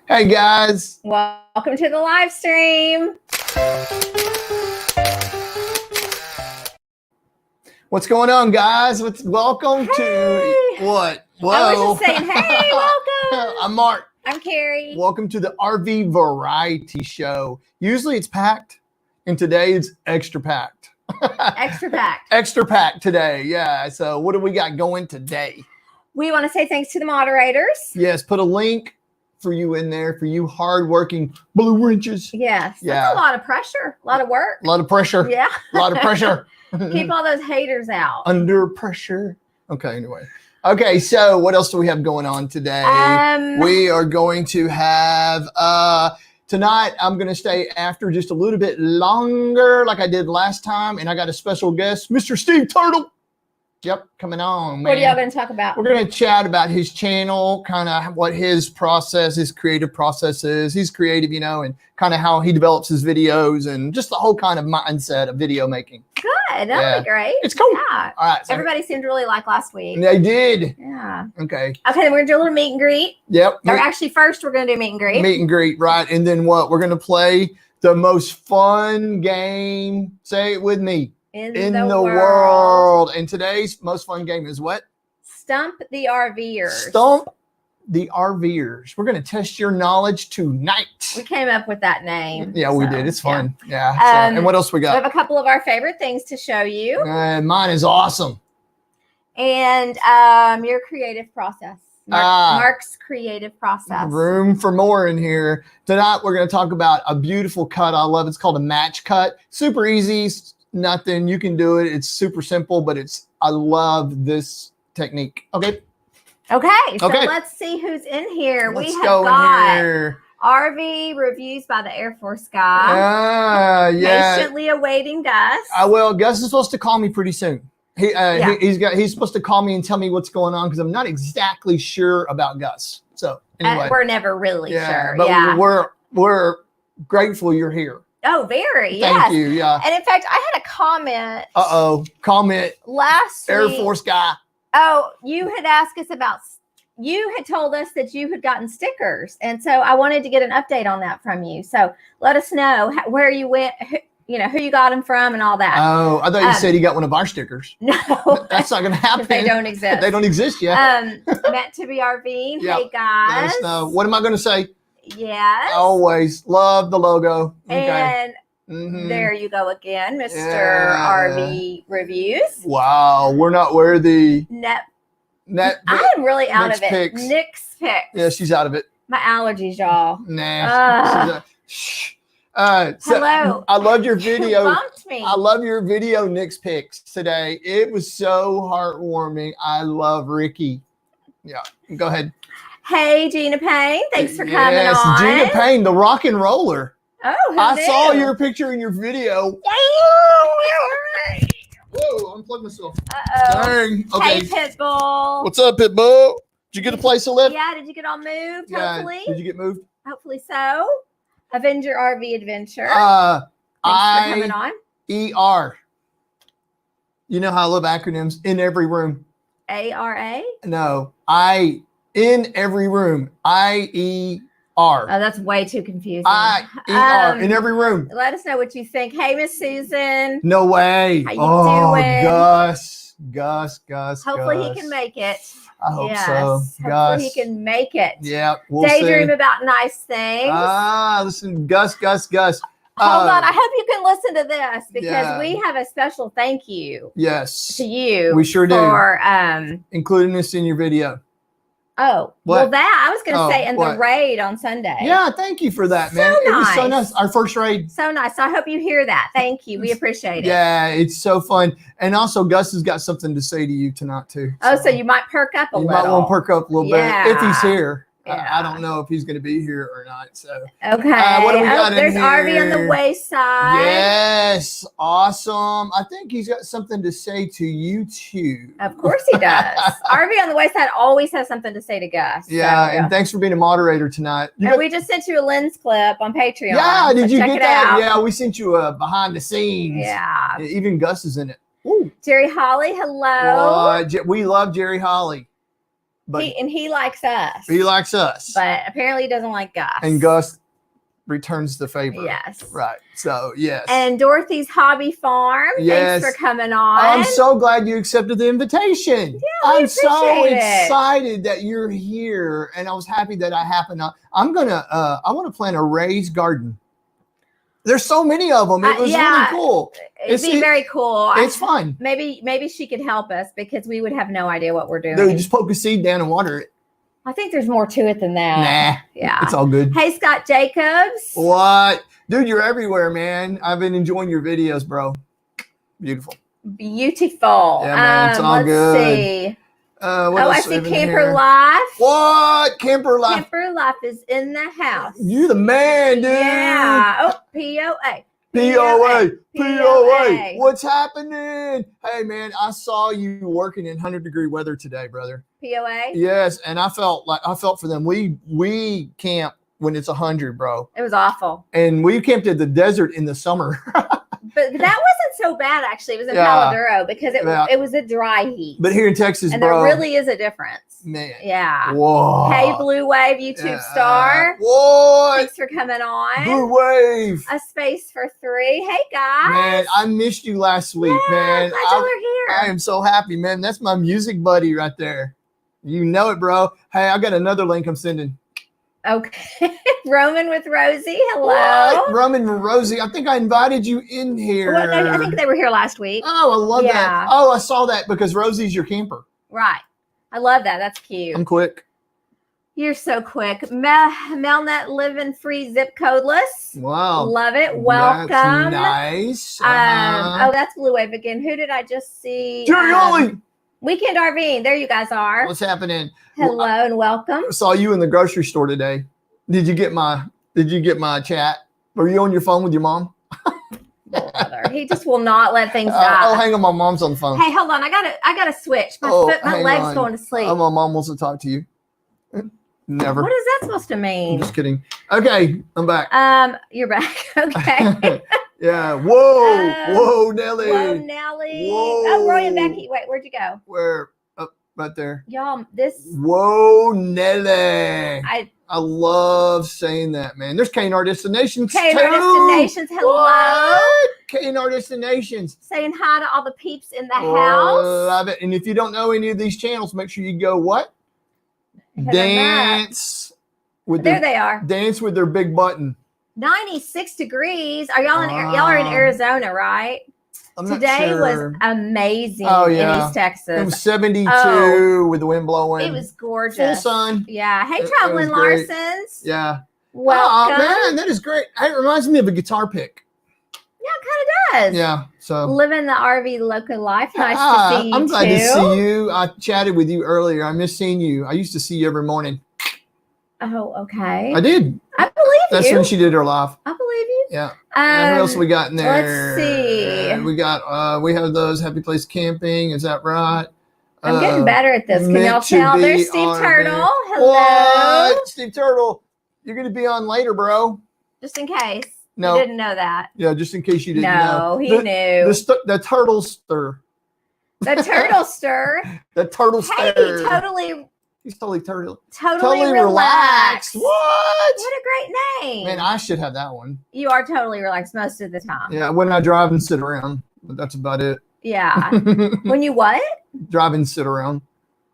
Hey guys. Welcome to the live stream. What's going on, guys? Welcome to what? Whoa. I was just saying, hey, welcome. I'm Mark. I'm Kari. Welcome to the RV Variety Show. Usually it's packed, and today it's extra packed. Extra packed. Extra packed today, yeah. So what do we got going today? We want to say thanks to the moderators. Yes, put a link for you in there, for you hardworking blue wrenches. Yes, that's a lot of pressure, a lot of work. A lot of pressure. Yeah. A lot of pressure. Keep all those haters out. Under pressure. Okay, anyway. Okay, so what else do we have going on today? We are going to have, tonight I'm going to stay after just a little bit longer like I did last time, and I got a special guest, Mr. Steve Turtle. Yep, coming on, man. What are y'all going to talk about? We're going to chat about his channel, kind of what his process, his creative process is. He's creative, you know, and kind of how he develops his videos and just the whole kind of mindset of video making. Good. That'll be great. It's cool. Yeah. All right. So everybody seemed to really like last week. they did. Yeah. Okay. Okay, then we're going to do a little meet and greet. Yep. Or actually, first we're going to do meet and greet. Meet and greet, right. And then what? We're going to play the most fun game. Say it with me. In the world. And today's most fun game is what? Stump the RVers. Stump the RVers. We're going to test your knowledge tonight. We came up with that name. Yeah, we did. It's fun. Yeah. And what else we We got? have a couple of our favorite things to show you. Mine is awesome. And your creative process. Marc's creative process. Room for more in here. Tonight, we're going to talk about a beautiful cut I love. It's called a match cut. Super easy. Nothing. You can do it. It's super simple, but I love this technique. Okay. Okay. So let's see who's in here. Let's we have go got in here. RV reviews by the Air Force guy. Yeah. Patiently awaiting Gus. Well, Gus is supposed to call me pretty soon. He's supposed to call me and tell me what's going on because I'm not exactly sure about Gus. So anyway, we're never really sure. But we're grateful you're here. Oh, very. Thank you. Yeah. And in fact, I had a comment. Comment. Last Air week. Force guy. Oh, you had asked us you had told us that you had gotten stickers. And so I wanted to get an update on that from you. So let us know where you went, who you got them from and all that. Oh, I thought you said he got one of our stickers. No. That's not going to happen. They don't exist. They don't exist yet. Meant to be RVing. Yep. Hey, guys. Let us know. What am I going to say? Yes. Always love the logo. Okay. And there you go again, Mr. RV Reviews. Wow, we're not worthy. I'm really out Nick's of it. Picks. Nick's Picks. Yeah, she's out of it. My allergies, y'all. Nah. Hello. I loved your video. Bumped me. I love your video, Nick's Picks today. It was so heartwarming. I love Ricky. Yeah, go ahead. Hey, Gina Payne. Thanks for coming on. Gina Payne, the rock and roller. Oh, I saw your picture in your video. Whoa, unplug myself. Dang. Okay. Hey, Pitbull. What's up, Pitbull? Did you get a place to live? Yeah, did you get all moved, hopefully? Did you get moved? Hopefully so. Avenger RV Adventure. Thanks for coming on. ER. You know how I love acronyms. In every room. ARA? No. In every room. IER. Oh, that's way too confusing. IER. In every room. Let us know what you think. Hey, Miss Susan. No way. How you doing? Gus. Hopefully he can make it. I hope so. Hopefully he can make it. Yeah, we'll Daydream see. about nice things. Listen, Gus. Hold on. I hope you can listen to this because we have a special thank you. Yes. To you. We sure do. For including this in your video. Oh, well, that I was going to say in the raid on Sunday. Yeah, thank you for that, man. It was so nice. Our first raid. So nice. So I hope you hear that. Thank you. We appreciate it. Yeah, it's so fun. And also, Gus has got something to say to you tonight, too. So you might perk up a little. You might want to perk up a little bit if he's here. Yeah. I don't know if he's going to be here or not. So okay. What do we got in there's here? RV on the wayside. Yes, awesome. I think he's got something to say to you too. Of course he does. RV on the wayside always has something to say to Gus. Yeah, and thanks for being a moderator tonight. We just sent you a lens clip on Patreon. Yeah, did you get that? Out. Yeah, we sent you a behind the scenes. Yeah. Even Gus is in it. Ooh. Jerry Holly, hello. We love Jerry Holly. but he likes us. He likes us. But apparently he doesn't like Gus. And Gus returns the favor. Yes. Right. So, yes. And Dorothy's Hobby Farm. Yes. Thanks for coming on. I'm so glad you accepted the invitation. Yeah, I'm so appreciate it. excited that you're here, and I was happy that I happened. I want to plant a raised garden. There's so many of them. It was really cool. It'd be very cool. It's fun. Maybe she could help us because we would have no idea what we're doing. Dude, just poke a seed down and water it. I think there's more to it than that. Nah. Yeah. It's all good. Hey, Scott Jacobs. What? Dude, you're everywhere, man. I've been enjoying your videos, bro. Beautiful. Beautiful. Yeah, man. It's all good. Let's see. What I else see have in Camper here? Life. What? Camper Life. Camper Life is in the house. You the man, dude. Yeah. Oh, POA. POA. What's happening? Hey, man, I saw you working in 100-degree weather today, brother. POA? Yes, and I felt for them. We camp when it's 100, bro. It was awful. And we camped at the desert in the summer. But that wasn't so bad, actually. It was in Paladuro because it was a dry heat. But here in Texas, and bro. there really is a difference. Man. Yeah. Whoa. Hey, Blue Wave YouTube star. What? Thanks for coming on. Blue Wave. A space for 3. Hey, guys. Man, I missed you last week, man. Glad y'all are here. I am so happy, man. That's my music buddy right there. You know it, bro. Hey, I got another link I'm sending. Okay. Roman with Rosie. Hello. What? Roman and Rosie. I think I invited you in here. Well, no, I think they were here last week. Oh, I love that. Oh, I saw that because Rosie's your camper. Right. I love that. That's cute. I'm quick. You're so quick. Melnet living free zip codeless. Wow. Love it. Welcome. That's nice. Oh, that's Blue Wave again. Who did I just see? Jerry Ollie. Weekend RV. There you guys are. What's happening? Hello and welcome. I saw you in the grocery store today. Did you get my chat? Were you on your phone with your mom? Brother, he just will not let things die. Oh, hang on, my mom's on the phone. Hey, hold on. I gotta switch. My leg's going to sleep. Oh, my mom wants to talk to you. Never. What is that supposed to mean? I'm just kidding. Okay, I'm back. You're back. Okay. Yeah. Whoa, Nelly. Whoa, Nelly. Whoa. Oh, Roy and Becky. Wait, where'd you go? Where? Up right there. Y'all, this. Whoa, Nelly. I love saying that, man. There's K&R Destinations. K&R Destinations. Hello. What? K&R Destinations. Saying hi to all the peeps in the house. Love it. And if you don't know any of these channels, make sure you go what? Dance with there they are. Dance with their big button. 96 degrees. Are y'all y'all are in Arizona, right? Today was amazing in East Texas. It was 72 with the wind blowing. It was gorgeous. Full sun. Yeah. Hey, Traveling Larsons. Yeah. Welcome. Oh, man, that is great. It reminds me of a guitar pick. Yeah, it kind of does. Yeah. So living the RV local life. Nice to see you. I'm glad to see you. I chatted with you earlier. I miss seeing you. I used to see you every morning. Oh, okay. I did. I believe That's you. when she did her live. I believe you. Yeah. And what else we got in there? Let's see. We got we have those Happy Place Camping. Is that right? I'm getting better at this. Can y'all tell? There's Steve Turtle. Hello. What? Steve Turtle. You're gonna be on later, bro. Just in case. No. You didn't know that. Yeah, just in case you didn't know. No, he knew. The turtle stir. The turtle stir. The turtle stir. Hey, he's totally relaxed. What? What a great name. Man, I should have that one. You are totally relaxed most of the time. Yeah, when I drive and sit around. But that's about it. Yeah. When you what? Drive and sit around,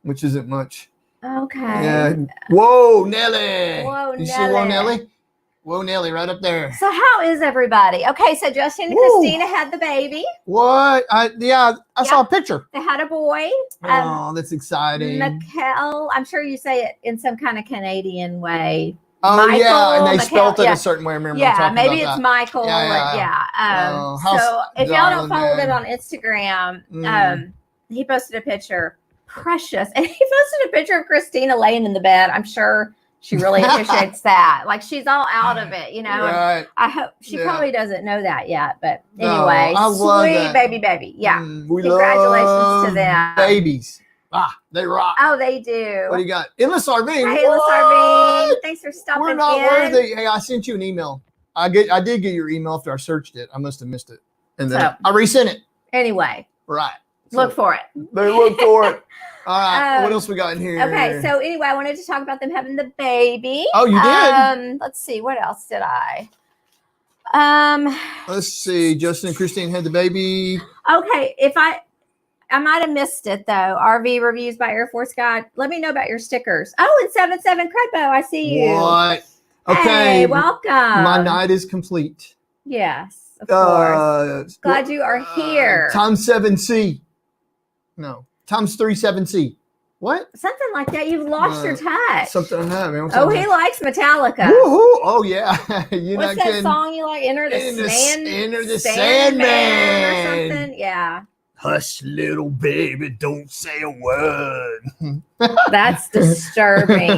which isn't much. Okay. Yeah. Whoa, Nelly. Whoa, you see Whoa, Nelly? Whoa, Nelly, right up there. So how is everybody? Okay, so Justin and Christina had the baby. What? I saw a picture. They had a boy. Oh, that's exciting. Michael, I'm sure you say it in some kind of Canadian way. Oh, Michael, yeah, and they spelled it a certain way. I remember maybe it's Michael. So if y'all don't follow them on Instagram, he posted a picture. Precious. And he posted a picture of Christina laying in the bed. I'm sure she really appreciates that. Like she's all out of it, you know. Right. I hope she probably doesn't know that yet. But anyway, sweet baby. Yeah. Congratulations to them. Babies. They rock. Oh, they do. What do you got? Endless RV. Hey, Endless RV. Thanks for stopping We're not worthy. Hey, I sent you an email. I did get your email after I searched it. I must have missed it. And then I resent it. Anyway. Right. Look for it. They look for it. All right. What else we got in here? Okay. So anyway, I wanted to talk about them having the baby. Oh, you did? Let's see. What else did I? Let's see. Justin and Christine had the baby. Okay. I might have missed it though. RV reviews by Air Force Guide. Let me know about your stickers. Oh, and 77 Crepo. I see you. What? Okay. Hey, welcome. My night is complete. Yes, of course. Glad you are here. Times 7C. No. Times 37C. What? Something like that. You've lost your touch. Something like that, man. Oh, he likes Metallica. Woohoo! Oh, yeah. What's that song you like? Enter the Sandman or something? Yeah. Hush, little baby, don't say a word. That's disturbing.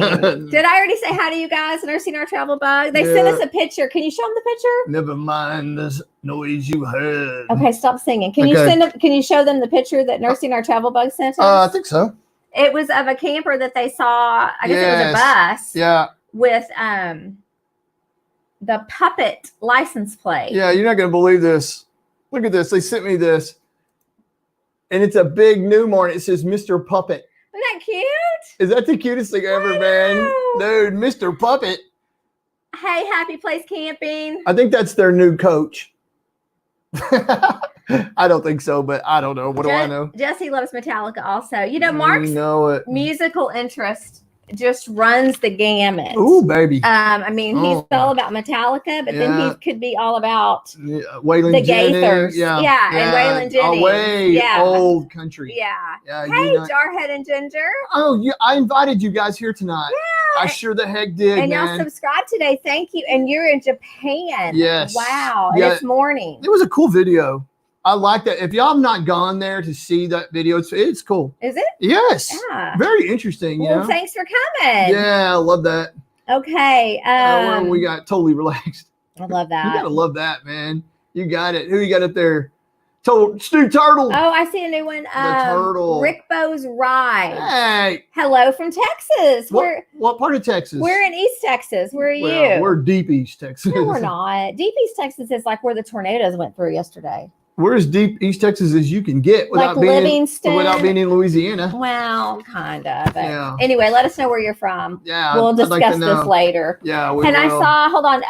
Did I already say hi to you guys? Nursing Our Travel Bug. They sent us a picture. Can you show them the picture? Never mind the noise you heard. Okay, stop singing. Can you show them the picture that Nursing Our Travel Bug sent us? I think so. It was of a camper that they saw. I guess it was a bus. Yeah. With the puppet license plate. Yeah, you're not gonna believe this. Look at this. They sent me this. And it's a big Newmar. It says Mr. Puppet. Isn't that cute? Is that the cutest thing ever, man? Dude, Mr. Puppet. Hey, Happy Place Camping. I think that's their new coach. I don't think so, but I don't know. What do I know? Jesse loves Metallica also. You know, Mark's musical interest just runs the gamut. Ooh, baby. I mean, he's all about Metallica, but then he could be all about Waylon the Jennings. Gaithers. Yeah, and Waylon Jennings. Old country. Yeah. Hey, Jarhead and Ginger. Oh, yeah, I invited you guys here tonight. Yeah. I sure the heck did, and y'all subscribed today. Thank you. And you're in Japan. Yes. Wow. And it's morning. It was a cool video. I like that. If y'all have not gone there to see that video, it's cool. Is it? Yes. Yeah. Very interesting. Well, thanks for coming. Yeah, I love that. Okay. We got totally relaxed. I love that. You gotta love that, man. You got it. Who you got up there? Stu Turtle. Oh, I see a new one. The Turtle. Rick Bo's Ride. Hey. Hello from Texas. What part of Texas? We're in East Texas. Where are you? We're deep East Texas. No, we're not. Deep East Texas is like where the tornadoes went through yesterday. We're as deep East Texas as you can get without being in Louisiana. Well, kind of. Anyway, let us know where you're from. Yeah, we'll discuss this later. Yeah, we will. I saw. Hold on,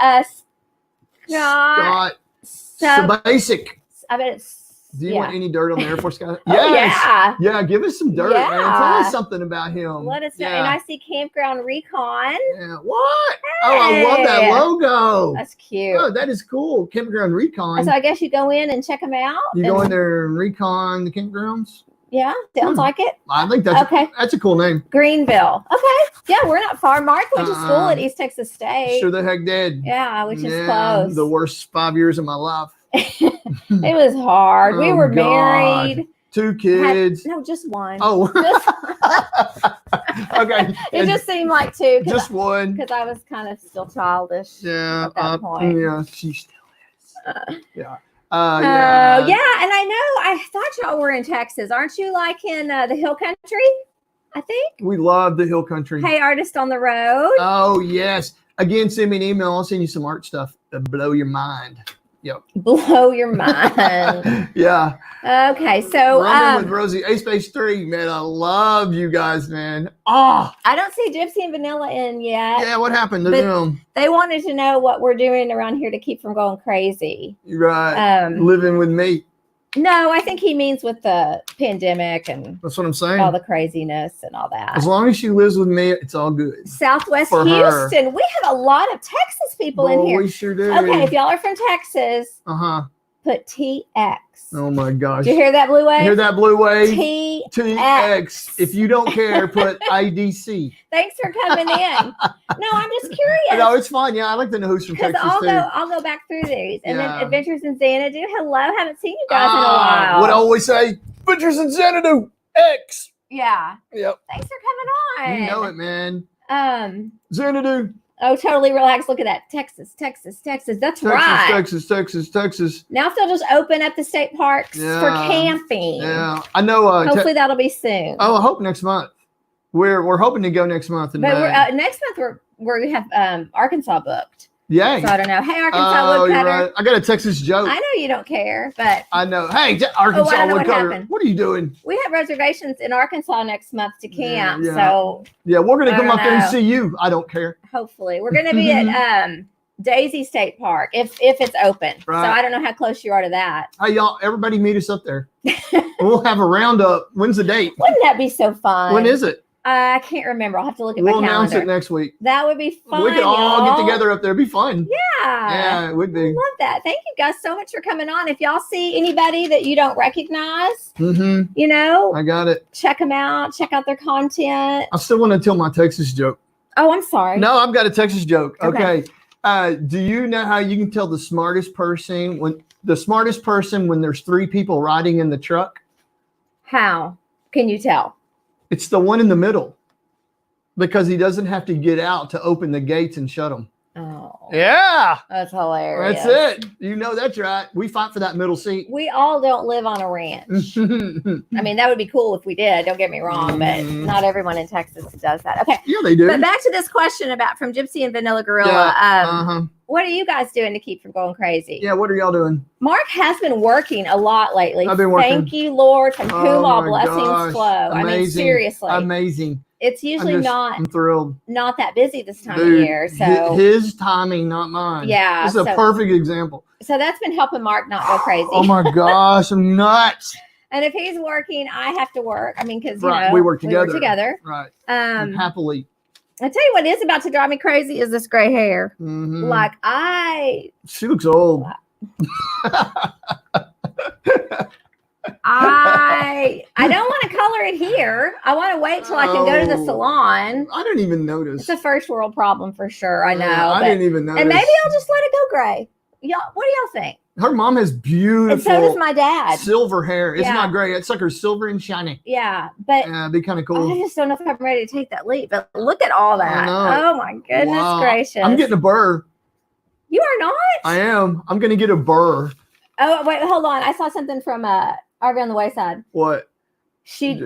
Scott. So basic. I bet it's. Do you want any dirt on the Air Force guy? Yes. Yeah, give us some dirt, man. Tell us something about him. Let us know. And I see Campground Recon. Yeah. What? Hey. Oh, I love that logo. That's cute. Oh, that is cool. Campground Recon. So I guess you go in and check them out. You go in there and recon the campgrounds? Yeah, sounds like it. I think that's a cool name. Greenville. Okay. Yeah, we're not far. Mark went to school at East Texas State. Sure the heck did. Yeah, which is close. The worst 5 years of my life. It was hard. We were married. 2 kids. No, just one. Oh. Okay. It just seemed like 2. Just one. Because I was kind of still childish. Yeah. At that point. Yeah, she still is. Yeah. Yeah, and I know. I thought y'all were in Texas. Aren't you like in the Hill Country? I think. We love the Hill Country. Hey, Artist on the Road. Oh, yes. Again, send me an email. I'll send you some art stuff to blow your mind. Yep. Blow your mind. Yeah. Okay, so Running with Rosie, A Space 3, man. I love you guys, man. Oh, I don't see Gypsy and Vanilla in yet. Yeah, what happened to them? They wanted to know what we're doing around here to keep from going crazy. You're right. Living with me. No, I think he means with the pandemic and that's what I'm saying. All the craziness and all that. As long as she lives with me, it's all good. Southwest Houston. Her. We have a lot of Texas people in here. We sure do. Okay, if y'all are from Texas, put TX. Oh my gosh. Did you hear that, Blue Wave? Hear that, Blue Wave? TX. If you don't care, put IDC. Thanks for coming in. No, I'm just curious. No, it's fine. Yeah, I like to know who's from Texas I'll go back through these. And then Adventures in Xanadu. Hello, haven't seen you guys in a while. What I always say, Adventures in Xanadu, X. Yeah. Yep. Thanks for coming on. You know it, man. Xanadu. Oh, totally relaxed. Look at that. Texas. That's right. Texas. Now if they'll just open up the state parks for camping. Yeah. I know. Hopefully that'll be soon. Oh, I hope next month. We're hoping to go next month. But next month we have Arkansas booked. Yeah. So I don't know. Hey, Arkansas woodcutter. Right. I got a Texas joke. I know you don't care, but I know. Hey, Arkansas woodcutter. What are you doing? We have reservations in Arkansas next month to camp. So yeah, we're gonna come up there and see you. I don't care. Hopefully, we're gonna be at Daisy State Park if it's open. Right. So I don't know how close you are to that. Hey, y'all! Everybody meet us up there. We'll have a roundup. When's the date? Wouldn't that be so fun? When is it? I can't remember. I'll have to look at my calendar. We'll announce it next week. That would be fun. We could all get together up there. It'd be fun. Yeah, it would be. I love that. Thank you guys so much for coming on. If y'all see anybody that you don't recognize, I got it. Check them out. Check out their content. I still want to tell my Texas joke. Oh, I'm sorry. No, I've got a Texas joke. Okay. Do you know how you can tell the smartest person when there's 3 people riding in the truck? How can you tell? It's the one in the middle, because he doesn't have to get out to open the gates and shut them. Oh, yeah, that's hilarious. That's it. You know, that's right. We fight for that middle seat. We all don't live on a ranch. I mean, that would be cool if we did. Don't get me wrong, but not everyone in Texas does that. Okay. Yeah, they do. But back to this question from Gypsy and Vanilla Gorilla. What are you guys doing to keep from going crazy? Yeah, what are y'all doing? Mark has been working a lot lately. I've been working. Thank you, Lord, from whom all blessings flow. Amazing. I mean, seriously. Amazing. It's usually I'm thrilled. Not that busy this time of year. So his timing, not mine. Yeah. This is a perfect example. So that's been helping Mark not go crazy. Oh my gosh, I'm nuts. And if he's working, I have to work. I mean, because we work together. Right. Happily. I tell you what is about to drive me crazy is this gray hair. Like she looks old. I don't want to color it here. I want to wait till I can go to the salon. I didn't even notice. It's a first world problem for sure. I know. I didn't even notice. And maybe I'll just let it go gray. Y'all, what do y'all think? Her mom has beautiful. And so does my dad. Silver hair. It's not gray. It's like her silver and shiny. Yeah, but it'd be kind of cool. I just don't know if I'm ready to take that leap. But look at all that. Oh my goodness gracious! I'm getting a burr. You are not? I am. I'm gonna get a burr. Oh wait, hold on. I saw something from RV on the Wayside. What? She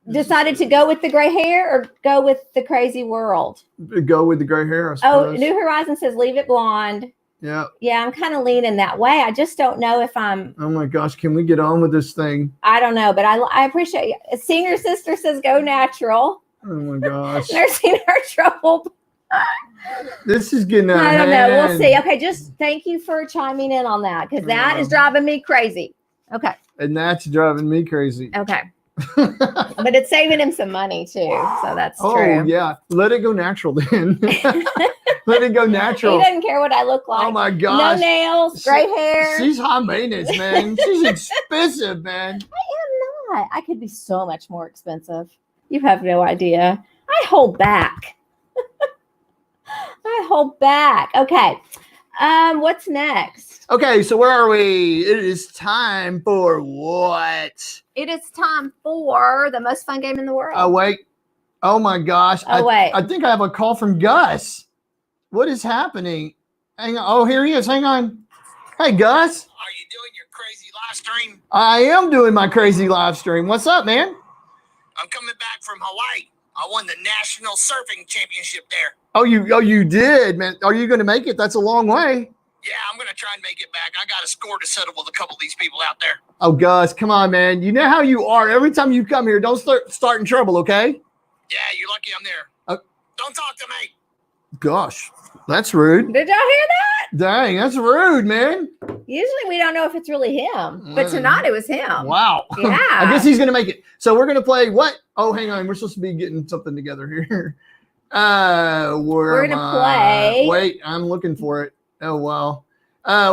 decided to go with the gray hair or go with the crazy world. Go with the gray hair. I suppose. New Horizon says leave it blonde. Yeah. Yeah, I'm kind of leaning that way. I just don't know if I'm. Oh my gosh, can we get on with this thing? I don't know, but I appreciate you. A senior sister says go natural. Oh my gosh. Nursing her trouble. This is getting out of hand. I don't know. We'll see. Okay, just thank you for chiming in on that because that is driving me crazy. Okay. And that's driving me crazy. Okay. But it's saving him some money too, so that's true. Oh yeah, let it go natural then. Let it go natural. He doesn't care what I look like. Oh my gosh, no nails, gray hair. She's high maintenance, man. She's expensive, man. I am not. I could be so much more expensive. You have no idea. I hold back. I hold back. Okay. What's next? Okay, so where are we? It is time for what? It is time for the most fun game in the world. Oh, wait. Oh, my gosh. Wait. I think I have a call from Gus. What is happening? Hang on. Oh, here he is. Hang on. Hey, Gus. Are you doing your crazy live stream? I am doing my crazy live stream. What's up, man? I'm coming back from Hawaii. I won the national surfing championship there. Oh, you did, man. Are you going to make it? That's a long way. Yeah, I'm going to try and make it back. I got a score to settle with a couple of these people out there. Oh, Gus, come on, man. You know how you are. Every time you come here, don't start in trouble, okay? Yeah, you're lucky I'm there. Don't talk to me. Gosh, that's rude. Did y'all hear that? Dang, that's rude, man. Usually we don't know if it's really him, but tonight it was him. Wow. Yeah. I guess he's going to make it. So we're going to play what? Oh, hang on. We're supposed to be getting something together here. We're going to play. Wait, I'm looking for it. Oh, wow.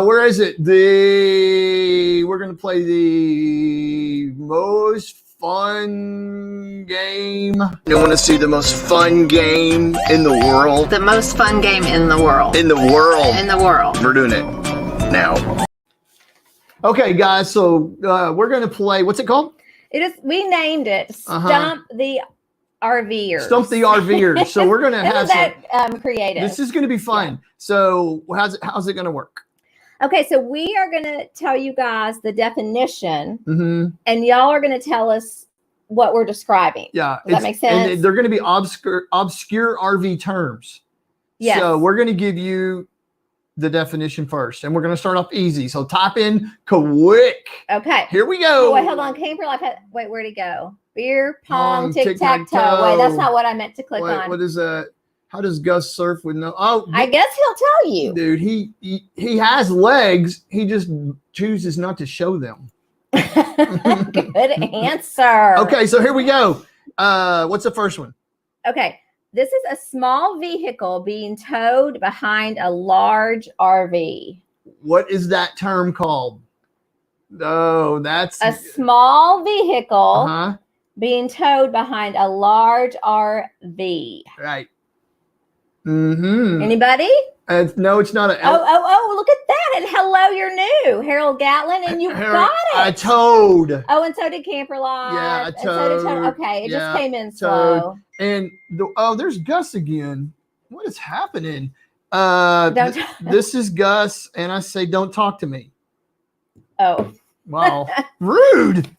Where is it? We're going to play the most fun game. You want to see the most fun game in the world? The most fun game in the world. In the world. In the world. We're doing it now. Okay, guys. So we're going to play. What's it called? We named it Stump the RVers. Stump the RVers. So we're going to have that creative. This is going to be fun. Yeah. So how's it going to work? Okay, so we are going to tell you guys the definition, and y'all are going to tell us what we're describing. Yeah. Does that make sense? And they're going to be obscure RV terms. Yeah. So we're going to give you the definition first, and we're going to start off easy. So type in quick. Okay. Here we go. Oh, wait, hold on. Camper life. Wait, where'd it go? Beer pong tic-tac-toe. Wait, that's not what I meant to click on. What is that? How does Gus surf with no? Oh, I guess he'll tell you. Dude, he has legs. He just chooses not to show them. Good answer. Okay, so here we go. What's the first one? Okay. This is a small vehicle being towed behind a large RV. What is that term called? Oh, that's a small vehicle Uh-huh. being towed behind a large RV. Right. Mm-hmm. Anybody? No, it's not a. Oh! Look at that! And hello, you're new, Harold Gatlin, and you got it. I towed. Oh, and so did Camper Life. Yeah, I and so did towed. Okay, it Yeah, just came in slow. And there's Gus again. What is happening? This is Gus, and I say, don't talk to me. Oh. Wow, rude.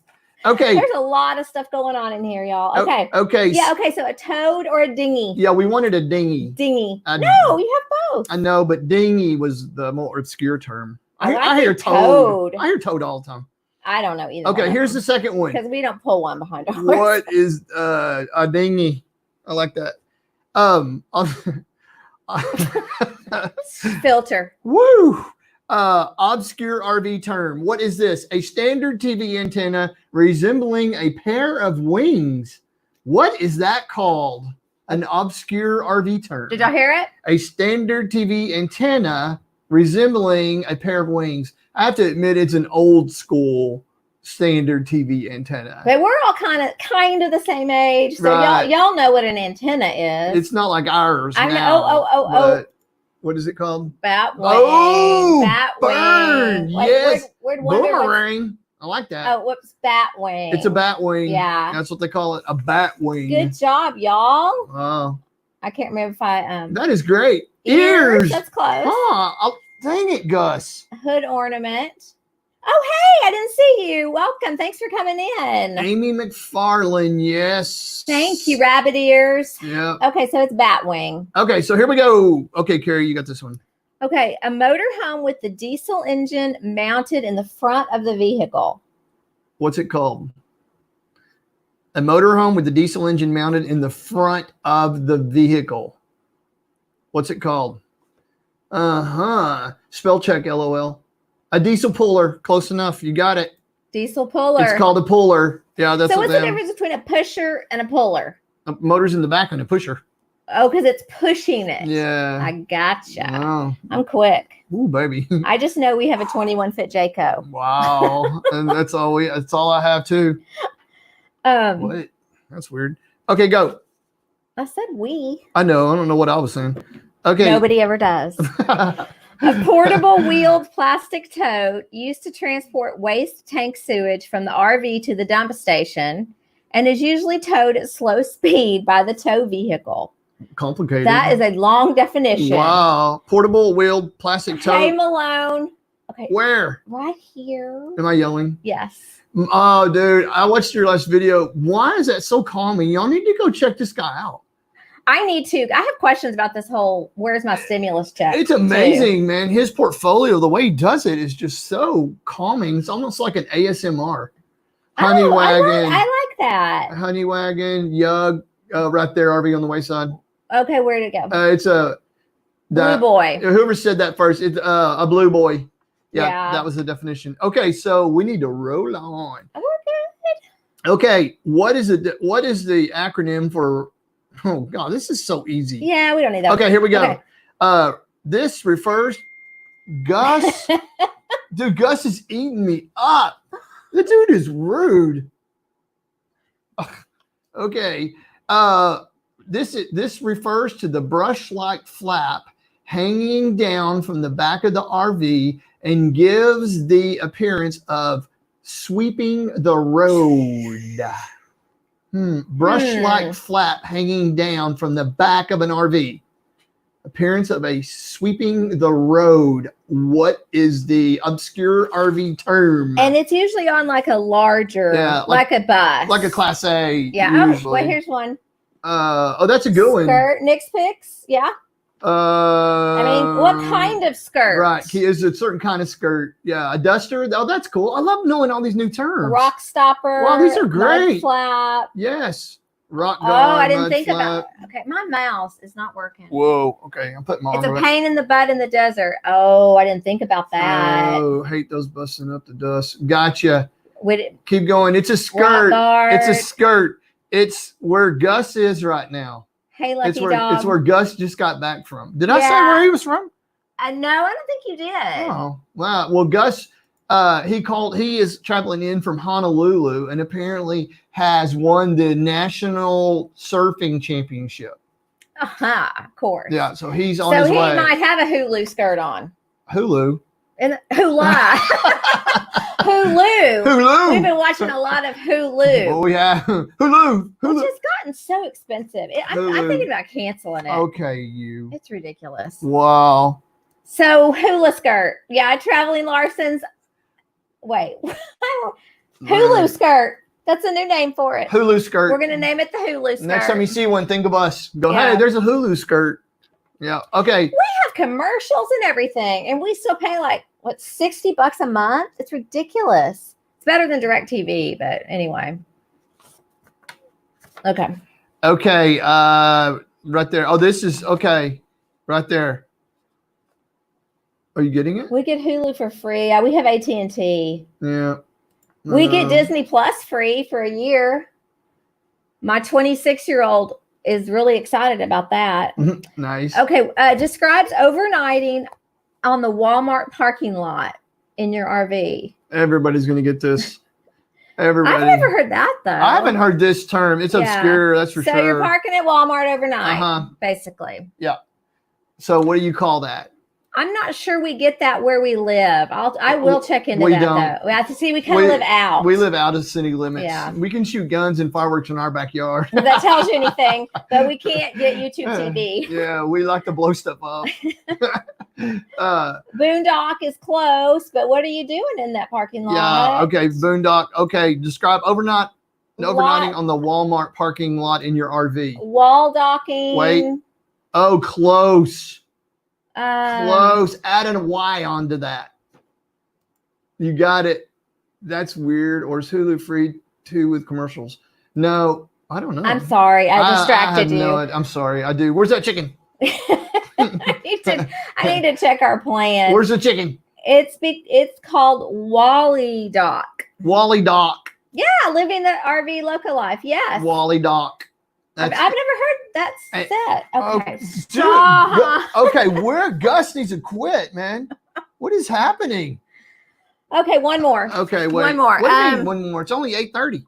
Okay. There's a lot of stuff going on in here, y'all. Okay. Okay. Yeah. Okay. So a toad or a dinghy? Yeah, we wanted a dinghy. Dinghy. No, you have both. I know, but dinghy was the more obscure term. I hear toad. I hear toad all the time. I don't know either. Okay, here's the second one. Because we don't pull one behind our horse. What is a dinghy? I like that. Filter. Woo! Obscure RV term. What is this? A standard TV antenna resembling a pair of wings. What is that called? An obscure RV term. Did y'all hear it? A standard TV antenna resembling a pair of wings. I have to admit, it's an old school standard TV antenna. But we're all kind of the same age, so Right. y'all know what an antenna is. It's not like ours. I know. Now, Oh. What is it called? Bat wing. Oh, bat burn. wing. Yes. Where'd wonder Boomerang. I like that. Oh, whoops, bat wing. It's a bat wing. Yeah. That's what they call it, a bat wing. Good job, y'all. Oh, I can't remember if I that is great. ears. That's close. Oh, dang it, Gus. Hood ornament. Oh, hey, I didn't see you. Welcome. Thanks for coming in. Amy McFarlane, yes. Thank you, rabbit ears. Yeah. Okay, so it's Batwing. Okay, so here we go. Okay, Kari, you got this one. Okay, a motorhome with the diesel engine mounted in the front of the vehicle. What's it called? A motorhome with the diesel engine mounted in the front of the vehicle. What's it called? Spell check, LOL. A diesel puller. Close enough. You got it. Diesel puller. It's called a puller. Yeah, that's so what what's the difference between a pusher and a puller? A motor's in the back and a pusher. Oh, because it's pushing it. Yeah. I gotcha. Wow. I'm quick. Ooh, baby. I just know we have a 21-foot Jayco. Wow. And that's all I have too. What? That's weird. Okay, go. I said we. I know. I don't know what I was saying. Okay. Nobody ever does. A portable wheeled plastic tote used to transport waste tank sewage from the RV to the dump station and is usually towed at slow speed by the tow vehicle. Complicated. That is a long definition. Wow. Portable wheeled plastic tote. Hey, Malone. Okay. Where? Right here. Am I yelling? Yes. Oh, dude. I watched your last video. Why is that so calming? Y'all need to go check this guy out. I need to. I have questions about this whole where's my stimulus check? It's amazing, man. His portfolio, the way he does it is just so calming. It's almost like an ASMR. Honey wagon. I like that. Honey wagon, Yug, right there, RV on the wayside. Okay, where'd it go? It's a blue boy. Whoever said that first, it's a blue boy. Yeah, that was the definition. Okay, so we need to roll on. Oh, we're good. Okay, what is the acronym for? Oh God, this is so easy. Yeah, we don't need that. Okay, here we go. Okay. This refers Gus. Dude, Gus is eating me up. The dude is rude. Okay. This refers to the brush-like flap hanging down from the back of the RV and gives the appearance of sweeping the road. Brush-like flap hanging down from the back of an RV. Appearance of a sweeping the road. What is the obscure RV term? And it's usually on like a larger, like a bus. Like a Class A. Yeah. Usually. Oh, wait, here's one. That's a good one. Skirt, Nick's Picks. Yeah. I mean, What kind of skirt? Right. Is a certain kind of skirt. Yeah. A duster. Oh, that's cool. I love knowing all these new terms. Rock stopper. Wow, these are great. Mud flap. Yes. Rock Oh, guard, I didn't mud think flap. about it. Okay, my mouse is not working. Whoa. Okay. I'm putting my It's arm a away. pain in the butt in the desert. Oh, I didn't think about that. Oh, hate those busting up the dust. Gotcha. Would it, Keep going. It's a rock skirt. guard. It's a skirt. It's where Gus is right now. Hey, lucky It's where dog. it's where Gus just got back from. Did I say Yeah. where he was from? No, I don't think you did. Oh, wow. Well, Gus, he is traveling in from Honolulu and apparently has won the national surfing championship. Of course. Yeah, so he's on So his he way. might have a Hulu skirt on. Hulu. And Hulu. Hulu. Hulu. We've been watching a lot of Hulu. Well, we have Hulu. Which Hulu. has gotten so expensive. I'm Hulu. thinking about canceling it. Okay, you. It's ridiculous. Wow. So hula skirt. Yeah, traveling Larson's. Wait. Hulu skirt. That's a new name for it. Hulu skirt. We're going to name it the Hulu skirt. Next time you see one, think of us. Go, Yeah. hey, there's a Hulu skirt. Yeah. Okay. We have commercials and everything, and we still pay like, what, $60 a month? It's ridiculous. It's better than DirecTV, but anyway. Okay. Okay. Right there. Oh, this is okay. Right there. Are you getting it? We get Hulu for free. We have AT&T. Yeah. We get Disney Plus free for a year. My 26-year-old is really excited about that. Nice. Okay. Describes overnighting on the Walmart parking lot in your RV. Everybody's gonna get this. Everybody. I've never heard that though. I haven't heard this term. It's Yeah. obscure. That's for so sure. you're parking at Walmart overnight, Uh-huh. basically. So what do you call that? I'm not sure we get that where we live. I will check into We that don't. though. We have to see. We kind of live out. We live out of city limits. Yeah. We can shoot guns and fireworks in our backyard. If that tells you anything, but we can't get YouTube TV. Yeah, we like to blow stuff up. Boondock is close, but what are you doing in that parking lot? Yeah. Okay. Boondock. Okay. Describe overnighting Lot. on the Walmart parking lot in your RV. Wall docking. Wait. Oh, close. Um, Close. Add a Y onto that. You got it. That's weird. Or is Hulu free too with commercials? No, I don't know. I'm sorry, I have distracted you. I'm sorry. I do. Where's that chicken? I need to check our plan. Where's the chicken? It's called Wally Dock. Wally Dock. Yeah, living the RV local life. Yes. Wally Dock. I've never heard that Hey, said. Okay. Dude, okay, where Gus needs to quit, man. What is happening? Okay, one more. Okay, wait. One more. What do you mean one more? It's only 8:30.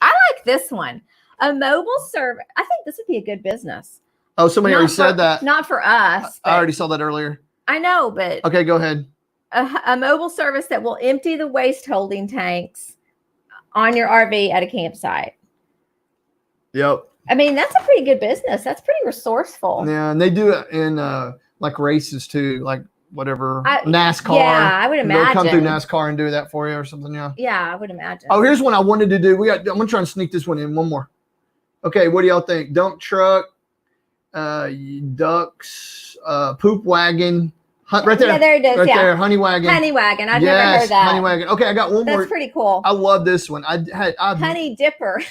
I like this one. A mobile service. I think this would be a good business. Oh, somebody Not already for- said that. Not for us. I already saw that earlier. I know, but Okay, go ahead. a mobile service that will empty the waste holding tanks on your RV at a campsite. Yep. I mean, that's a pretty good business. That's pretty resourceful. Yeah, and they do it in like races too, like whatever NASCAR. Yeah, I would They'll come through imagine. NASCAR and do that for you or something. Yeah. Yeah, I would imagine. Oh, here's one I wanted to do. I'm gonna try and sneak this one in. One more. Okay, what do y'all think? Dump truck, ducks, poop wagon, right there. Yeah, there it is. Right Yeah. there, honey wagon. Honey wagon. I've yes, never heard that. honey wagon. Okay, I got one That's more. pretty cool. I love this one. Honey dipper.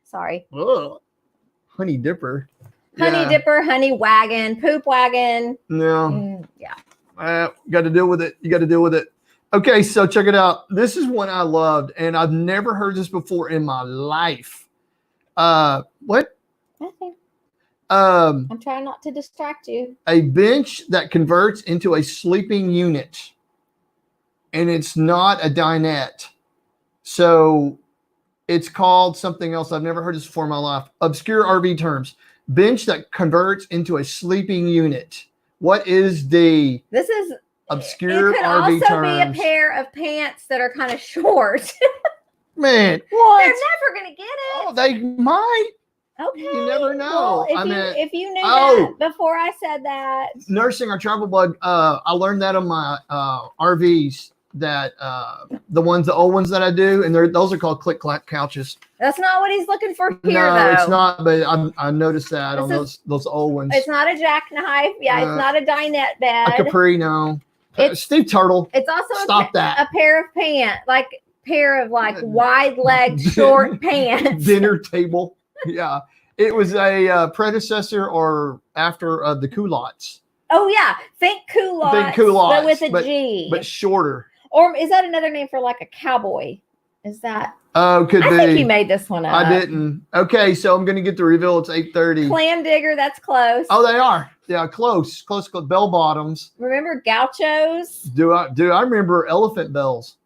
Sorry. Ugh. Honey dipper. Honey Yeah. dipper, honey wagon, poop wagon. No. Yeah. Got to deal with it. You got to deal with it. Okay, so check it out. This is one I loved, and I've never heard this before in my life. What? Nothing. Um, I'm trying not to distract you. a bench that converts into a sleeping unit, and it's not a dinette. So it's called something else. I've never heard this before in my life. Obscure RV terms. Bench that converts into a sleeping unit. What is the This is obscure it could RV also terms? be a pair of pants that are kind of short. Man, They're what? never gonna get it. Oh, they might. Okay. You never know. Well, I mean, if you knew oh. that before I said that. Nursing our travel bug. I learned that on my RVs. the old ones that I do, and those are called click clack couches. That's not what he's looking for here, No, though. it's not. But I noticed that on those old ones. It's not a jackknife. Yeah, it's not a dinette bed. A capri, no. Steve Turtle. It's also a pair of pants, like pair of like wide legged short pants. Dinner table. Yeah, it was a predecessor or after the culottes. Oh yeah, think culottes, but with a G, but shorter. Or is that another name for like a cowboy? Is that? Oh, could be. I think you made this one up. I didn't. Okay, so I'm going to get the reveal. It's 8:30. Clam digger, that's close. Oh, they are. Yeah, close. Bell bottoms. Remember gauchos? Do I remember elephant bells?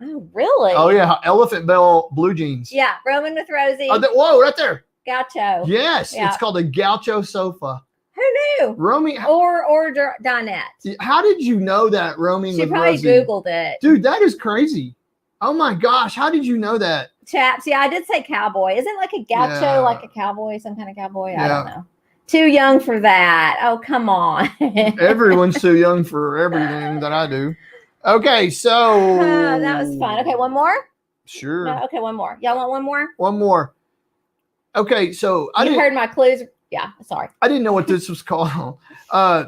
Oh, really? Oh, yeah. Elephant bell blue jeans. Yeah. Roman with Rosie. Whoa, right there. Gaucho. Yes. Yeah. It's called a gaucho sofa. Who knew? Romy. Or dinette. How did you know that, Romy? She probably Rosie? Googled it. Dude, that is crazy. Oh, my gosh. How did you know that? Chaps. Yeah, I did say cowboy. Isn't like a gaucho like a cowboy, some kind of cowboy? I don't know. Too young for that. Oh, come on. Everyone's too young for everything that I do. Okay, so. That was fun. Okay, one more? Sure. No, okay, one more. Y'all want one more? One more. Okay, so you heard my clues. Yeah, sorry. I didn't know what this was called.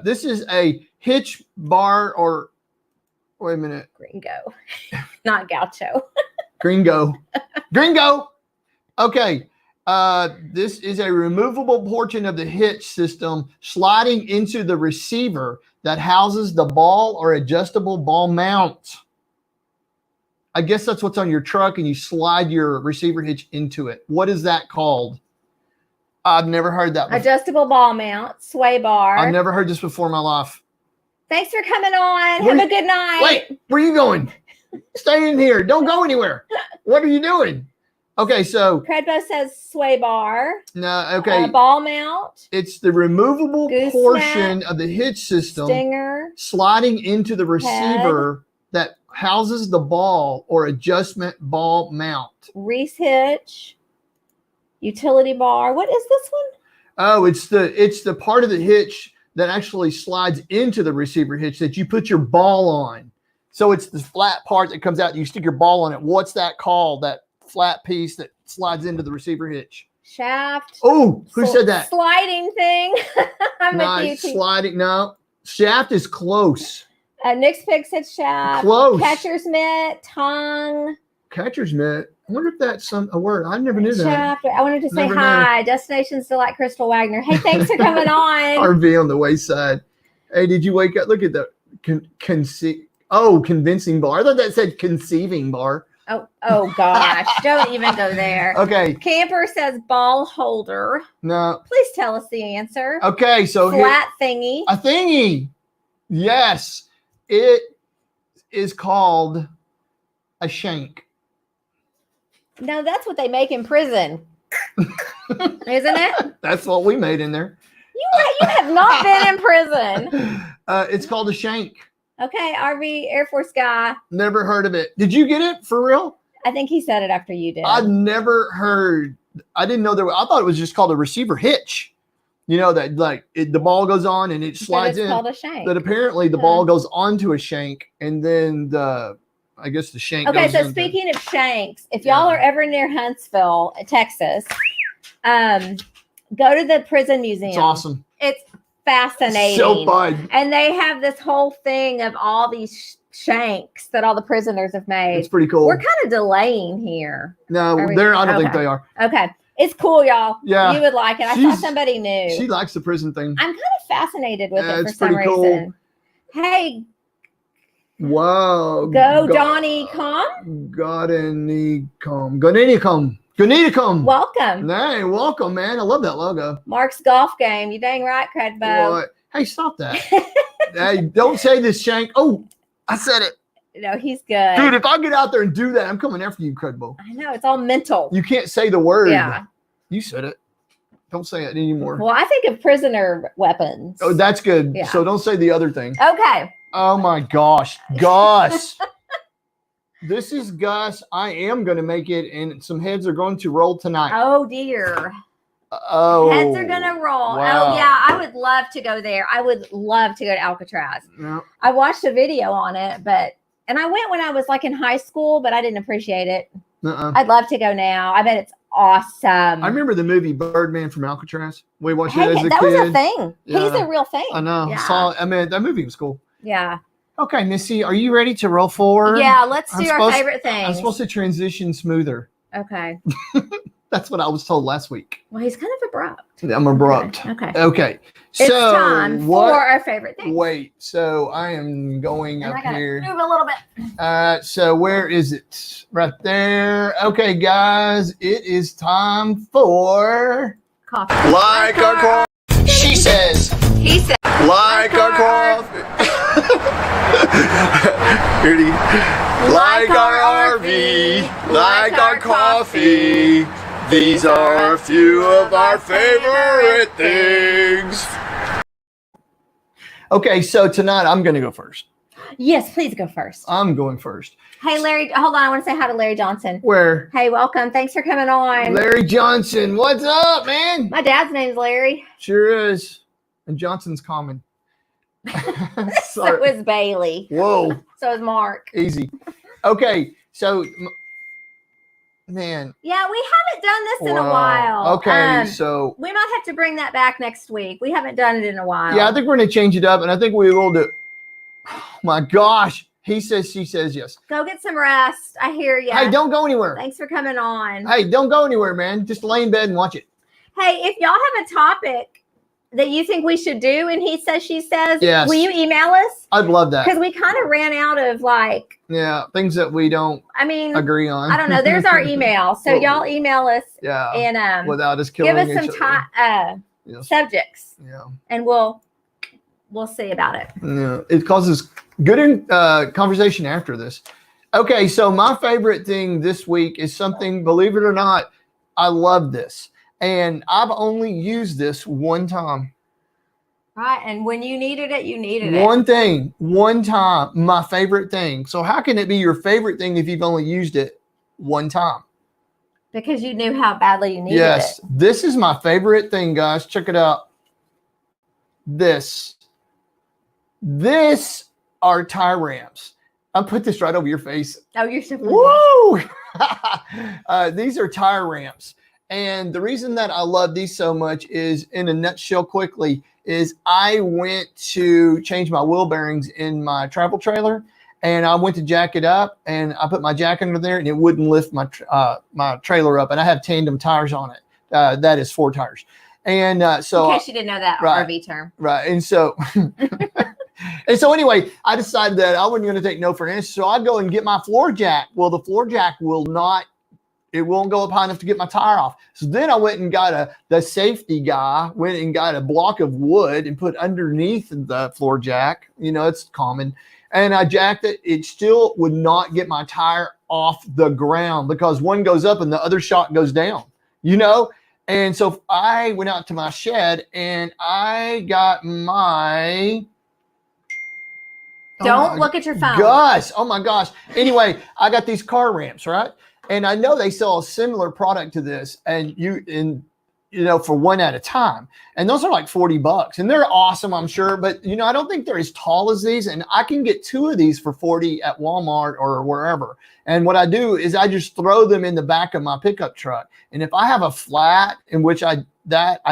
This is a hitch bar or wait a minute. Gringo. Not gaucho. Gringo. Okay. This is a removable portion of the hitch system sliding into the receiver that houses the ball or adjustable ball mount. I guess that's what's on your truck, and you slide your receiver hitch into it. What is that called? I've never heard that before. Adjustable ball mount, sway bar. I've never heard this before in my life. Thanks for coming on. Have a good night. Wait, where are you going? Stay in here. Don't go anywhere. What are you doing? Okay, so Credbo says sway bar. No, okay. Ball mount. It's the removable portion of the hitch system stinger sliding into the receiver that houses the ball or adjustment ball mount. Reese hitch. Utility bar. What is this one? Oh, it's the part of the hitch that actually slides into the receiver hitch that you put your ball on. So it's the flat part that comes out and you stick your ball on it. What's that called? That flat piece that slides into the receiver hitch. Shaft. Oh, who said that? Sliding thing. Nice. Sliding. No, shaft is close. Nick's Pig said shaft. Close. Catcher's mitt. Tongue. Catcher's mitt. I wonder if that's a word. I never knew that. Shaft. I wanted to say hi. Destinations Delight Crystal Wagner. Hey, thanks for coming on. RV on the wayside. Hey, did you wake up? Look at the convincing bar. I thought that said conceiving bar. Oh gosh. Don't even go there. Okay. Camper says ball holder. No. Please tell us the answer. Okay, so flat thingy. A thingy. Yes. It is called a shank. No, that's what they make in prison. Isn't it? That's what we made in there. You have not been in prison. It's called a shank. Okay, RV Air Force guy. Never heard of it. Did you get it for real? I think he said it after you did. I've never heard. I didn't know I thought it was just called a receiver hitch. You know that the ball goes on and it slides in. It's called a shank. But apparently the ball goes onto a shank and then I guess the shank. Okay, so speaking of shanks, if y'all are ever near Huntsville, Texas, go to the prison museum. It's awesome. It's fascinating. So fun. And they have this whole thing of all these shanks that all the prisoners have made. It's pretty cool. We're kind of delaying here. No, I don't think they are. Okay. It's cool, y'all. Yeah. You would like it. I thought somebody knew. She likes the prison thing. I'm kind of fascinated with it for some reason. Hey. Wow. Go Donnie Com. Ganinicum. Welcome. Hey, welcome, man. I love that logo. Marc's golf game. You dang right, Credbo. What? Hey, stop that. Hey, don't say this, Shank. Oh, I said it. No, he's good. Dude, if I get out there and do that, I'm coming after you, Credbo. I know. It's all mental. You can't say the word. Yeah. You said it. Don't say it anymore. Well, I think of prisoner weapons. Oh, that's good. Yeah. So don't say the other thing. Okay. Oh, my gosh. Gus. This is Gus. I am going to make it, and some heads are going to roll tonight. Oh, dear. Oh. Heads are going to roll. Wow. Oh, yeah. I would love to go there. I would love to go to Alcatraz. Yeah. I watched a video on it, but And I went when I was like in high school, but I didn't appreciate it. Uh-uh. I'd love to go now. I bet it's awesome. I remember the movie Birdman from Alcatraz. We watched it as a that kid. was a thing. Yeah. He's a real thing. I know. Yeah. I mean, that movie was cool. Yeah. Okay, Missy, are you ready to roll forward? Yeah, let's do our favorite thing. I'm supposed to transition smoother. Okay. That's what I was told last week. Well, he's kind of abrupt. I'm abrupt. Okay. So it's time for our favorite thing. Wait, so I am going up here. Move a little bit. So where is it? Right there. Okay, guys, it is time for Coffee. Like our coffee. She says. He said. Like our coffee. Ready? Like our RV. Like our coffee. These are a few of our favorite things. Okay, so tonight I'm going to go first. Yes, please go first. I'm going first. Hey, Larry, hold on. I want to say hi to Larry Johnson. Where? Hey, welcome. Thanks for coming on. Larry Johnson. What's up, man? My dad's name's Larry. Sure is. And Johnson's common. So is Bailey. Whoa. So is Marc. Easy. Okay, so, man. Yeah, we haven't done this in a while. Okay, so. We might have to bring that back next week. We haven't done it in a while. Yeah, I think we're going to change it up, and I think we will do. Oh, my gosh. He says, she says, yes. Go get some rest. I hear you. Hey, don't go anywhere. Thanks for coming on. Hey, don't go anywhere, man. Just lay in bed and watch it. Hey, if y'all have a topic that you think we should do and he says, she says, yes. Will you email us? I'd love that. Because we kind of ran out of like. Yeah, things that we don't agree on. I don't know. There's our email. So y'all email us. Yeah. And without us killing give us some yes. subjects. Yeah. And we'll see about it. Yeah. It causes good conversation after this. Okay, so my favorite thing this week is something, believe it or not, I love this. And I've only used this one time. Right. And when you needed it, you needed it. One thing, one time, my favorite thing. So how can it be your favorite thing if you've only used it one time? Because you knew how badly you needed it. Yes. This is my favorite thing, guys. Check it out. This are tie ramps. I'll put this right over your face. Oh, you're so Woo! These are tire ramps. And the reason that I love these so much is, in a nutshell quickly, is I went to change my wheel bearings in my travel trailer, and I went to jack it up, and I put my jack under there, and it wouldn't lift my my trailer up, and I have tandem tires on it. That is 4 tires. And so, in case you didn't know that right, RV term. Right. And so, and so anyway, I decided that I wasn't going to take no for an answer. So I'd go and get my floor jack. Well, the floor jack it won't go up high enough to get my tire off. So then I went and got the safety guy, went and got a block of wood and put underneath the floor jack. You know, it's common. And I jacked it. It still would not get my tire off the ground because one goes up and the other shot goes down, you know? And so I went out to my shed and I got my... Don't look at your phone. Gosh, oh my gosh. Anyway, I got these car ramps, right? And I know they sell a similar product to this, and for one at a time. And those are like $40, and they're awesome, I'm sure. But I don't think they're as tall as these. And I can get 2 of these for $40 at Walmart or wherever. And what I do is I just throw them in the back of my pickup truck. And if I have a flat in which I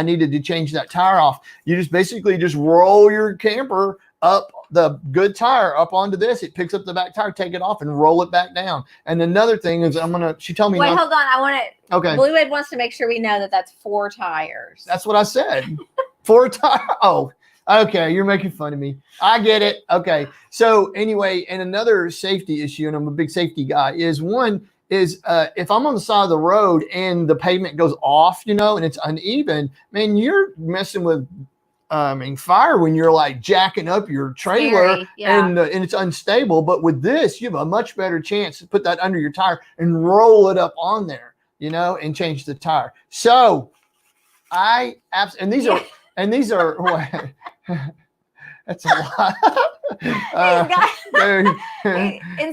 needed to change that tire off, you just basically just roll your camper up, the good tire up onto this. It picks up the back tire, take it off, and roll it back down. And another thing is, she told me. Wait, hold on. I want to. Okay. Blue Ed wants to make sure we know that that's 4 tires. That's what I said. 4 tires. Oh, okay. You're making fun of me. I get it. Okay. So anyway, and another safety issue, and I'm a big safety guy, is if I'm on the side of the road and the pavement goes off, and it's uneven, man, you're messing with fire when you're like jacking up your trailer. Scary, yeah. And it's unstable. But with this, you have a much better chance to put that under your tire and roll it up on there, and change the tire. So these are what? That's a lot.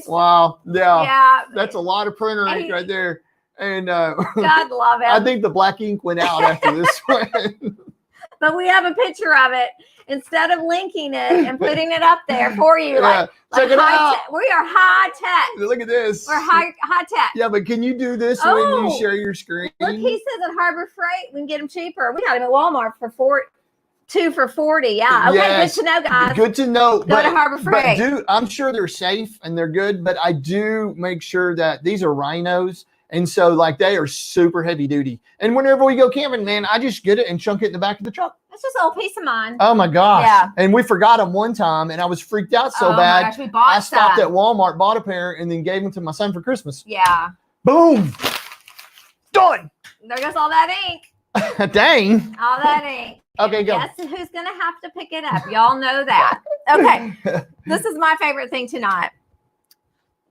Wow. Yeah. That's a lot of printer ink right there. And God love it. I think the black ink went out after this one. but we have a picture of it instead of linking it and putting it up there for you. Yeah, check it out. We are high tech. Look at this. We're high tech. Yeah, but can you do this when you share your screen? Look, he says at Harbor Freight we can get them cheaper. We got them at Walmart for 2 for $40. Yeah. Okay, yes. Good to know, guys. Good to know. Go to Harbor Freight. But I'm sure they're safe and they're good, but I do make sure that these are rhinos. And so like they are super heavy duty. And whenever we go camping, man, I just get it and chunk it in the back of the truck. That's just a little peace of mind. Oh my gosh. Yeah. And we forgot them one time and I was freaked out so bad. My gosh, we bought I stopped some. at Walmart, bought a pair, and then gave them to my son for Christmas. Yeah. Boom. Done. There goes all that ink. Dang. All that ink. Okay, go. Guess who's going to have to pick it up? Y'all know that. Okay. This is my favorite thing tonight.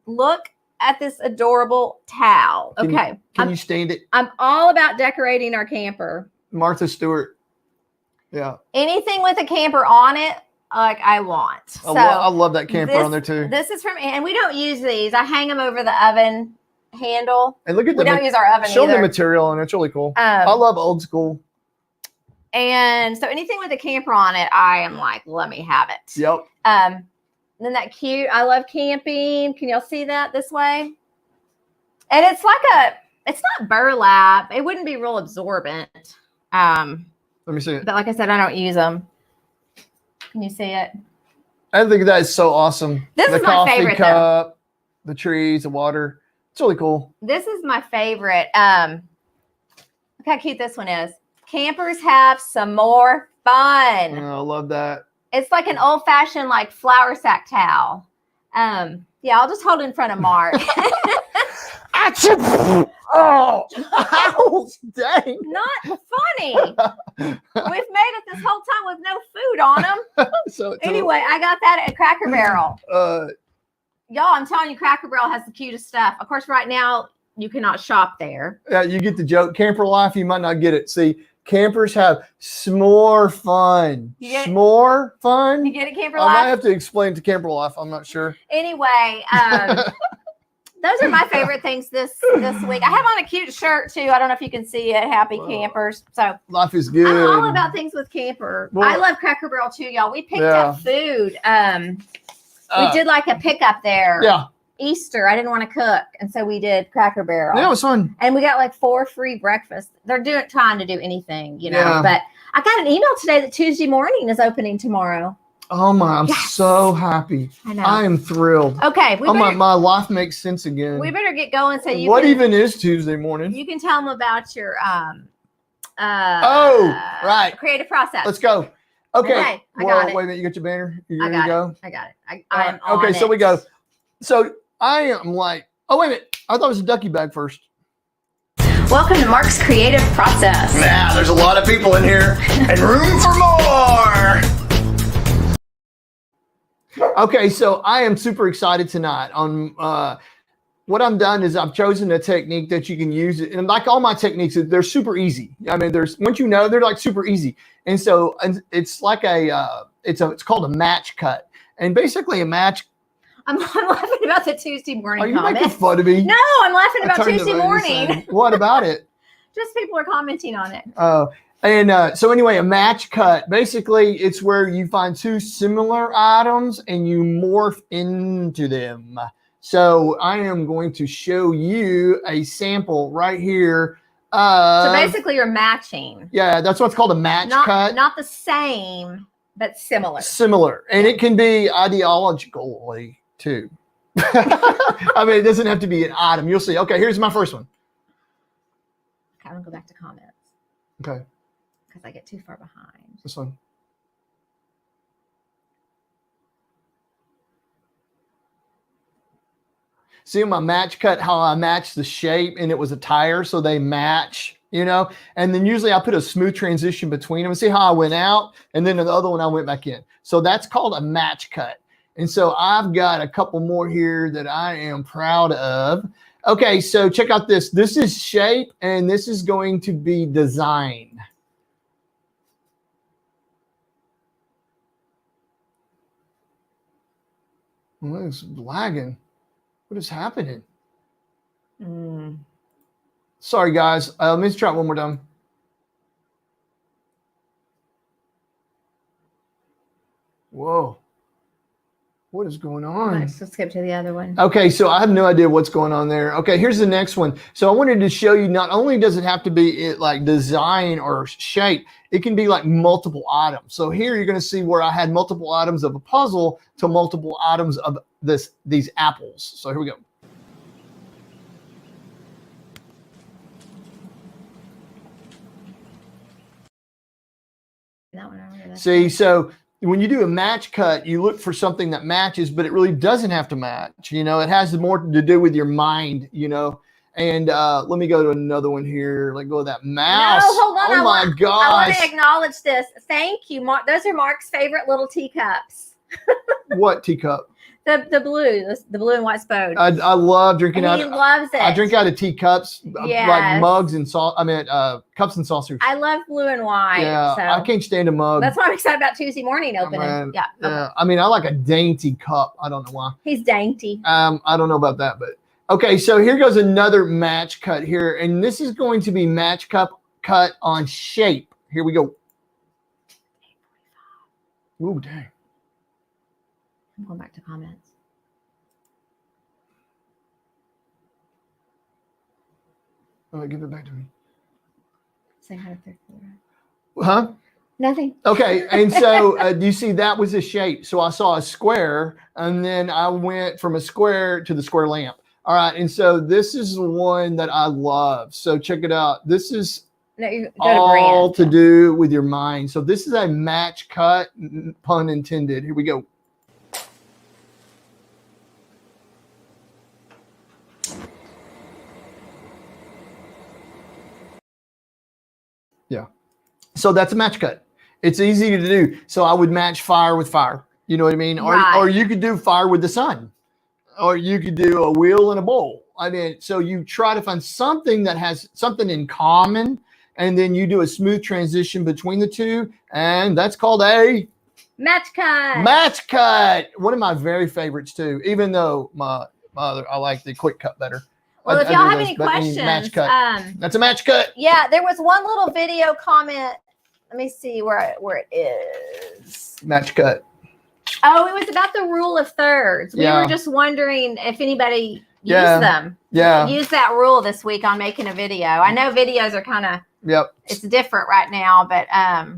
Look at this adorable towel. Okay. Can you stand it? I'm all about decorating our camper. Martha Stewart. Yeah. Anything with a camper on it, like I want. So I love that camper on there too. This is from, and we don't use these. I hang them over the oven handle. And look at we don't use our oven show either. the material, and it's really cool. I love old school. And so anything with a camper on it, I am like, let me have it. Yep. Then that cute, I love camping. Can y'all see that this way? And it's like it's not burlap. It wouldn't be real absorbent. Let me see it. But like I said, I don't use them. Can you see it? I think that is so awesome. This is my favorite, coffee cup, the trees, the water. It's really cool. This is my favorite. Look how cute this one is. Campers have some more fun. I love that. It's like an old-fashioned like flour sack towel. Yeah, I'll just hold it in front of Mark. Oh, ow, dang. Not funny. We've made it this whole time with no food on them. Anyway, I got that at Cracker Barrel. Y'all, I'm telling you, Cracker Barrel has the cutest stuff. Of course, right now, you cannot shop there. Yeah, you get the joke. Camper life, you might not get it. See, campers have s'more fun. S'more fun? You get it, Camper I Life? might have to explain to camper life. I'm not sure. Anyway, those are my favorite things this week. I have on a cute shirt too. I don't know if you can see it. Happy Campers. So life is good. I'm all about things with camper. Well, I love Cracker Barrel too, y'all. We picked up food. We did like a pickup there. Yeah. Easter, I didn't want to cook, and so we did Cracker Barrel. Yeah, it was fun. And we got like 4 free breakfasts. They're trying to do anything, you know. Yeah. But I got an email today that Tuesday morning is opening tomorrow. Oh my, I'm so happy. I know. I am thrilled. Okay. My life makes sense again. We better get going. So what even is Tuesday morning? You can tell them about your right. creative process. Let's go. Okay. I got it. Wait a minute, you got your banner? You ready I to go? I got it. I'm on okay, it. so we go. So I am like, oh wait a minute. I thought it was a ducky bag first. Welcome to Marc's creative process. Nah, there's a lot of people in here and room for more. Okay, so I am super excited tonight on what I've done is I've chosen a technique that you can use, and like all my techniques, they're super easy. I mean, once you know, they're like super easy. And so it's like it's called a match cut. And basically a match. I'm laughing about the Tuesday morning Are you comments. making fun of me? No, I'm laughing about Tuesday morning. What about it? Just people are commenting on it. Oh. So anyway, a match cut, basically it's where you find two similar items and you morph into them. So I am going to show you a sample right here. So basically you're matching. Yeah, that's what's called a match cut. Not the same, but similar. Similar. And it can be ideologically too. I mean, it doesn't have to be an item. You'll see. Okay, here's my first one. Okay, I'm going to go back to comments. Okay. Because I get too far behind. This one. See my match cut, how I matched the shape, and it was a tire, so they match, you know? And then usually I put a smooth transition between them. See how I went out, and then the other one I went back in. So that's called a match cut. And so I've got a couple more here that I am proud of. Okay, so check out this. This is shape, and this is going to be design. Well, it's lagging. What is happening? Sorry, guys. Let me try it one more time. Whoa. What is going on? Let's skip to the other one. Okay, so I have no idea what's going on there. Okay, here's the next one. So I wanted to show you, not only does it have to be like design or shape, it can be like multiple items. So here you're going to see where I had multiple items of a puzzle to multiple items of these apples. So here we go. That one over there. See, so when you do a match cut, you look for something that matches, but it really doesn't have to match. You know, it has more to do with your mind, you know. And let me go to another one here. Like, go to that mouse. No, hold on. Oh my gosh. I want to acknowledge this. Thank you, Mark. Those are Mark's favorite little teacups. What teacup? The blue and white spoon. I love drinking out. He loves it. I drink out of teacups, Yes. like mugs and cups and saucers. I love blue and white. Yeah, so I can't stand a mug. that's why I'm excited about Tuesday morning opening. Man, Yeah. Okay. yeah. I mean, I like a dainty cup. I don't know why. He's dainty. I don't know about that, but okay. So here goes another match cut here, and this is going to be match cut on shape. Here we go. Ooh, dang. I'm going back to comments. All right, give it back to me. Say hi to third floor. Huh? Nothing. Okay, and so do you see that was a shape? So I saw a square, and then I went from a square to the square lamp. All right, and so this is the one that I love. So check it out. This is all to do with your mind. So this is a match cut, pun intended. Here we go. Yeah. So that's a match cut. It's easy to do. So I would match fire with fire. You know what I mean? Right. Or you could do fire with the sun. Or you could do a wheel and a bowl. I mean, so you try to find something that has something in common, and then you do a smooth transition between the two, and that's called a match cut. Match cut. One of my very favorites too, even though my other, I like the quick cut better. Well, if y'all have any questions, match cut. That's a match cut. Yeah, there was one little video comment. Let me see where it is. Match cut. Oh, it was about the rule of thirds. We Yeah. were just wondering if anybody Yeah. used them. Yeah. Use that rule this week on making a video. I know videos are kind of, Yep. it's different right now, but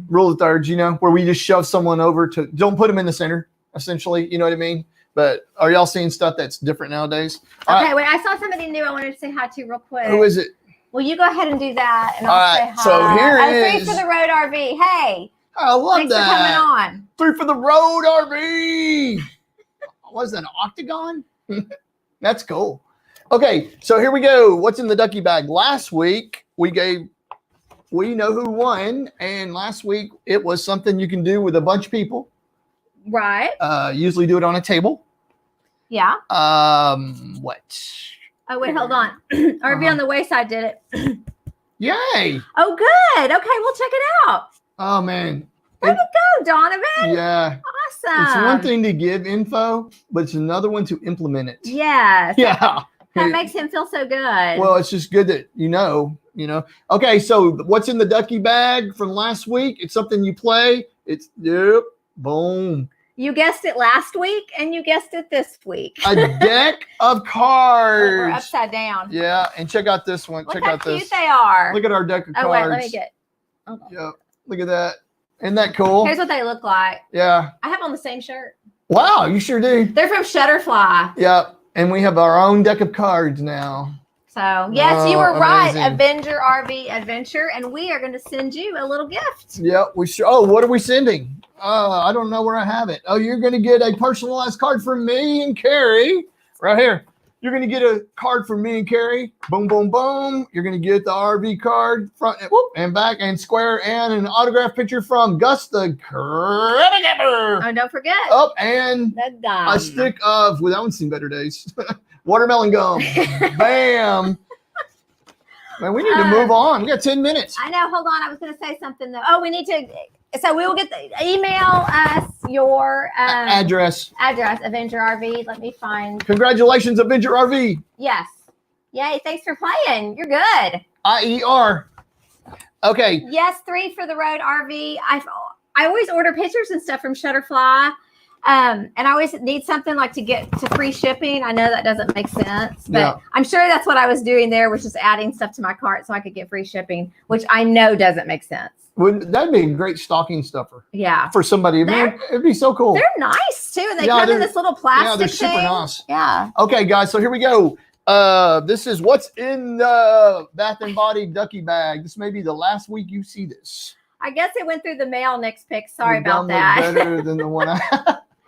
Rule of thirds, you know, where we just shove someone over to, don't put them in the center, essentially. You know what I mean? But are y'all seeing stuff that's different nowadays? okay, wait, I saw somebody new I wanted to say hi to real quick. Who is it? Well, you go ahead and do that, and All I'll right, say hi. so here Three is- for the road RV. Hey, I love thanks that. for coming on. 3 for the road RV. What is that, an octagon? That's cool. Okay, so here we go. What's in the ducky bag? Last week, we know who won. And last week, it was something you can do with a bunch of people. Right. Usually do it on a table. Yeah. What? Oh, wait, hold on. RV on the Wayside did it. Yay. Oh, good. Okay, we'll check it out. Oh, man. Way to go, Donovan. Yeah. Awesome. It's one thing to give info, but it's another one to implement it. Yes. Yeah. That makes him feel so good. Well, it's just good that you know. Okay, so what's in the ducky bag from last week? It's something you play. It's boom. You guessed it last week, and you guessed it this week. A deck of cards. We're upside down. Yeah, and check out this one. Look check how out cute this. they are. Look at our deck of Oh, cards. wait, let me get. Okay. Yep. Look at that. Isn't that cool? Here's what they look like. Yeah. I have on the same shirt. Wow, you sure do. They're from Shutterfly. Yep. And we have our own deck of cards now. So, yes, you were right. Amazing. Avenger RV Adventure. And we are going to send you a little gift. Yep. We sure. Oh, what are we sending? I don't know where I have it. Oh, you're going to get a personalized card from me and Kari right here. You're going to get a card from me and Kari. Boom, boom, boom. You're going to get the RV card front and back and square and an autograph picture from Gus the Credit Giver. Oh, don't forget. Oh, and The gum. a stick of, well, that one's seen better days. Watermelon gum. Bam. Man, we need to move on. We got 10 minutes. I know. Hold on. I was going to say something, though. Oh, we need to. So we will get email us your Address. Avenger RV. Let me find. Congratulations, Avenger RV. Yes. Yay. Thanks for playing. You're good. IER. Okay. Yes. 3 for the road RV. I always order pictures and stuff from Shutterfly. And I always need something like to get to free shipping. I know that doesn't make sense, but I'm sure that's what I was doing there, was just adding stuff to my cart so I could get free shipping, which I know doesn't make sense. That'd be a great stocking stuffer. Yeah. For somebody. Man, it'd be so cool. They're nice too. And they come in this little plastic they're super thing. nice. Yeah. Okay, guys, so here we go. This is what's in the Bath and Body Ducky bag. This may be the last week you see this. I guess it went through the mail next pick. Sorry about that. Better than the one I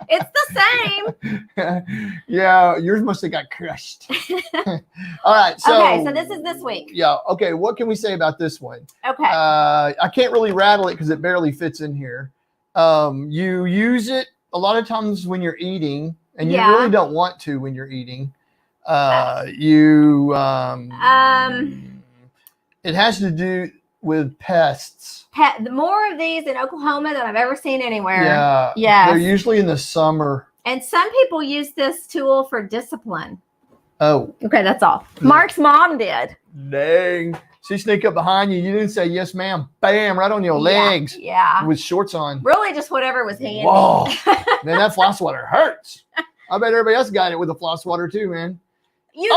It's the same. Yeah, yours must have got crushed. All right. So this is this week. Yeah. Okay. What can we say about this one? Okay. I can't really rattle it because it barely fits in here. You use it a lot of times when you're eating, and you really don't want to when you're eating. It has to do with pests. More of these in Oklahoma than I've ever seen anywhere. Yeah. Yes. They're usually in the summer. And some people use this tool for discipline. Oh. Okay, that's all. Mark's mom did. Dang. She sneak up behind you. You didn't say yes, ma'am. Bam, right on your legs. Yeah. With shorts on. Really just whatever was handy. Whoa. Man, that floss swatter hurts. I bet everybody else got it with a floss swatter too, man. No.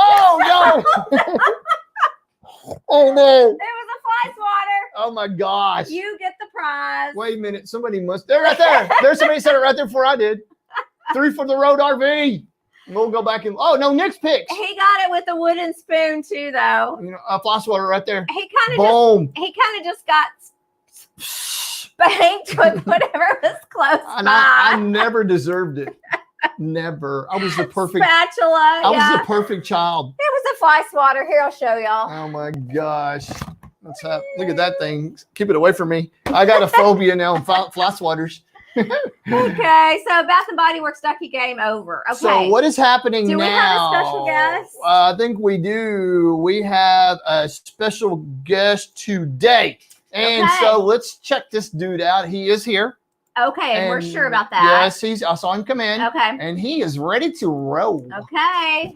Oh, no. It was a fly swatter. Oh, my gosh. You get the prize. Wait a minute. Somebody must. They're right there. There's somebody said it right there before I did. 3 for the road RV. We'll go back and. Oh, no. Nick's picks. He got it with a wooden spoon, too, though. You know, a floss swatter right there. He kind of just got spanked with whatever was close And by. I never deserved it. Never. I was the perfect. Spatula. I was the perfect child. It was a fly swatter. Here, I'll show y'all. Oh my gosh. Look at that thing. Keep it away from me. I got a phobia now of fly swatters. Okay, so Bath and Body Works Ducky game over. Okay. So what is happening now? Do we have a special guest? I think we do. We have a special guest today. And so let's check this dude out. He is here. Okay, and we're sure about that. Yes, I saw him come in. Okay. And he is ready to roll. Okay.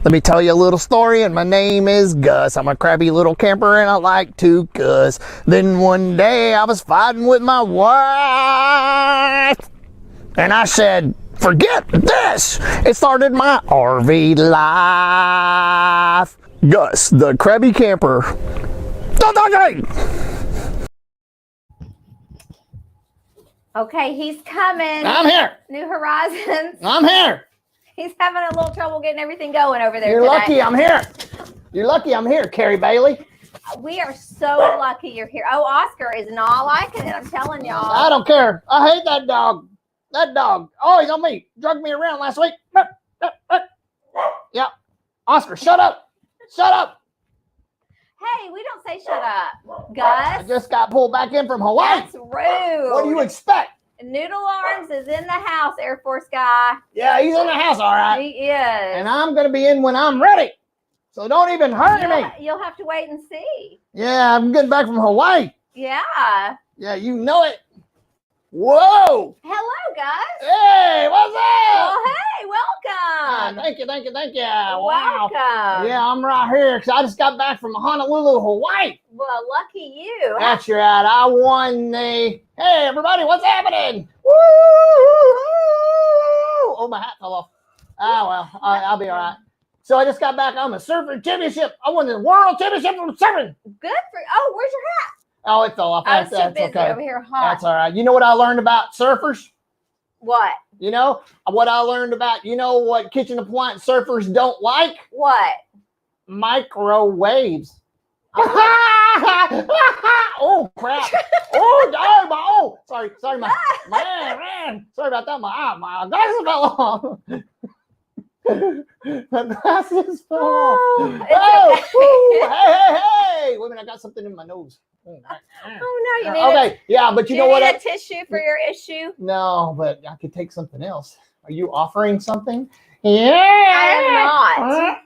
Let me tell you a little story, and my name is Gus. I'm a crabby little camper, and I like to cuss. Then one day I was fighting with my wife, and I said, forget this. It started my RV life. Gus, the crabby camper. Okay, he's coming. I'm here. New Horizons. I'm here. He's having a little trouble getting everything going over there. You're lucky I'm here. You're lucky I'm here, Kari Bailey. We are so lucky you're here. Oh, Oscar is not liking it. I'm telling y'all. I don't care. I hate that dog. That dog. Oh, he's on me. Drugged me around last week. Yeah. Oscar, shut up. Shut up. Hey, we don't say shut up. Gus. I just got pulled back in from Hawaii. That's rude. What do you expect? Noodle Arms is in the house, Air Force guy. Yeah, he's in the house, all right. He is. And I'm going to be in when I'm ready. So don't even hurt me. You'll have to wait and see. Yeah, I'm getting back from Hawaii. Yeah. Yeah, you know it. Whoa. Hello, Gus. Hey, what's up? Oh, hey, welcome. Thank you. Wow. Welcome. Yeah, I'm right here because I just got back from Honolulu, Hawaii. Well, lucky you. That's right. I won the. Hey, everybody, what's happening? Woo! Oh, my hat fell off. Oh, well, I'll be all right. So I just got back on the surfing championship. I won the world championship from surfing. Good for you. Oh, where's your hat? Oh, it fell off. I was That's too busy okay. over here hot. That's all right. You know what I learned about surfers? What? You know what I learned about, what kitchen appliance surfers don't like? What? Microwaves. Oh, crap. Oh, sorry, man. Sorry about that. My glasses fell off. My glasses fell off. Hey. Wait a minute, I got something in my nose. Oh, no, you need okay, yeah, but you know what? You need a tissue for your issue? No, but I could take something else. Are you offering something? Yeah. I am not.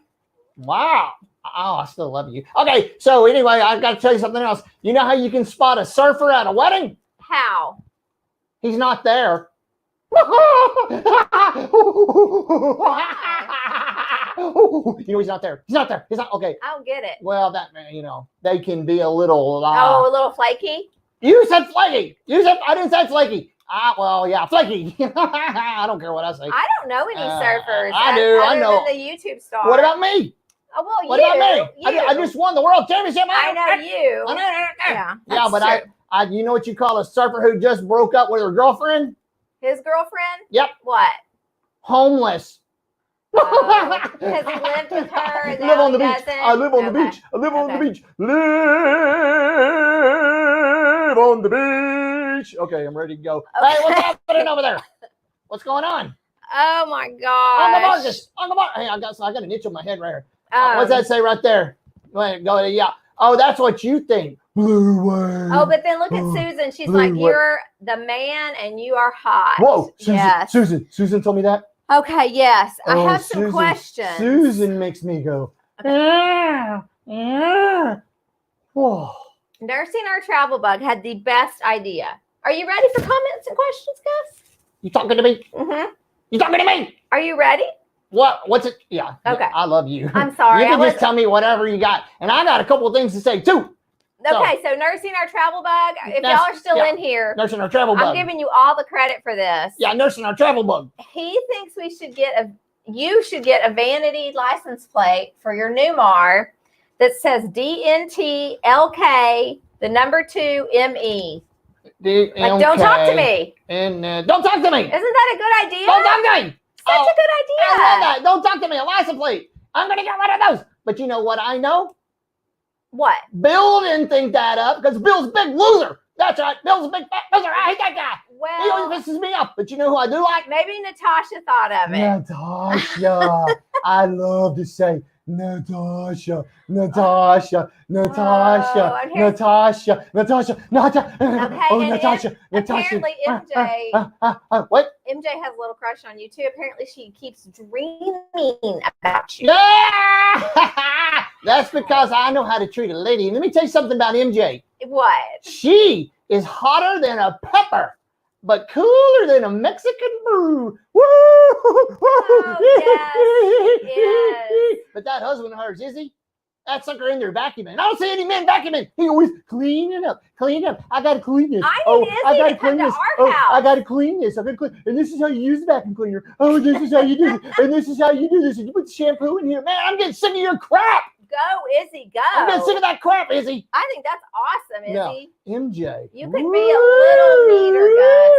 Wow. Oh, I still love you. Okay, so anyway, I've got to tell you something else. You know how you can spot a surfer at a wedding? How? He's not there. You know he's not there. He's not okay. I don't get it. Well, that they can be a little. A little flaky. You said flaky. I didn't say flaky. Well, yeah, flaky. I don't care what I say. I don't know any surfers. I do. I other know. than the YouTube star. What about me? Oh, well, What about me? You. I just won the world championship. I know you. Yeah, that's but true. I, you know what you call a surfer who just broke up with her girlfriend? His girlfriend? Yep. What? Homeless. Because he lived with her and live now on the he beach. doesn't? I live on the Okay. beach. I live on the Okay. beach. Live on the beach. Okay, I'm ready to go. Okay. Hey, what's happening over there? What's going on? Oh my gosh. On the Marcus. On the Marcus. Hey, I got an itch on my head right here. What's Um, that say right there? Go ahead, go ahead. Yeah. Oh, that's what you think. Blue wave. Oh, but then look at Susan. She's like, Blue you're the man and you are hot. Whoa, Susan, Yes. Susan told me that. Okay, yes. I Oh, have some Susan, questions. Susan makes me go, whoa. Nursing our travel bug had the best idea. Are you ready for comments and questions, Gus? You talking to me? Mm-hmm. You talking to me? Are you ready? What's it? Yeah. Okay. Yeah, I love you. I'm sorry. You can just tell me whatever you got. And I got a couple of things to say too. Okay, so nursing our travel bug. If y'all are still in here, Nursing our travel bug. I'm giving you all the credit for this. Yeah, nursing our travel bug. He thinks you should get a vanity license plate for your Newmar that says DNTLK, the number 2 ME. Like, don't talk to me. And don't talk to me. Isn't that a good idea? Don't talk to me. Such a good idea. I love that. Don't talk to me. A license plate. I'm going to get one of those. But you know what I know? What? Bill didn't think that up because Bill's a big loser. That's right. Bill's a big fat loser. I hate that guy. He Well, always pisses me off. But you know who I do like? maybe Natasha thought of it. Natasha. I love to say Natasha, Natasha, Natasha, Oh, and here's- Natasha, Natasha, Natasha. Okay, Oh, and Natasha, Natasha. Apparently, MJ What? MJ has a little crush on you too. Apparently, she keeps dreaming about you. Yeah! That's because I know how to treat a lady. And let me tell you something about MJ. What? She is hotter than a pepper, but cooler than a Mexican brew. Woo! yes, But that husband of hers, is he? That sucker in there vacuuming. I don't see any men vacuuming. He always clean it up, clean it up. I gotta clean this. I need Izzy I gotta to come clean to this. our house. I gotta clean this. I gotta clean. And this is how you use the vacuum cleaner. Oh, this is how you do it. And this is how you do this. And you put the shampoo in here. Man, I'm getting sick of your crap. Go, Izzy, go. I'm getting sick of that crap, Izzy. I think that's awesome, Yeah. Izzy. MJ. You could be a little neater, Gus.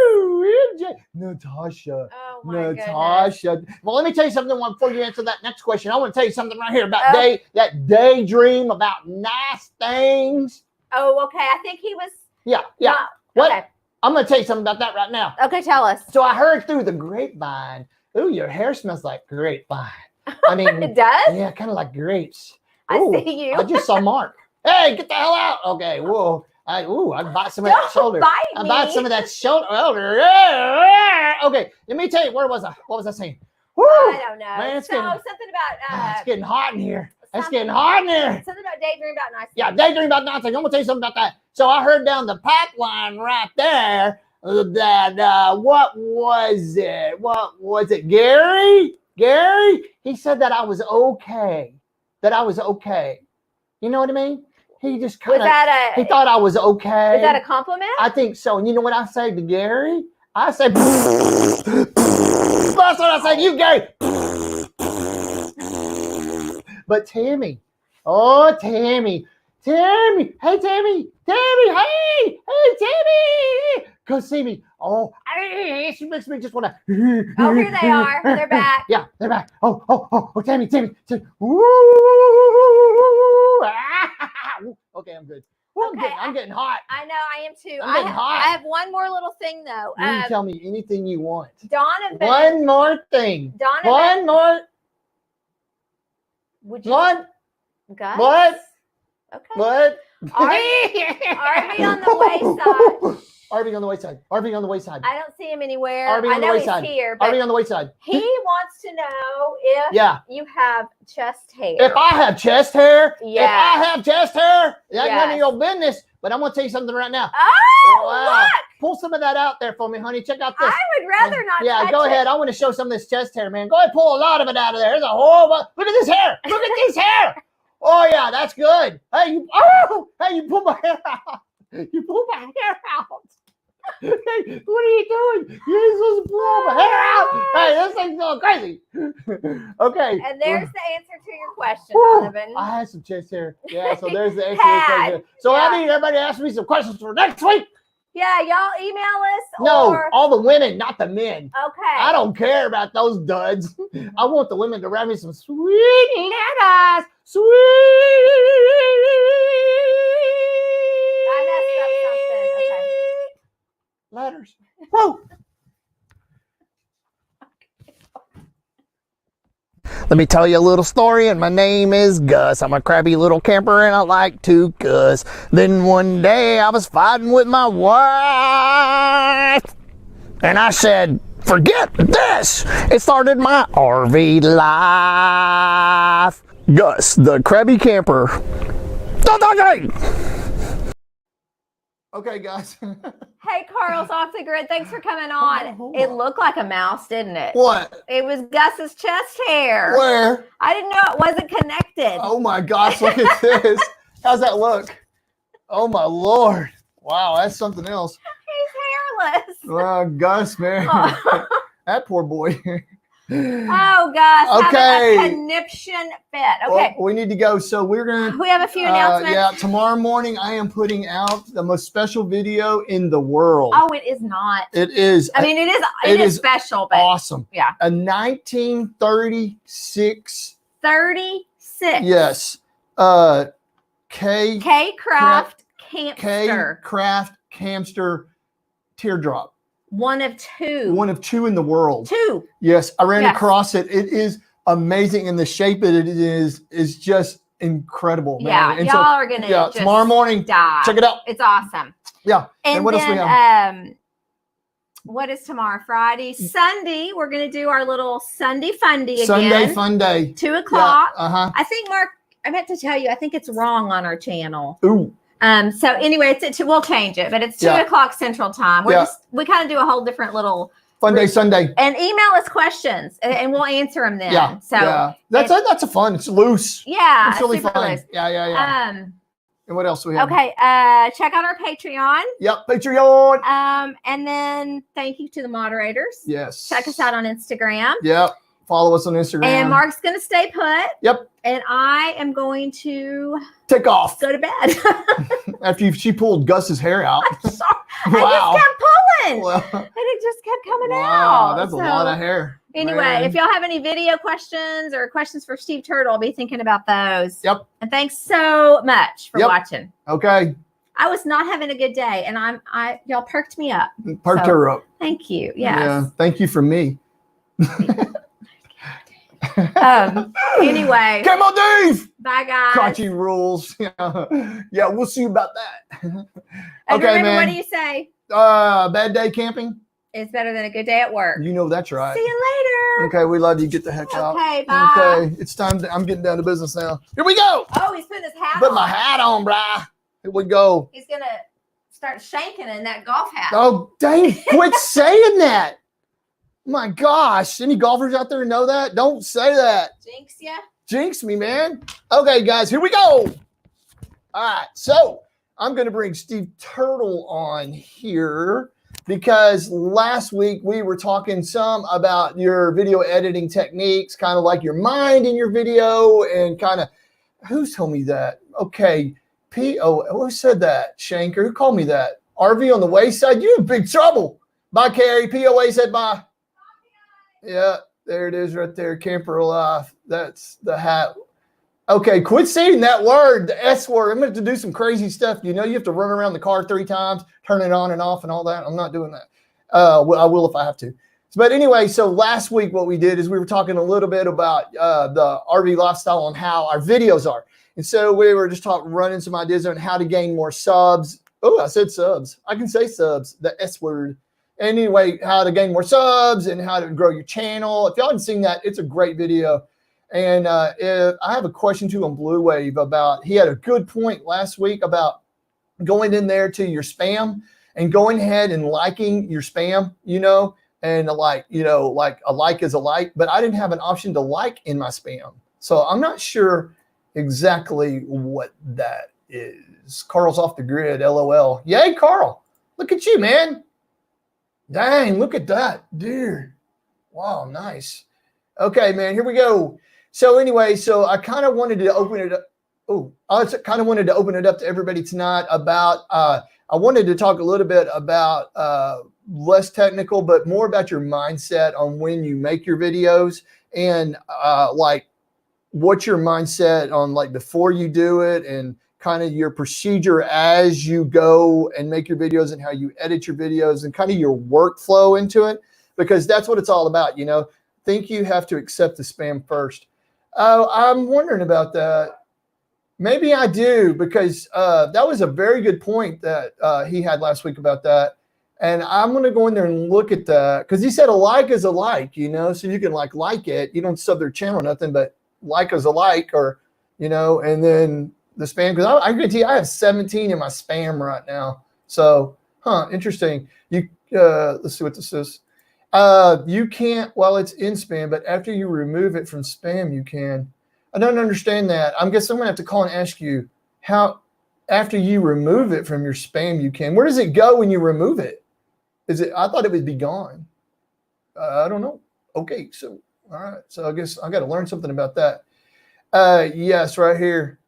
MJ. Natasha. Oh my goodness. Natasha. Well, let me tell you something before you answer that next question. I want to tell you something right here about Oh. that daydream about nice things. Oh, okay. I think he was. Yeah. not- What? Okay. I'm going to tell you something about that right now. Okay, tell us. So I heard through the grapevine, ooh, your hair smells like grapevine. I mean, It does? yeah, kind of like grapes. I Ooh, see you. I just saw Marc. Hey, get the hell out. Okay, whoa. I bought some of that Don't shoulder. bite I me. bought some of that shoulder. Okay, let me tell you, where was I? What was I saying? Woo! I don't know. Man, it's so getting- something about It's getting hot in here. It's something- getting hot in here. something about daydream about nice. Yeah, daydream about nonsense. I'm gonna tell you something about that. So I heard down the pipeline right there that what was it? What was it? Gary? He said that I was okay. That I was okay. You know what I mean? He just Was kind of that he thought I was okay. is that a compliment? I think so. And you know what I say to Gary? I say that's what I say to you, Gary. But Tammy, oh Tammy, hey Tammy, hey Tammy, come see me. Oh, she makes me just want to. Oh, here they are. They're back. Yeah, they're back. Oh, Tammy. Woo. Okay, I'm good. Woo, Okay, I'm getting hot. I know. I am too. I'm getting hot. I have one more little thing though. You can tell me anything you want. Donovan. One more thing. Donovan. One more. Would you? What? Gus? What? Okay. What? RV on the wayside. RV on the wayside. RV on the wayside. I don't see him anywhere. RV on I the know wayside. he's here, but RV on the wayside. he wants to know if Yeah. you have chest hair. If I have chest hair, Yes. if I have chest hair, that's none of Yes. your business. But I'm gonna tell you something right now. Oh, Wow. look! Pull some of that out there for me, honey. Check out this. I would rather not. Yeah, touch go it. ahead. I want to show some of this chest hair, man. Go ahead, pull a lot of it out of there. There's a whole bunch. Look at this hair. Look at this hair. Oh yeah, that's good. Hey, you pull my hair out. You pull my hair out. Hey, what are you doing? You're supposed to pull my hair out. Hey, this thing's going crazy. Okay. And there's the answer to your question, Whew, Donovan. I had some chest hair. Yeah, so there's the answer to the question. So Yeah. I need everybody to ask me some questions for next week. Yeah, y'all email us. No, Or, all the women, not the men. okay. I don't care about those duds. I want the women to write me some sweet letters. Sweet I messed up something. Okay. letters. Whoa. Let me tell you a little story, and my name is Gus. I'm a crabby little camper, and I like to cuss. Then one day I was fighting with my wife, and I said, forget this. It started my RV life. Gus, the crabby camper. Okay, guys. Hey, Carl's off the grid. Thanks for coming on. It looked like a mouse, didn't it? What? It was Gus's chest hair. Where? I didn't know it wasn't connected. Oh my gosh, look at this. How's that look? Oh my Lord. Wow, that's something else. He's hairless. Gus, man. Oh, That poor boy. oh Gus. Okay. Having a conniption fit. Well, Okay. we need to go. So we're going to. We have a few announcements. Yeah, tomorrow morning I am putting out the most special video in the world. Oh, it is not. It is. I mean, it is special, but awesome. yeah. A 1936. 36. Yes. K Craft Campster. Craft Camster teardrop. One of two. One of two in the world. Two. Yes, I ran Yes. across it. It is amazing, and the shape it is just incredible, man. Yeah, And y'all are gonna just tomorrow morning. die. Check it out. It's awesome. Yeah. And what then, else we have? What is tomorrow? Friday, Sunday. We're gonna do our little Sunday fundy Sunday again. fun day. 2 o'clock. Yeah, uh-huh. I think, Mark, I meant to tell you, I think it's wrong on our channel. Ooh. So anyway, we'll change it, but it's 2 Yeah. o'clock Central Time. We kind of do a whole different little Fun day Sunday. and email us questions and we'll answer them then. Yeah. So yeah. That's a fun. It's loose. yeah, It's really super fun. loose. Yeah. And what else do we have? Okay. Check out our Patreon. Yep. Patreon. And then thank you to the moderators. Yes. Check us out on Instagram. Yep. Follow us on Instagram. And Mark's going to stay put. Yep. And I am going to Take off go to bed. after she pulled Gus's hair out. I'm sorry. Wow. I just kept pulling. Well, And it just kept coming wow, out. that's a So, lot of hair. Anyway, Man. if y'all have any video questions or questions for Steve Turtle, I'll be thinking about those. Yep. And thanks so much for Yep. watching. Okay. I was not having a good day, and y'all perked me up. Perked So, her up. Thank you. Yes. Yeah. Thank you for me. Anyway, Come on, Dave. bye guys. Crotchy rules. Yeah, we'll see about that. And Okay, remember, man. what do you say? Bad day camping. It's better than a good day at work. You know that's right. See you later. Okay, we love you. Get the heck out. Okay, bye. Okay, it's time. I'm getting down to business now. Here we go. Oh, he's putting his hat Put on. my hat on, brah. Here we go. He's gonna start shanking in that golf hat. Oh, dang. Quit saying that. My gosh. Any golfers out there know that? Don't say that. Jinx ya. Jinx me, man. Okay, guys, here we go. All right, so I'm going to bring Steve Turtle on here because last week we were talking some about your video editing techniques, kind of like your mind in your video and kind of, who's told me that? Okay, who said that? Shanker, who called me that? RV on the wayside, you in big trouble. Bye, Kari. POA said bye. Yeah, there it is right there. Camper alive. That's the hat. Okay, quit saying that word, the S word. I'm going to have to do some crazy stuff. You know, you have to run around the car 3 times, turn it on and off and all that. I'm not doing that. Well, I will if I have to. But anyway, so last week what we did is we were talking a little bit about the RV lifestyle and how our videos are. And so we were just running some ideas on how to gain more subs. Oh, I said subs. I can say subs, the S word. Anyway, how to gain more subs and how to grow your channel. If y'all haven't seen that, it's a great video. And if I have a question too on Blue Wave about, he had a good point last week about going in there to your spam and going ahead and liking your spam, and like a like is a like, but I didn't have an option to like in my spam. So I'm not sure exactly what that is. Carl's off the grid, LOL. Yay, Carl. Look at you, man. Dang, look at that, dear. Wow, nice. Okay, man, here we go. So anyway, so I kind of wanted to open it up. Oh, I kind of wanted to open it up to everybody tonight about, I wanted to talk a little bit about less technical, but more about your mindset on when you make your videos and like what's your mindset on like before you do it and kind of your procedure as you go and make your videos and how you edit your videos and kind of your workflow into it, because that's what it's all about. You know, think you have to accept the spam first. Oh, I'm wondering about that. Maybe I do, because that was a very good point that he had last week about that. And I'm going to go in there and look at that, because he said a like is a like, you know, so you can like it. You don't sub their channel, nothing, but like is a like, or, you know, and then the spam, because I guarantee you I have 17 in my spam right now. So, interesting. You let's see what this is. You can't while it's in spam, but after you remove it from spam, you can. I don't understand that. I guess I'm gonna have to call and ask you how after you remove it from your spam, you can. Where does it go when you remove it? Is it? I thought it would be gone. I don't know. Okay, so all right. So I guess I got to learn something about that. Yes, right here.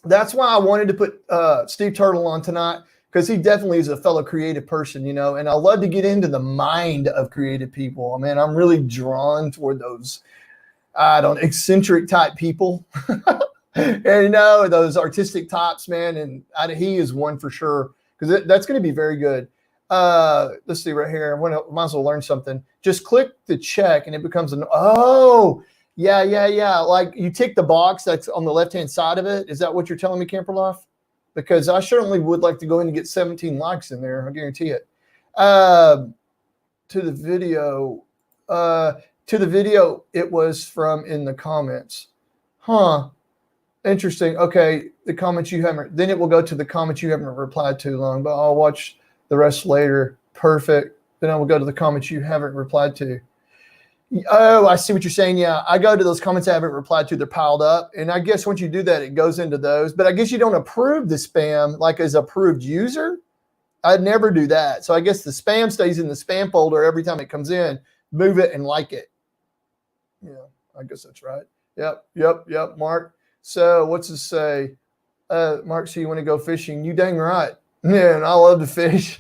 That's why I wanted to put Steve Turtle on tonight, because he definitely is a fellow creative person, you know, and I love to get into the mind of creative people. I mean, I'm really drawn toward those, eccentric type people. And, you know, those artistic types, man. And he is one for sure, because that's going to be very good. Let's see right here. I might as well learn something. Just click the check and it becomes yeah. Like you tick the box that's on the left-hand side of it. Is that what you're telling me, Camper Life? Because I certainly would like to go in and get 17 likes in there. I guarantee it. To the video, it was from in the comments. Interesting. Okay. The comments you haven't, then it will go to the comments you haven't replied to long, but I'll watch the rest later. Perfect. Then I will go to the comments you haven't replied to. Oh, I see what you're saying. Yeah, I go to those comments I haven't replied to. They're piled up. And I guess once you do that, it goes into those. But I guess you don't approve the spam like as approved user. I'd never do that. So I guess the spam stays in the spam folder every time it comes in. Move it and like it. Yeah, I guess that's right. Yep, Mark. So what's it say? Mark, so you want to go fishing? You dang right. Man, I love to fish.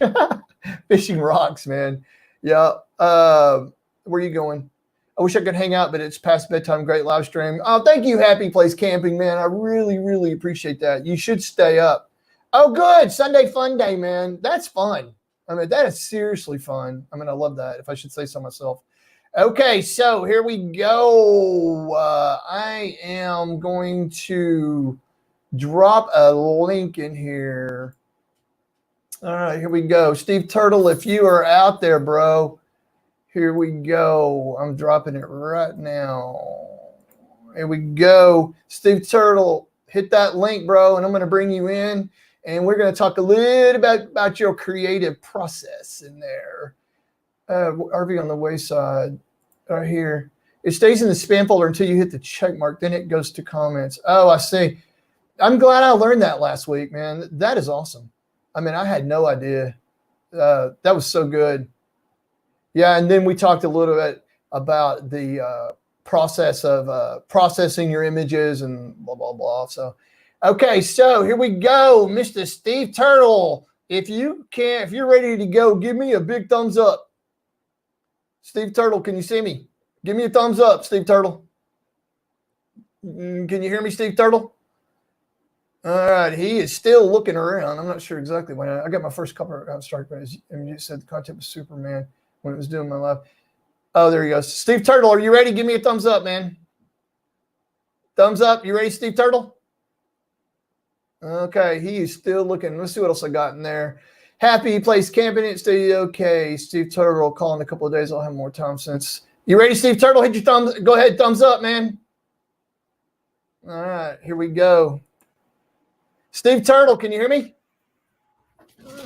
Fishing rocks, man. Yeah. Where are you going? I wish I could hang out, but it's past bedtime. Great live stream. Oh, thank you, Happy Place Camping, man. I really, really appreciate that. You should stay up. Oh, good. Sunday fun day, man. That's fun. I mean, that is seriously fun. I mean, I love that, if I should say so myself. Okay, so here we go. I am going to drop a link in here. All right, here we go. Steve Turtle, if you are out there, bro, here we go. I'm dropping it right now. Here we go. Steve Turtle, hit that link, bro, and I'm going to bring you in, and we're going to talk a little bit about your creative process in there. RV on the wayside, right here. It stays in the spam folder until you hit the check mark. Then it goes to comments. Oh, I see. I'm glad I learned that last week, man. That is awesome. I mean, I had no idea. That was so good. Yeah, and then we talked a little bit about the process of processing your images and blah, blah, blah. So, okay, so here we go. Mr. Steve Turtle, if you're ready to go, give me a big thumbs up. Steve Turtle, can you see me? Give me a thumbs up, Steve Turtle. Can you hear me, Steve Turtle? All right, he is still looking around. I'm not sure exactly when I got my first couple of strike, but you said the content was Superman when it was doing my live. Oh, there he goes. Steve Turtle, are you ready? Give me a thumbs up, man. Thumbs up. You ready, Steve Turtle? Okay, he is still looking. Let's see what else I got in there. Happy Place Camping at Studio. Okay, Steve Turtle, call in a couple of days. I'll have more time since. You ready, Steve Turtle? Hit your thumbs. Go ahead, thumbs up, man. All right, here we go. Steve Turtle, can you hear me?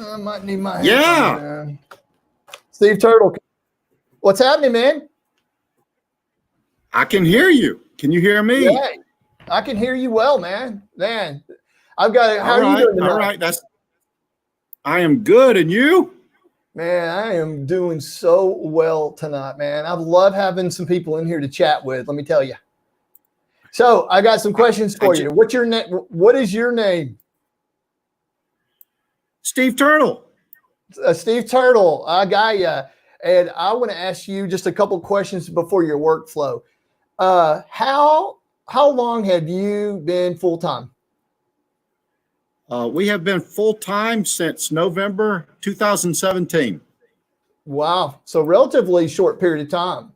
I might need my headphones. Steve Turtle, what's happening, man? I can hear you. Can you hear me? Yeah, I can hear you well, man. I've got it. How are you doing tonight? All right. I am good. And you? Man, I am doing so well tonight, man. I love having some people in here to chat with. Let me tell you. So I got some questions for you. What's your name? What is your name? Steve Turtle. Steve Turtle. I got you. And I want to ask you just a couple questions before your workflow. How long have you been full time? We have been full time since November 2017. Wow. So relatively short period of time.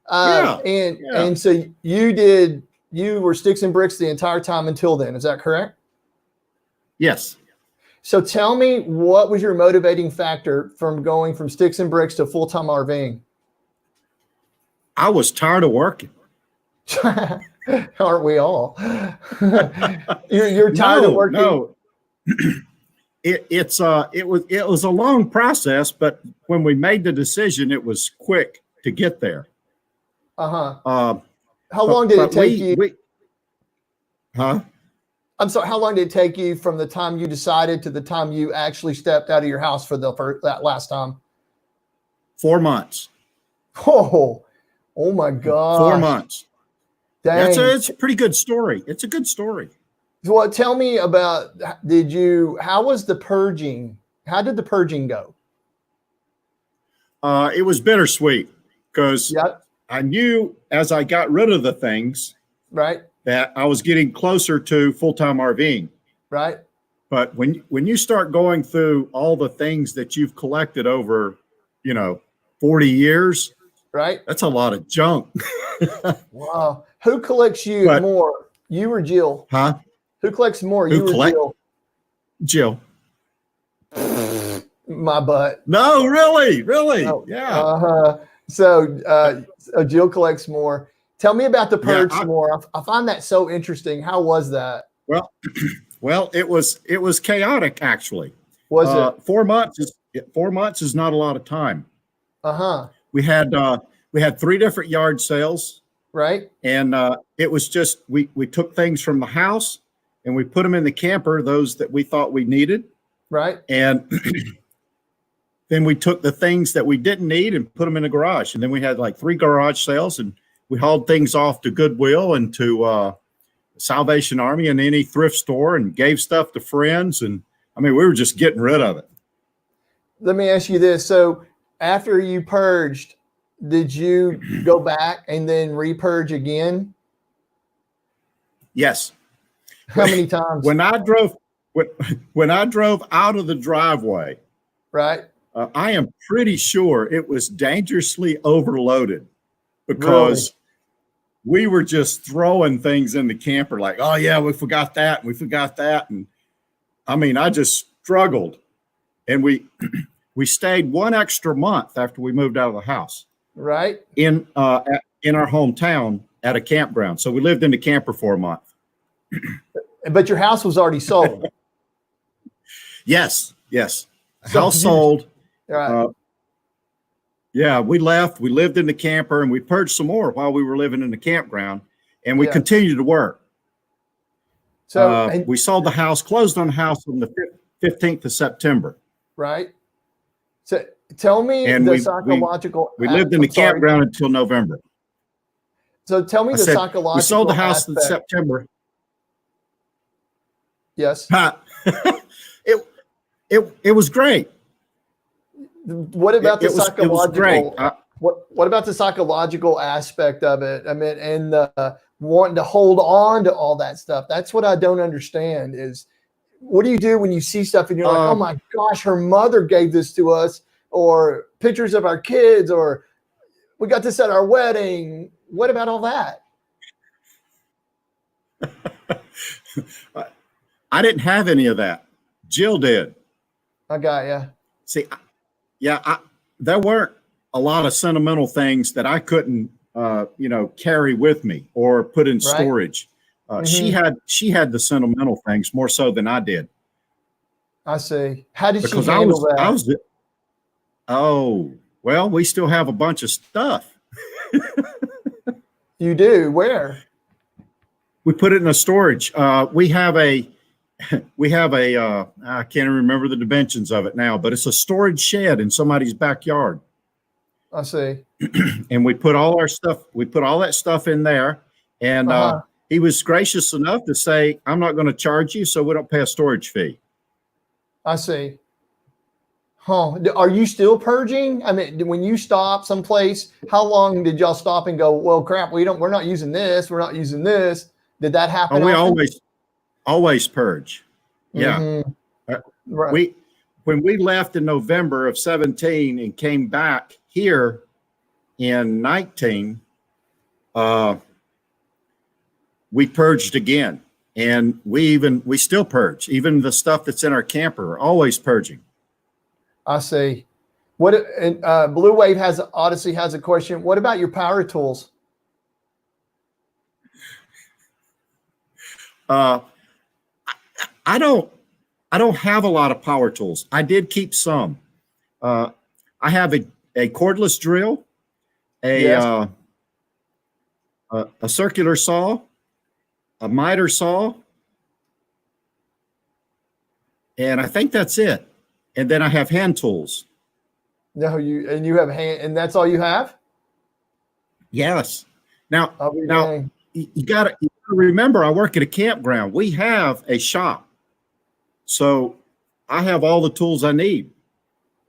And so you were sticks and bricks the entire time until then. Is that correct? Yes. So tell me, what was your motivating factor from going from sticks and bricks to full-time RVing? I was tired of working. Aren't we all? You're tired of working. No. It was a long process, but when we made the decision, it was quick to get there. How long did it take you? I'm sorry. How long did it take you from the time you decided to the time you actually stepped out of your house for that last time? 4 months. Oh my God. 4 months. Dang. It's a pretty good story. It's a good story. Well, tell me about, how was the purging? How did the purging go? It was bittersweet because I knew as I got rid of the things, right, that I was getting closer to full-time RVing. Right. But when you start going through all the things that you've collected over, 40 years, right, that's a lot of junk. Wow. Who collects more, you or Jill? Huh? Who collects more, you or Jill? Jill. My butt. No, really. Oh, Yeah. So Jill collects more. Tell me about the purge some more. I find that so interesting. How was that? Well, it was chaotic actually. Was it? 4 months is not a lot of time. We had 3 different yard sales. Right. And it was just we took things from the house and we put them in the camper, those that we thought we needed. Right. And then we took the things that we didn't need and put them in the garage. And then we had like 3 garage sales, and we hauled things off to Goodwill and to Salvation Army and any thrift store and gave stuff to friends. And I mean, we were just getting rid of it. Let me ask you this. So after you purged, did you go back and then repurge again? Yes. How many times? When I drove out of the driveway, right, I am pretty sure it was dangerously overloaded because we were just throwing things in the camper like, oh yeah, we forgot that. And I mean, I just struggled. And we stayed 1 extra month after we moved out of the house. Right. In our hometown at a campground. So we lived in the camper for a month. But your house was already sold. Yes. House sold. Right. Yeah, we left. We lived in the camper and we purged some more while we were living in the campground, and we continued to work. So we sold the house, closed on the house on the 15th of September. Right. So tell me psychological. We lived in the campground until November. So tell me psychological. We sold the house in September. Yes. It was great. What about the psychological? It was great. What about the psychological aspect of it? I mean, and wanting to hold on to all that stuff. That's what I don't understand is, what do you do when you see stuff and you're like, oh my gosh, her mother gave this to us, or pictures of our kids, or we got this at our wedding. What about all that? I didn't have any of that. Jill did. I got you. See, there weren't a lot of sentimental things that I couldn't, carry with me or put in storage. She had the sentimental things more so than I did. I see. How did she handle that? Well, we still have a bunch of stuff. You do? Where? We put it in a storage. We have a we have a I can't even remember the dimensions of it now, but it's a storage shed in somebody's backyard. I see. And we put all that stuff in there. And he was gracious enough to say, I'm not going to charge you, so we don't pay a storage fee. I see. Huh. Are you still purging? I mean, when you stop someplace, how long did y'all stop and go, well, crap, we're not using this. We're not using this. Did that happen? Oh, we often? always purge. Yeah. Mm-hmm. Right. When we left in November of 17 and came back here in 19, we purged again. And we still purge. Even the stuff that's in our camper, always purging. I see. Blue Wave Odyssey has a question. What about your power tools? I don't have a lot of power tools. I did keep some. I have a cordless drill, a circular saw, a miter saw, and I think that's it. And then I have hand tools. No, you have hand, and that's all you have? Yes. Now dang. you gotta remember, I work at a campground. We have a shop, so I have all the tools I need.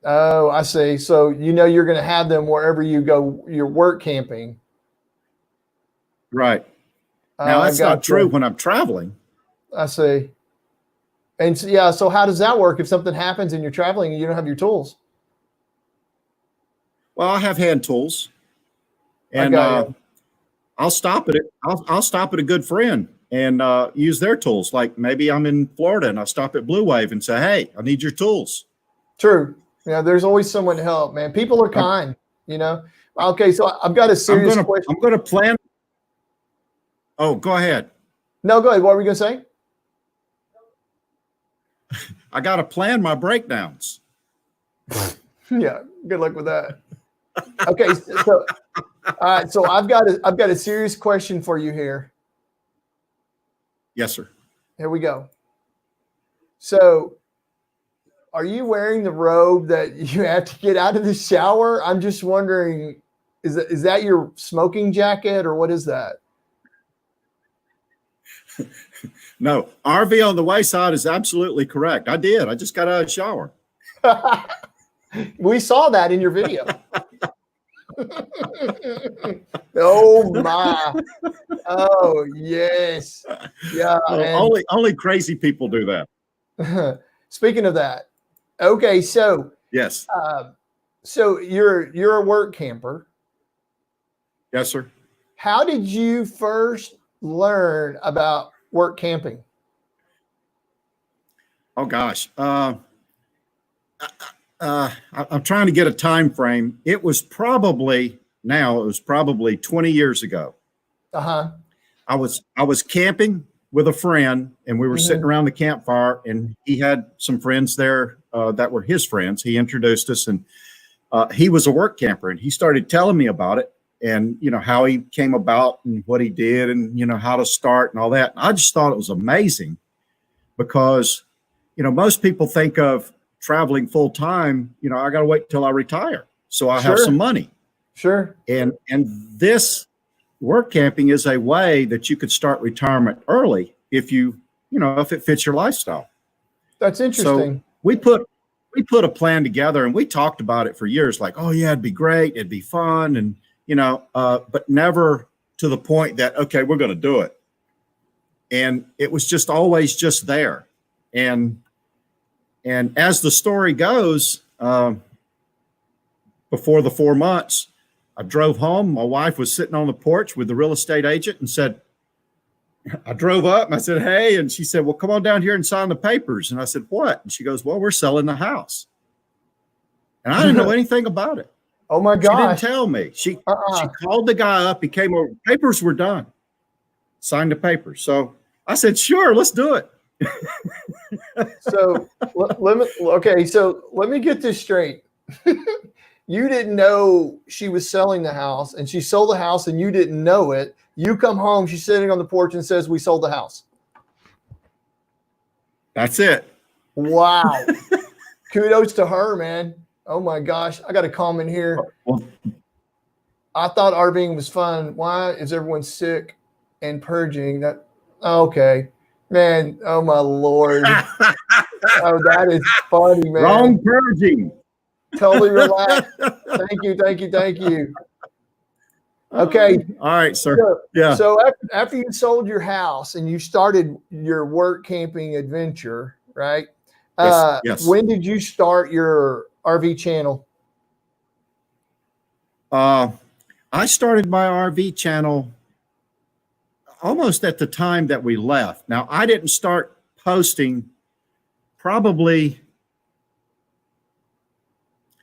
Oh, I see. So you're going to have them wherever you go. You're work camping, right? Now that's not true when I'm traveling. I see. And so, yeah, so how does that work if something happens and you're traveling and you don't have your tools? Well, I have hand tools, and I'll stop at it. I'll stop at a good friend and use their tools. Like maybe I'm in Florida and I'll stop at Blue Wave and say, "Hey, I need your tools." True. Yeah, there's always someone to help, man. People are kind, Okay, so I've got a serious question. I'm going to plan. Oh, go ahead. No, go ahead. What were we going to say? I got to plan my breakdowns. Yeah, good luck with that. Okay, so all right, so I've got a serious question for you here. Yes, sir. Here we go. So, are you wearing the robe that you have to get out of the shower? I'm just wondering, is that your smoking jacket or what is that? No, RV on the wayside is absolutely correct. I did. I just got out of the shower. We saw that in your video. Oh my! Oh yes, yeah. Well, only crazy people do that. Speaking of that, okay, so yes. So you're a work camper. Yes, sir. How did you first learn about work camping? Oh gosh. I'm trying to get a time frame. It was probably 20 years ago. Uh-huh. I was camping with a friend and we were sitting around the campfire and he had some friends there that were his friends. He introduced us and he was a work camper and he started telling me about it and, how he came about and what he did and, how to start and all that. And I just thought it was amazing because, most people think of traveling full time, I got to wait till I retire. So I have some money. Sure. And this work camping is a way that you could start retirement early if if it fits your lifestyle. That's interesting. So we put a plan together and we talked about it for years. Like, oh yeah, it'd be great. It'd be fun. And, but never to the point that, okay, we're going to do it. And it was just always just there. And as the story goes, before the 4 months, I drove home. My wife was sitting on the porch with the real estate agent and said, I drove up and I said, hey, and she said, well, come on down here and sign the papers. And I said, what? And she goes, well, we're selling the house. And I didn't know anything about it. Oh my gosh. She didn't tell me. She called the guy up. He came over. Papers were done. Signed the papers. So I said, sure, let's do it. So let me get this straight. You didn't know she was selling the house and she sold the house and you didn't know it. You come home, she's sitting on the porch and says, we sold the house. That's it. Wow. Kudos to her, man. Oh my gosh. I got a comment here. Well, I thought RVing was fun. Why is everyone sick and purging? That okay. Man, oh my Lord. Oh, that is funny, man. wrong purging. Totally relaxed. Thank you, thank you, thank you. Okay. All right, sir. So, Yeah. so after you sold your house and you started your work camping adventure, right? Yes. When did you start your RV channel? I started my RV channel almost at the time that we left. Now, I didn't start posting probably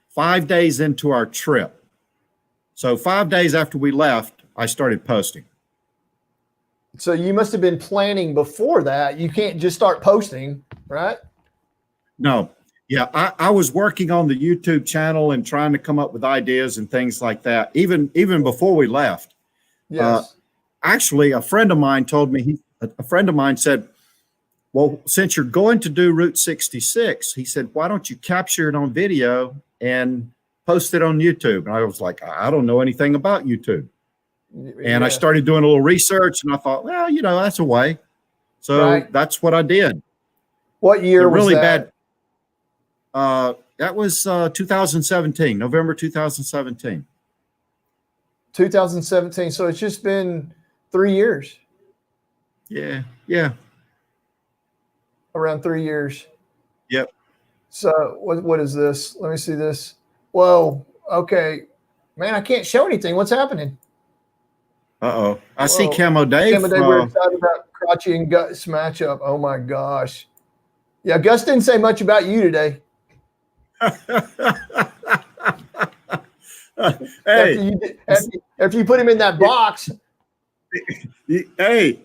5 days into our trip. So 5 days after we left, I started posting. So you must have been planning before that. You can't just start posting, right? No. Yeah, I was working on the YouTube channel and trying to come up with ideas and things like that, even before we left. Yes. Actually, a friend of mine told me, a friend of mine said, well, since you're going to do Route 66, he said, why don't you capture it on video and post it on YouTube? And I was like, I don't know anything about YouTube. And I started doing a little research and I thought, well, that's a way. So that's what I did. What year was really that? Bad. That was 2017, November 2017. 2017. So it's just been 3 years. Yeah. Yeah. Around 3 years. Yep. So what is this? Let me see this. Whoa. Okay. Man, I can't show anything. What's happening? Uh-oh. I see Camo Dave. Camo Dave, we're excited about Crotchy and Gus matchup. Oh my gosh. Yeah, Gus didn't say much about you today. Hey. After you put him in that box. Hey.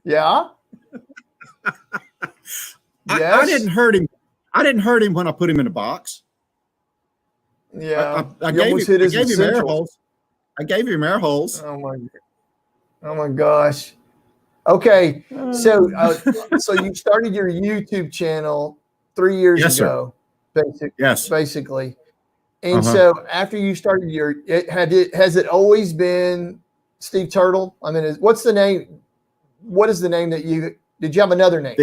Yeah. Yes. I didn't hurt him. I didn't hurt him when I put him in a box. Yeah. I gave him air holes. I gave him air holes. Oh my gosh. Okay. So so you started your YouTube channel 3 years ago. Basically. And so after you started has it always been Steve Turtle? I mean, what's the name? What is the name did you have another name?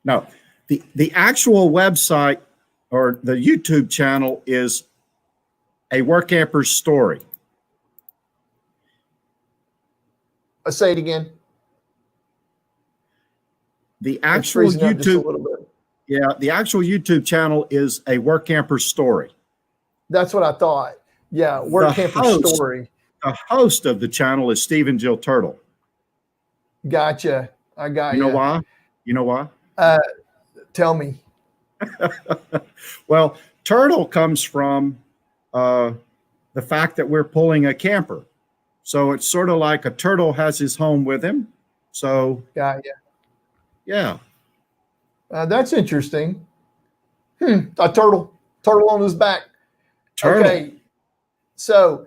No, the actual website or the YouTube channel is A Work Camper's Story. Say it again. The actual YouTube, the actual YouTube channel is A Work Camper's Story. That's what I thought. Yeah, Work Camper's Story. The host of the channel is Steve and Jill Turtle. Gotcha. I got you. You know why? You know why? Tell me. Well, turtle comes from the fact that we're pulling a camper. So it's sort of like a turtle has his home with him. So got you. Yeah. That's interesting. A turtle on his back. Turtle. Okay. So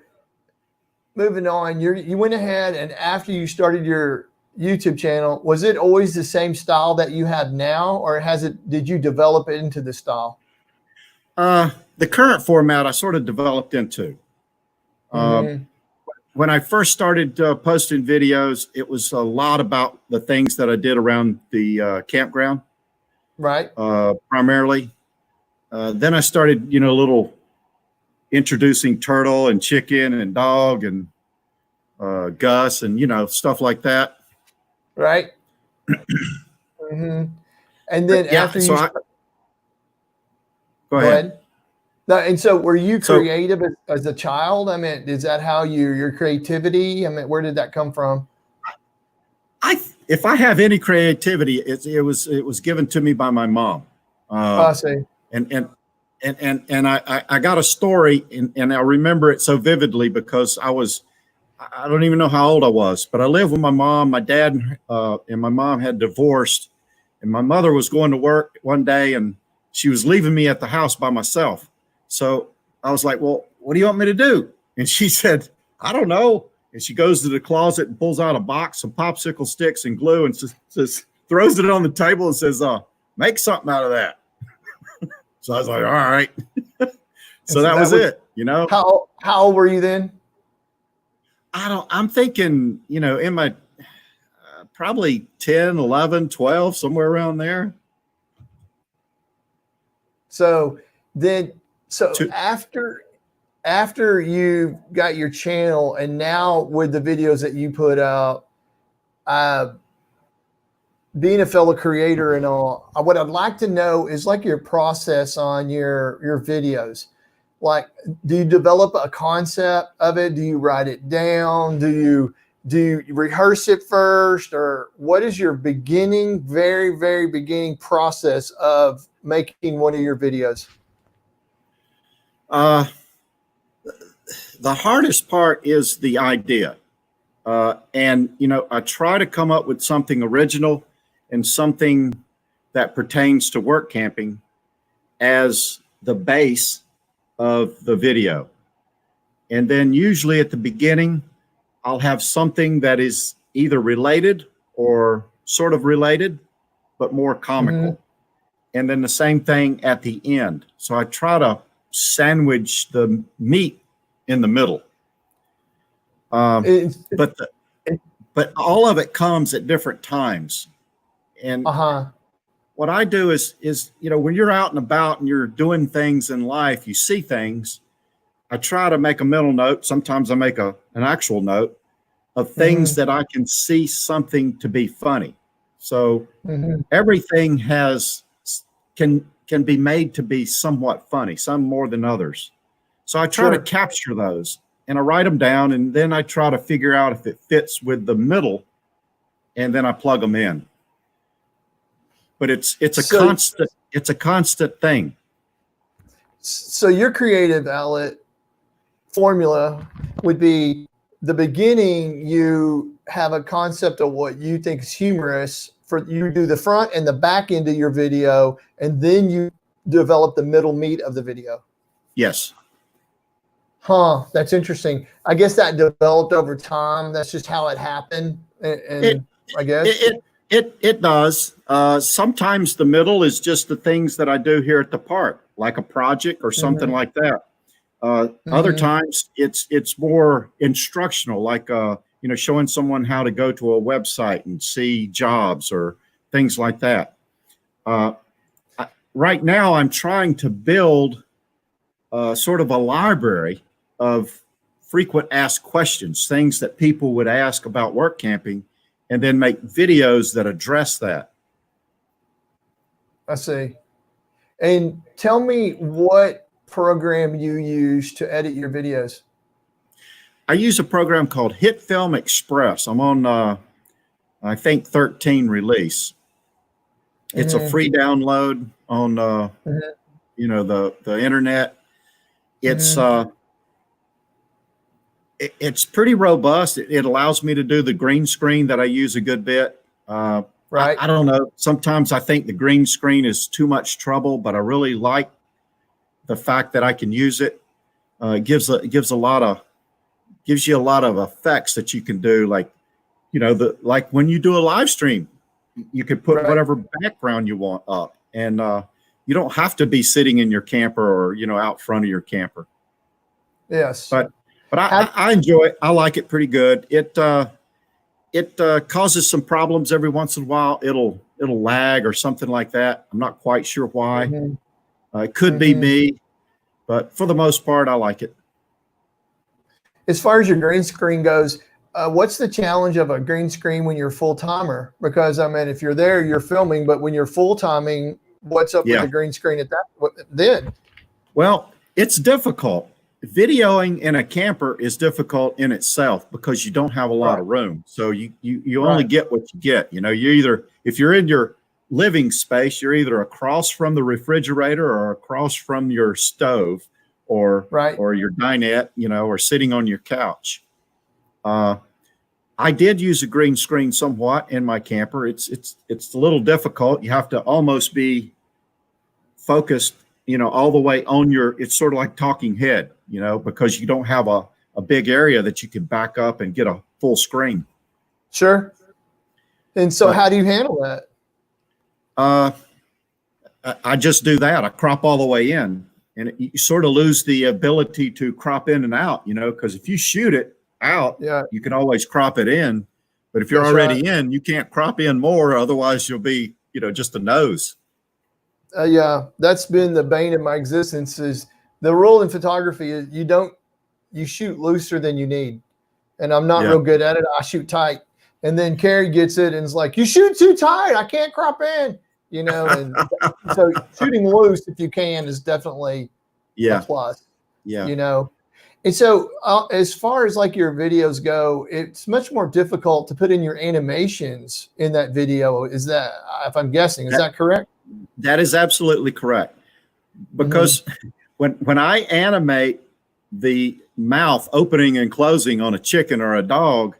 moving on, you went ahead and after you started your YouTube channel, was it always the same style that you have now, or did you develop it into the style? The current format I sort of developed into. When I first started posting videos, it was a lot about the things that I did around the campground. Right. Primarily. Then I started, a little introducing turtle and chicken and dog and Gus and, stuff like that. Right. And then after you go ahead. Now, and so were you creative as a child? I mean, is that how your creativity? I mean, where did that come from? If I have any creativity, it was given to me by my mom. I see. And I got a story and I remember it so vividly because I don't even know how old I was, but I lived with my mom. My dad and my mom had divorced, and my mother was going to work one day and she was leaving me at the house by myself. So I was like, well, what do you want me to do? And she said, I don't know. And she goes to the closet and pulls out a box, some popsicle sticks and glue and says, throws it on the table and says, make something out of that. So I was like, all right. So that was it, you know. How old were you then? I'm thinking, you know, in my probably 10, 11, 12, somewhere around there. So then, after you got your channel and now with the videos that you put out, being a fellow creator and all, what I'd like to know is like your process on your videos. Like, do you develop a concept of it? Do you write it down? Do you rehearse it first, or what is your very, very beginning process of making one of your videos? The hardest part is the idea. And, you know, I try to come up with something original and something that pertains to work camping as the base of the video. And then usually at the beginning, I'll have something that is either related or sort of related, but more comical. Mm-hmm. And then the same thing at the end. So I try sandwich the meat in the middle. But all of it comes at different times. And what I do is, you know, when you're out and about and you're doing things in life, you see things. I try to make a mental note. Sometimes I make an actual note of things that I can see something to be funny. So everything can be made to be somewhat funny, some more than others. So I try to capture those and I write them down, and then I try to figure out if it fits with the middle, and then I plug them in. But it's a constant thing. So your creative outlet formula would be the beginning. You have a concept of what you think is humorous. You do the front and the back end of your video, and then you develop the middle meat of the video. Yes. That's interesting. I guess that developed over time. That's just how it happened. I guess it does. Sometimes the middle is just the things that I do here at the park, like a project or something like that. Other times it's more instructional, like you know, showing someone how to go to a website and see jobs or things like that. Right now, I'm trying to build sort of a library of frequent asked questions, things that people would ask about work camping, and then make videos that address that. I see. And tell me what program you use to edit your videos. I use a program called Hit Film Express. I'm on, I think, 13 release. It's a free download on, you know, the internet. It's pretty robust. It allows me to do the green screen that I use a good bit. Right. I don't know. Sometimes I think the green screen is too much trouble, but I really like the fact that I can use it. It gives you a lot of effects that you can do. Like, you know, like when you do a live stream, you could put whatever background you want up, and you don't have to be sitting in your camper or, you know, out front of your camper. Yes. But I enjoy it. I like it pretty good. It causes some problems every once in a while. It'll lag or something like that. I'm not quite sure why. It could be me, but for the most part, I like it. As far as your green screen goes, what's the challenge of a green screen when you're full timer? Because I mean, if you're there, you're filming, but when you're full timing, what's up with the green screen at that then? Well, it's difficult. Videoing in a camper is difficult in itself because you don't have a lot of room. So you only get what you get. You know, if you're in your living space, you're either across from the refrigerator or across from your stove or your dinette, you know, or sitting on your couch. I did use a green screen somewhat in my camper. It's a little difficult. You have to almost be focused, you know, all the way on it's sort of like talking head, you know, because you don't have a big area that you can back up and get a full screen. Sure. And so how do you handle that? Uh, I just do that. I crop all the way in, and you sort of lose the ability to crop in and out, because if you shoot it out, you can always crop it in. But if you're already in, you can't crop in more. Otherwise, you'll be, just a nose. Yeah, that's been the bane of my existence. Is the rule in photography is you shoot looser than you need, and I'm not real good at it. I shoot tight, and then Kari gets it and is like, "You shoot too tight. I can't crop in." And so shooting loose if you can is definitely a plus. Yeah. And so as far as like your videos go, it's much more difficult to put in your animations in that video. Is that, if I'm guessing, is that correct? That is absolutely correct. Because when I animate the mouth opening and closing on a chicken or a dog,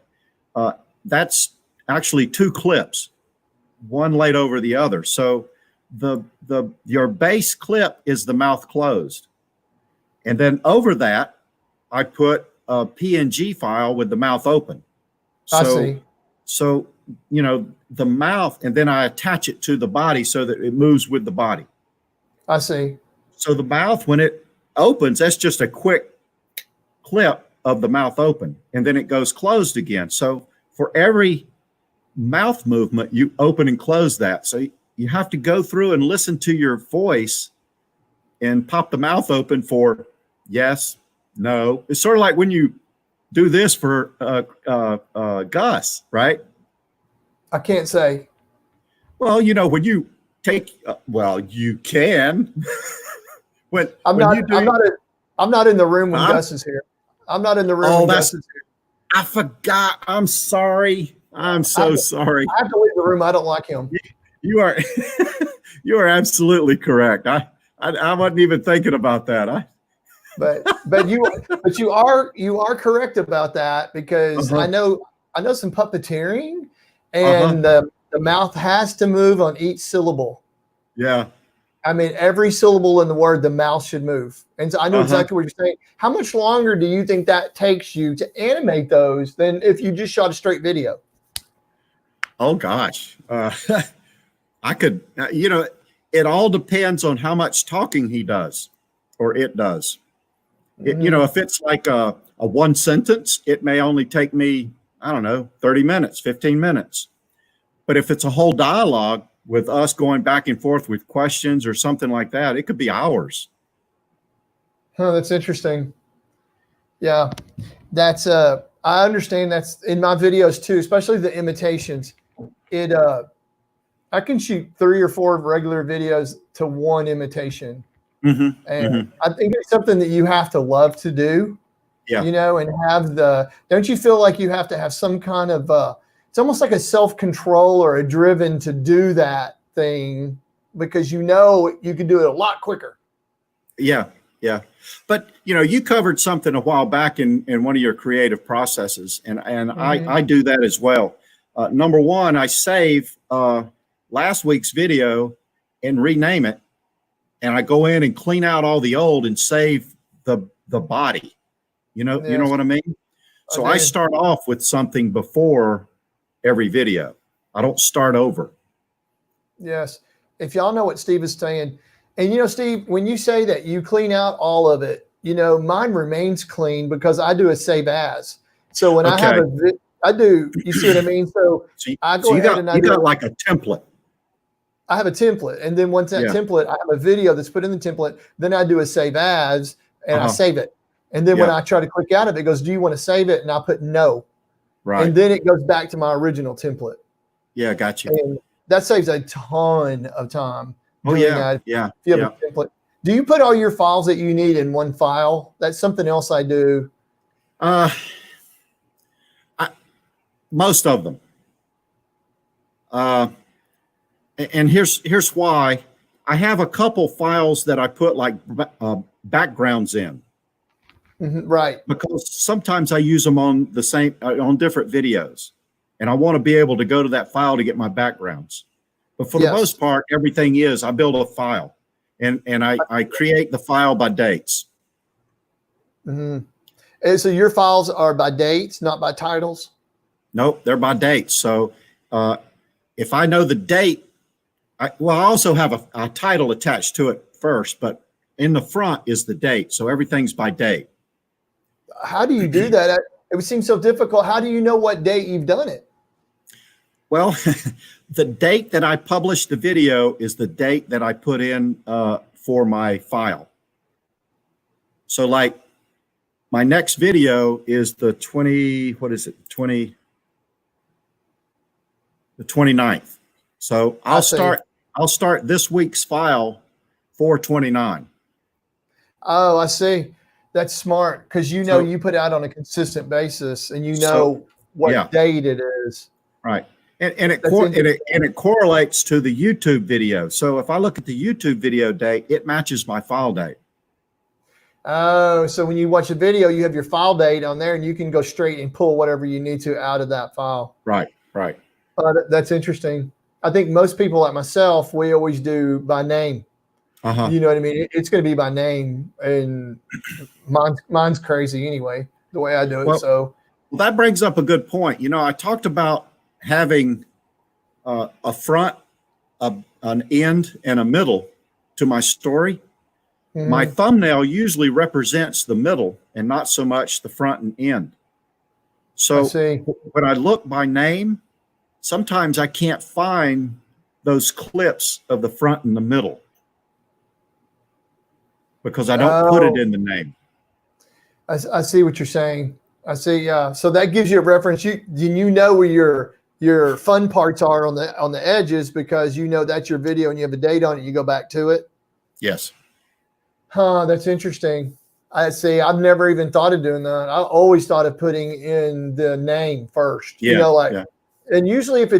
that's actually 2 clips, one laid over the other. So your base clip is the mouth closed. And then over that, I put a PNG file with the mouth open. I see. So, the mouth, and then I attach it to the body so that it moves with the body. I see. So the mouth, when it opens, that's just a quick clip of the mouth open, and then it goes closed again. So for every mouth movement, you open and close that. So you have to go through and listen to your voice and pop the mouth open for yes, no. It's sort of like when you do this for Gus, right? I can't say. Well, when you take, you can. I'm not in the room when Gus is here. I'm not in the room when Gus is here. I forgot. I'm sorry. I'm so sorry. I have to leave the room. I don't like him. You are, you are absolutely correct. I wasn't even thinking about that. But you are correct about that, because I know some puppeteering, and the mouth has to move on each syllable. Yeah. I mean, every syllable in the word, the mouth should move. And so I know exactly what you're saying. How much longer do you think that takes you to animate those than if you just shot a straight video? Oh gosh. I could, it all depends on how much talking he does or it does. If it's like a one sentence, it may only take me, 30 minutes, 15 minutes. But if it's a whole dialogue with us going back and forth with questions or something like that, it could be hours. Oh, that's interesting. Yeah, that's I understand. That's in my videos too, especially the imitations. I can shoot 3 or 4 regular videos to one imitation. And I think it's something that you have to love to do, and don't you feel like you have to have some kind of, it's almost like a self-control or a driven to do that thing, because you can do it a lot quicker. Yeah. But, you covered something a while back in one of your creative processes, and I do that as well. Number one, I save last week's video and rename it. And I go in and clean out all the old and save the body. You know what I mean? So I start off with something before every video. I don't start over. Yes. If y'all know what Steve is saying, and Steve, when you say that you clean out all of it, mine remains clean because I do a save as. So when I have I do, you see what I mean? So I go ahead and I got like a template. I have a template, and then once that template, I have a video that's put in the template. Then I do a save as, and I save it. And then when I try to click out of it, it goes, "Do you want to save it?" And I put no. Right. And then it goes back to my original template. Yeah, got you. And that saves a ton of time. Oh yeah, If you have a template. Do you put all your files that you need in one file? That's something else I do. Most of them. And here's why. I have a couple files that I put like backgrounds in. Right. Because sometimes I use them on on different videos, and I want to be able to go to that file to get my backgrounds. But for the most part, everything I build a file, and I create the file by dates. And so your files are by dates, not by titles? Nope, they're by dates. So if I know the date I also have a title attached to it first, but in the front is the date. So everything's by date. How do you do that? It would seem so difficult. How do you know what date you've done it? Well, the date that I published the video is the date that I put in for my file. So like my next video is the 29th. So I'll start this week's file 4/29. Oh, I see. That's smart because you put out on a consistent basis and what date it is. Right. And it correlates to the YouTube video. So if I look at the YouTube video date, it matches my file date. Oh, so when you watch a video, you have your file date on there and you can go straight and pull whatever you need to out of that file. Right. That's interesting. I think most people like myself, we always do by name. Uh-huh. You know what I mean? It's going to be by name, and mine's crazy anyway, the way I do it. Well, that brings up a good point. I talked about having a front, an end, and a middle to my story. Mm-hmm. My thumbnail usually represents the middle and not so much the front and end. So when I look by name, sometimes I can't find those clips of the front and the middle because I don't put it in the name. I see what you're saying. I see. Yeah. So that gives you a reference. You know where your fun parts are on the edges because that's your video and you have a date on it. You go back to it. Yes. Huh. That's interesting. I see. I've never even thought of doing that. I always thought of putting in the name first. Yeah. And usually if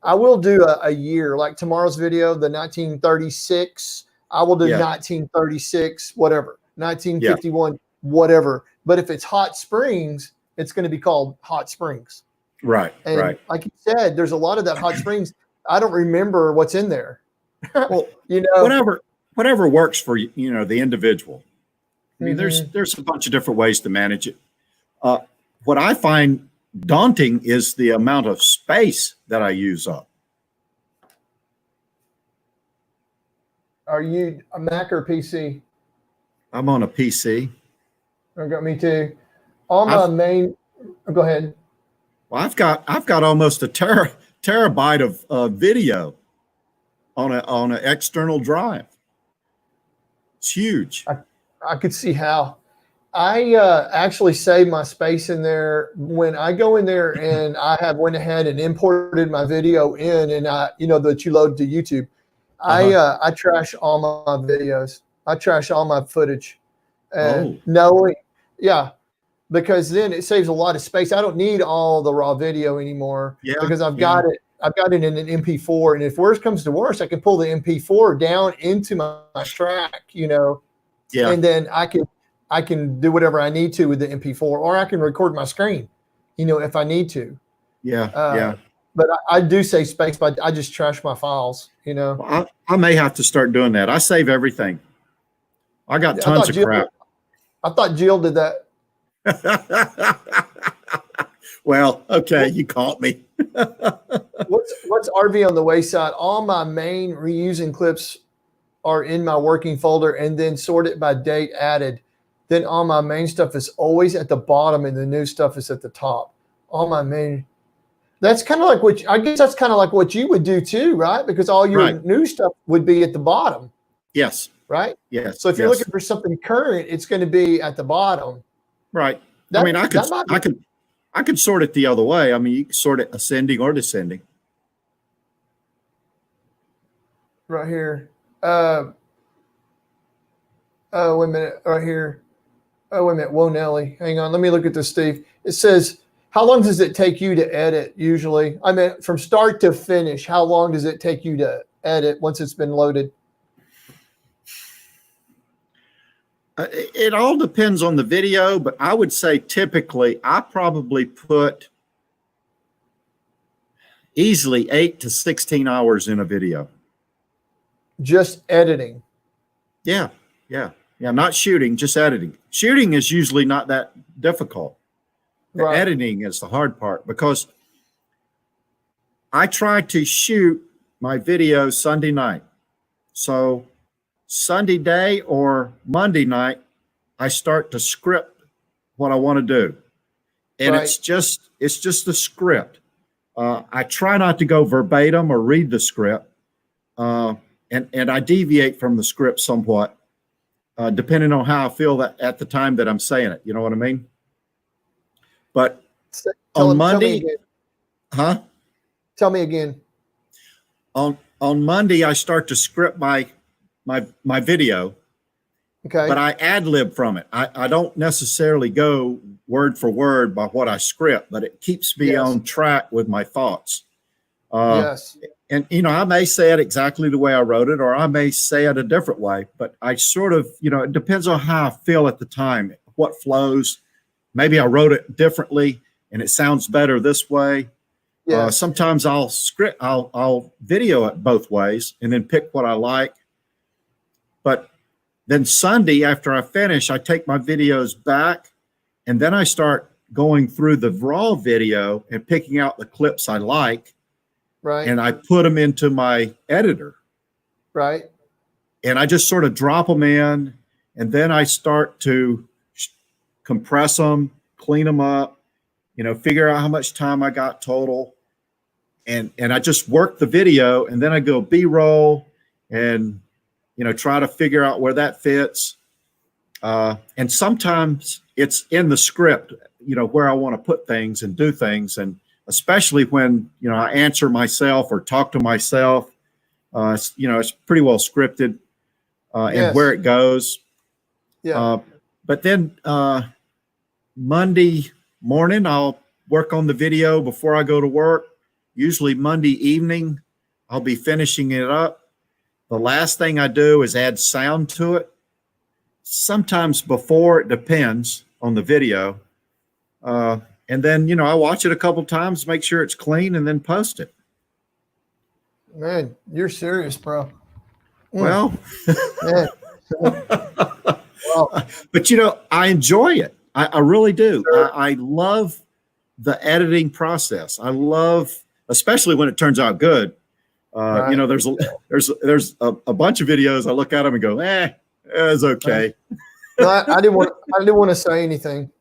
I will do a year, like tomorrow's video, the 1936, I will do 1936, whatever, 1951, whatever. But if it's Hot Springs, it's going to be called Hot Springs. Right. And like you said, there's a lot of that Hot Springs. I don't remember what's in there. Well, whatever works for the individual. I mean, there's a bunch of different ways to manage it. What I find daunting is the amount of space that I use up. Are you a Mac or PC? I'm on a PC. Okay, me too. All my main. Go ahead. Well, I've got almost a terabyte of video on an external drive. It's huge. I could see how. I actually save my space in there when I go in there and I have went ahead and imported my video in, and that you load to YouTube. I trash all my videos. I trash all my footage. Because then it saves a lot of space. I don't need all the raw video anymore because I've got it. I've got it in an MP4, and if worse comes to worse, I can pull the MP4 down into my track, and then I can do whatever I need to with the MP4, or I can record my screen, if I need to. But I do save space, but I just trash my files, Well, I may have to start doing that. I save everything. I got tons of crap. I thought Jill did that. Well, okay, you caught me. What's RV on the Wayside? All my main reusing clips are in my working folder and then sorted by date added. Then all my main stuff is always at the bottom and the new stuff is at the top. All my main. That's kind of like what you would do too, right? Because all your new stuff would be at the bottom. Yes. Right? Yes. So if you're looking for something current, it's going to be at the bottom. Right. I could sort it the other way. I mean, you can sort it ascending or descending. Right here. Wait a minute. Right here. Oh, wait a minute. Whoa, Nelly. Hang on. Let me look at this, Steve. It says, how long does it take you to edit usually? I mean, from start to finish, how long does it take you to edit once it's been loaded? It all depends on the video, but I would say typically I probably put easily 8 to 16 hours in a video. Just editing. Yeah. Not shooting, just editing. Shooting is usually not that difficult. The editing is the hard part because I try to shoot my video Sunday night. So Sunday day or Monday night, I start to script what I want to do. And Right. it's just a script. I try not to go verbatim or read the script. And I deviate from the script somewhat, depending on how I feel that at the time that I'm saying it. You know what I mean? But on Monday, huh? Tell me again. On Monday, I start to script my video, Okay. but I ad lib from it. I don't necessarily go word for word by what I script, but it keeps me Yes. on track with my thoughts. Yes. And, you know, I may say it exactly the way I wrote it, or I may say it a different way, but I sort of, you know, it depends on how I feel at the time, what flows. Maybe I wrote it differently and it sounds better this way. Yes. Sometimes I'll video it both ways and then pick what I like. But then Sunday, after I finish, I take my videos back and then I start going through the raw video and picking out the clips I like. Right. And I put them into my editor. Right. And I just sort of drop them in. And then I start to compress them, clean them up, you know, figure out how much time I got total. And I just work the video. And then I go B-roll and, you know, try to figure out where that fits. And sometimes it's in the script, you know, where I want to put things and do things. And especially when, you know, I answer myself or talk to myself, you know, it's pretty well scripted and where it goes. Yeah. But then Monday morning, I'll work on the video before I go to work. Usually Monday evening, I'll be finishing it up. The last thing I do is add sound to it. Sometimes before, it depends on the video. And then, you know, I watch it a couple times, make sure it's clean, and then post it. Man, you're serious, bro. Well, Man. Well, but you know, I enjoy it. I really do. Sure. I love the editing process. I love, especially when it turns out good. Right. You know, there's a bunch of videos. I look at them and go, it's okay. I didn't want to say anything.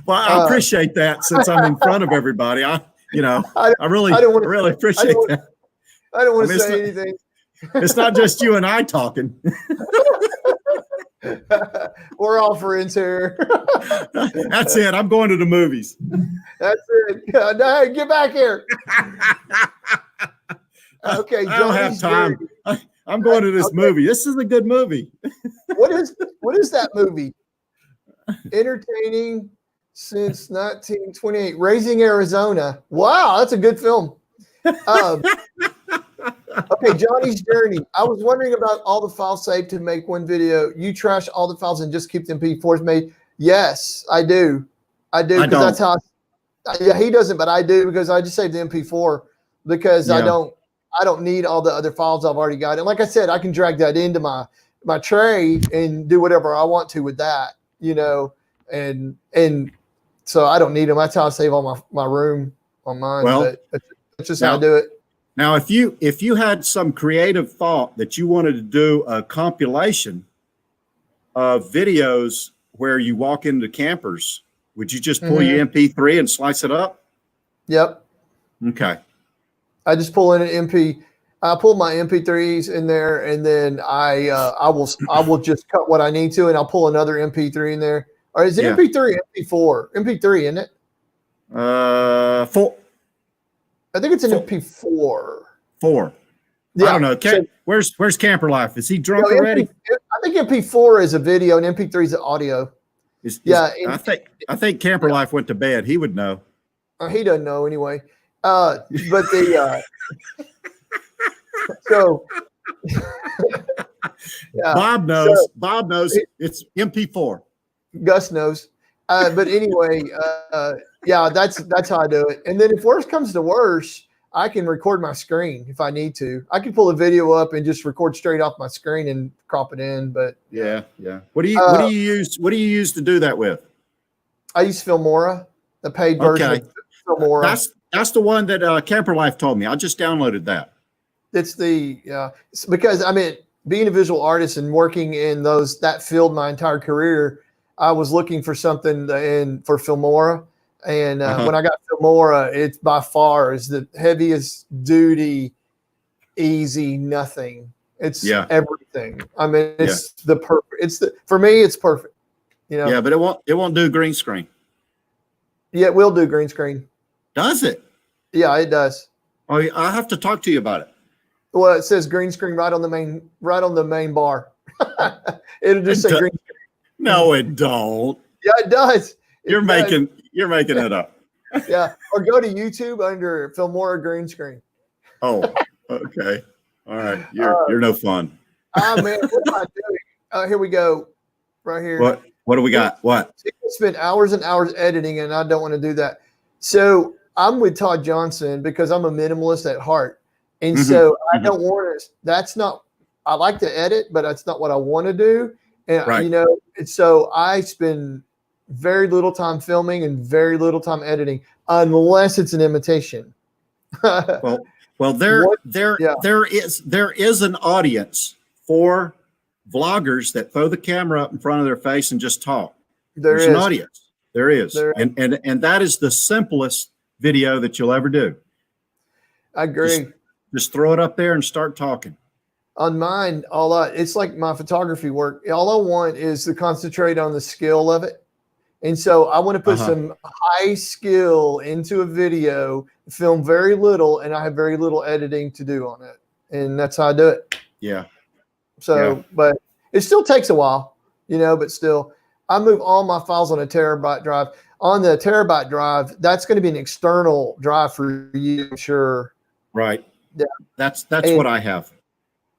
Well, I appreciate that since I'm in front of everybody. I really appreciate that. I don't want to say anything. It's not just you and I talking. We're all friends here. That's it. I'm going to the movies. That's it. No, get back here. Okay, I don't have time. I'm going to this movie. This is a good movie. What is that movie? Entertaining since 1928. Raising Arizona. Wow, that's a good film. Okay, Johnny's Journey. I was wondering about all the files saved to make one video. You trash all the files and just keep them MP4s made. Yes, I do. Because that's how. Yeah, he doesn't, but I do because I just save the MP4 because I don't need all the other files I've already got. And like I said, I can drag that into my tray and do whatever I want to with that, you know, and so I don't need them. That's how I save all my room on mine. Well, but that's just how I do it. Now, if you had some creative thought that you wanted to do a compilation of videos where you walk into campers, would you just pull your MP3 and slice it up? Yep. Okay. I just pull in an MP. I pull my MP3s in there, and then I will just cut what I need to, and I'll pull another MP3 in there. Or is it MP3 or MP4? MP3, isn't it? 4. I think it's an MP4. 4. Yeah. I don't know. Where's Camper Life? Is he drunk already? I think MP4 is a video and MP3 is an audio. I think Camper Life went to bed. He would know. He doesn't know anyway. But the so yeah. Bob knows. So, Bob knows it's MP4. Gus knows. But anyway, yeah, that's how I do it. And then if worse comes to worse, I can record my screen if I need to. I can pull a video up and just record straight off my screen and crop it in. But yeah. What do you use? What do you use to do that with? I use Filmora, the paid version of Filmora. That's the one that Camper Life told me. I just downloaded that. it's because I mean, being a visual artist and working in that field my entire career, I was looking for something for Filmora. And when I got Filmora, it's by far is the heaviest duty, easy, nothing. It's everything. I mean, it's the perfect. For me, it's perfect. You know. Yeah, but it won't do green screen. Yeah, it will do green screen. Does it? Yeah, it does. Oh, I have to talk to you about it. Well, it says green screen right on the main bar. It'll just say green screen. No, it don't. Yeah, it does. You're making it up. Yeah, or go to YouTube under Filmora green screen. Oh, okay. All right. You're no fun. Oh man, what am I doing? Here we go. Right here. What do we got? What? People spend hours and hours editing, and I don't want to do that. So I'm with Todd Johnson because I'm a minimalist at heart. And so I don't want to, I like to edit, but that's not what I want to do. And, you know, and so I spend very little time filming and very little time editing, unless it's an imitation. Well, there is an audience for vloggers that throw the camera up in front of their face and just talk. There's an audience. There is. And that is the simplest video that you'll ever do. I agree. Just throw it up there and start talking. On mine, it's like my photography work. All I want is to concentrate on the skill of it. And so I want to put some high skill into a video, film very little, and I have very little editing to do on it. And that's how I do it. Yeah. So, but it still takes a while, you know, but still I move all my files on a terabyte drive. On the terabyte drive, that's going to be an external drive for you, I'm sure. Right. Yeah. That's what I have.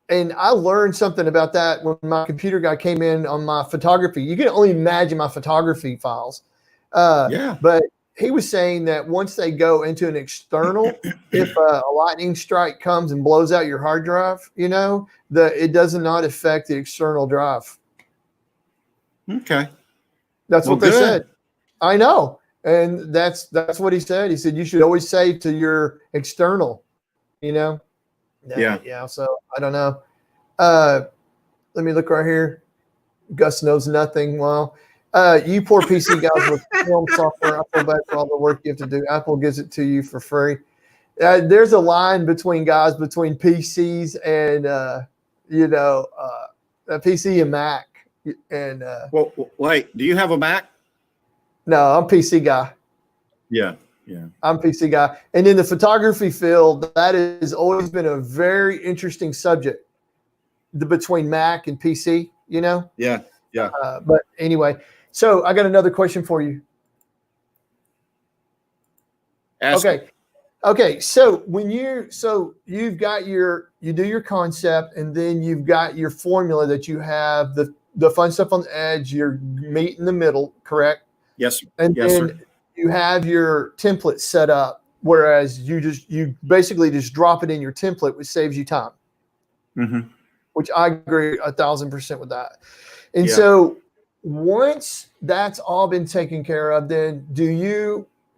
And I learned something about that when my computer guy came in on my photography. You can only imagine my photography files. But he was saying that once they go into an external, if a lightning strike comes and blows out your hard drive, you know, it does not affect the external drive. Okay. That's what they said. I know. And that's what he said. He said, you should always save to your external, you know? Yeah. So I don't know. Let me look right here. Gus knows nothing. Well, you poor PC guys with film software. I feel bad for all the work you have to do. Apple gives it to you for free. There's a line between PCs and, a PC and Mac. And well, wait, do you have a Mac? No, I'm PC guy. Yeah. I'm PC guy. And in the photography field, that has always been a very interesting subject between Mac and PC, you know? Yeah. But anyway, so I got another question for you. Okay. So you've got you do your concept, and then you've got your formula that you have the fun stuff on the edge, your meat in the middle, correct? Yes. And then you have your template set up, whereas you basically just drop it in your template, which saves you time. Which I agree 1,000% with that. And so once that's all been taken care of, then do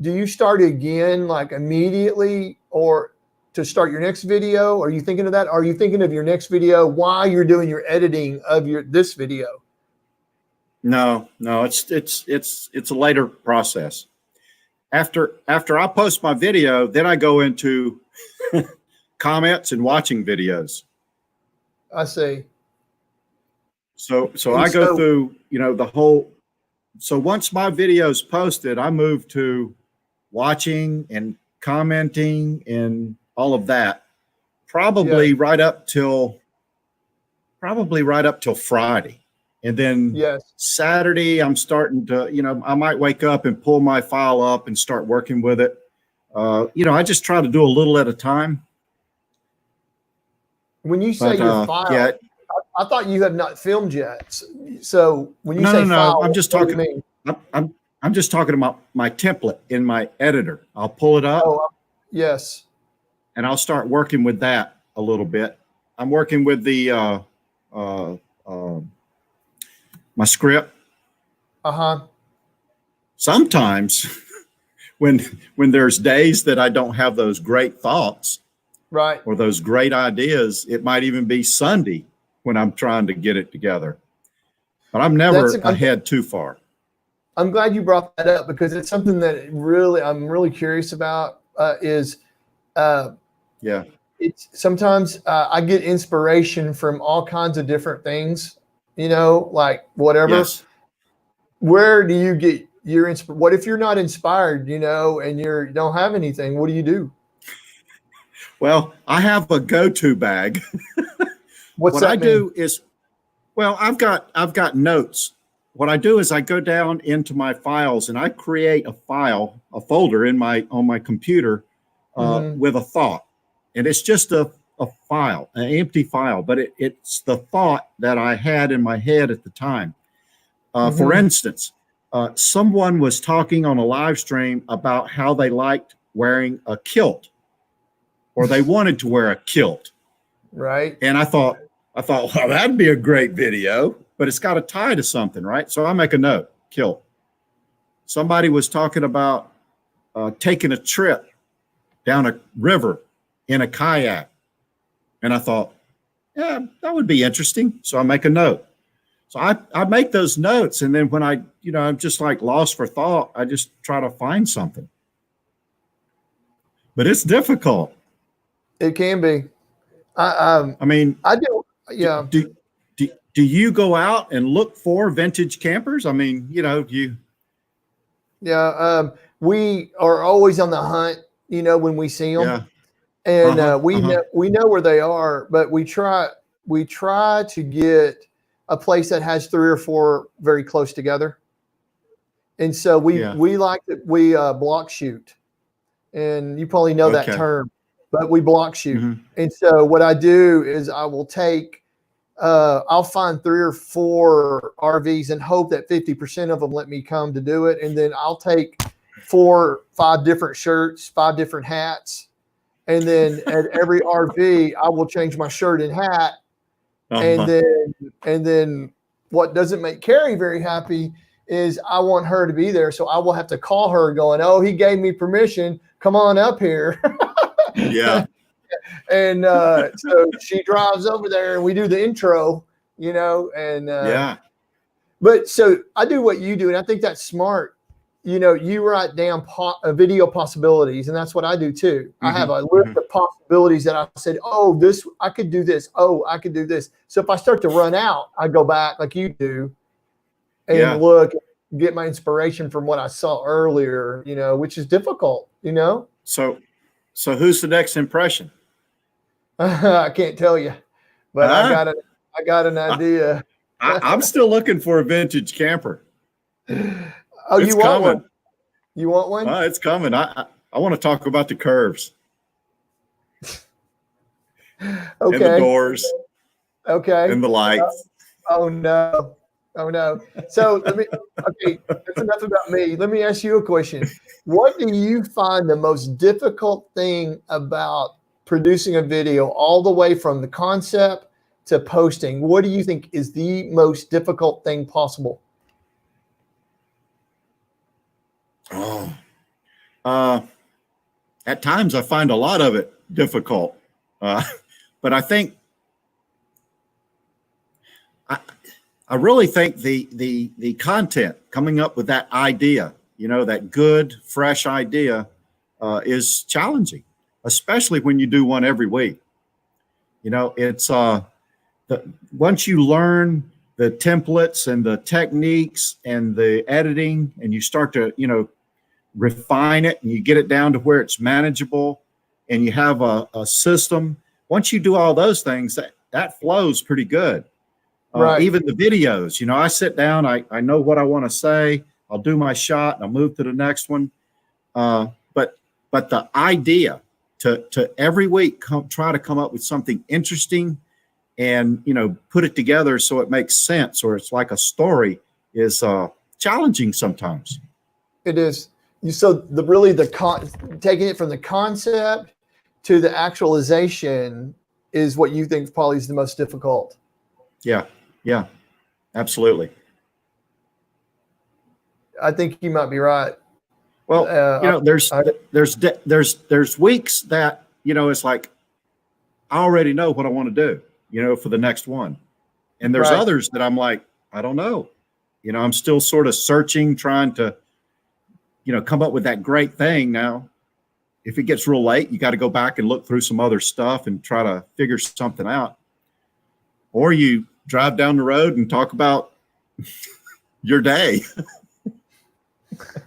you start again like immediately, or to start your next video? Are you thinking of that? Are you thinking of your next video while you're doing your editing of this video? No, it's a later process. After I post my video, then I go into comments and watching videos. I see. So I go through, the whole. So once my video is posted, I move to watching and commenting and all of that. Probably right up till Friday. And then Saturday, I'm starting to, I might wake up and pull my file up and start working with it. I just try to do a little at a time. When you say your file, I thought you have not filmed yet. So when you say file, I'm just talking. I'm just talking about my template in my editor. I'll pull it up. Yes. And I'll start working with that a little bit. I'm working with the my script. Sometimes when there's days that I don't have those great thoughts, Right. or those great ideas. It might even be Sunday when I'm trying to get it together. But I'm never ahead too far. I'm glad you brought that up because it's something that I'm really curious about. It's sometimes I get inspiration from all kinds of different things, like whatever. Yes. Where do you get your what if you're not inspired, and you don't have anything? What do you do? Well, I have a go-to bag. What I do is, well, I've got notes. What I do is I go down into my files and I create a folder on my computer with a thought. And it's just a file, an empty file, but it's the thought that I had in my head at the time. For instance, someone was talking on a live stream about how they liked wearing a kilt, or they wanted to wear a kilt. Right. And I thought, well, that'd be a great video, but it's got to tie to something, right? So I make a note, kilt. Somebody was talking about taking a trip down a river in a kayak. And I thought, yeah, that would be interesting. So I make a note. So I make those notes. And then when I'm just like lost for thought, I just try to find something. But it's difficult. It can be. I mean, I do. Yeah. Do you go out and look for vintage campers? I mean, Yeah. We are always on the hunt, when we see them. Yeah. And we know where they are, but we try to get a place that has 3 or 4 very close together. And so we block shoot, and you probably know that term, but we block shoot. And so what I do is I will take, I'll find 3 or 4 RVs and hope that 50% of them let me come to do it. And then I'll take 4, 5 different shirts, 5 different hats. And then at every RV, I will change my shirt and hat. And then what doesn't make Kari very happy is I want her to be there. So I will have to call her going, oh, he gave me permission. Come on up here. Yeah. And so she drives over there and we do the intro, But so I do what you do. And I think that's smart. You write down video possibilities, and that's what I do too. I have a list of possibilities that I said, oh, I could do this. Oh, I could do this. So if I start to run out, I go back like you do and look, get my inspiration from what I saw earlier, which is difficult, So who's the next impression? I can't tell you, but I got an idea. I'm still looking for a vintage camper. Oh, it's you want coming. one? You want one? It's coming. I want to talk about the curves. Okay. And the doors. Okay. And the lights. Oh no. So that's enough about me. Let me ask you a question. What do you find the most difficult thing about producing a video all the way from the concept to posting? What do you think is the most difficult thing possible? At times I find a lot of it difficult. But I think I really think the content, coming up with that idea, that good, fresh idea is challenging, especially when you do one every week. It's once you learn the templates and the techniques and the editing, and you start to, refine it and you get it down to where it's manageable and you have a system. Once you do all those things, that flows pretty good. Right. Even the videos, I sit down, I know what I want to say. I'll do my shot and I'll move to the next one. But the idea to every week try to come up with something interesting and, put it together so it makes sense, or it's like a story, is challenging sometimes. It is. So taking it from the concept to the actualization is what you think probably is the most difficult. Yeah, absolutely. I think you might be right. Well, there's weeks that, it's like I already know what I want to do, for the next one. And there's Right. others that I'm like, I don't know. I'm still sort of searching, trying to, come up with that great thing. Now, if it gets real late, you got to go back and look through some other stuff and try to figure something out. Or you drive down the road and talk about your day.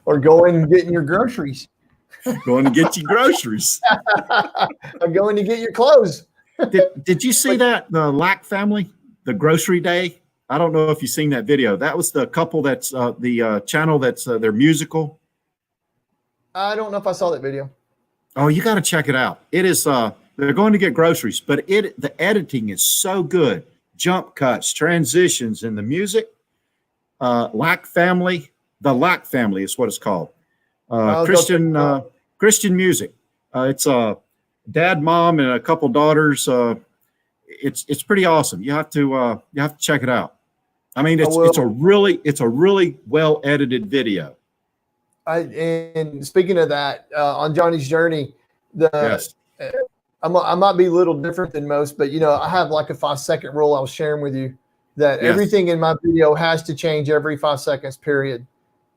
Or going and getting your groceries. Going to get you groceries. Or going to get your clothes. Did you see that, the Lack family, the grocery day? I don't know if you've seen that video. That was the couple that's the channel that's their musical. I don't know if I saw that video. Oh, you got to check it out. It is they're going to get groceries, but the editing is so good. Jump cuts, transitions, and the music. Lack family, the Lack family is what it's called. Christian music. It's dad, mom, and a couple daughters. It's pretty awesome. You have to check it out. I mean, it's a really well edited video. And speaking of that, on Johnny's journey, Yes. I might be a little different than most, but I have like a 5-second rule I was sharing with you that Yes. everything in my video has to change every 5 seconds, period.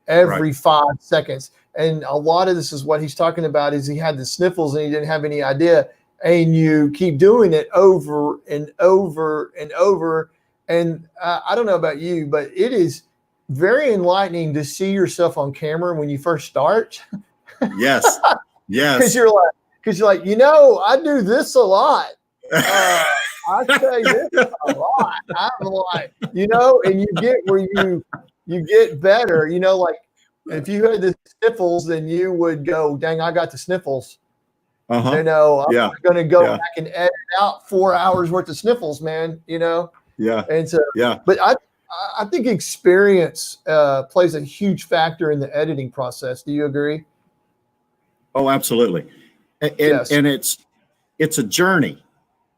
Every 5 seconds. And a lot of this is what he's talking about is he had the sniffles and he didn't have any idea. And you keep doing it over and over and over. And I don't know about you, but it is very enlightening to see yourself on camera when you first start. Yes. Yes. Because you're like, I do this a lot. I say this a lot. I'm like, and you get where you get better. Like if you had the sniffles, then you would go, dang, I got the sniffles. I'm going to go back and edit out 4 hours worth of sniffles, man. Yeah. And so, but I think experience plays a huge factor in the editing process. Do you agree? Oh, absolutely. And Yes. and it's a journey.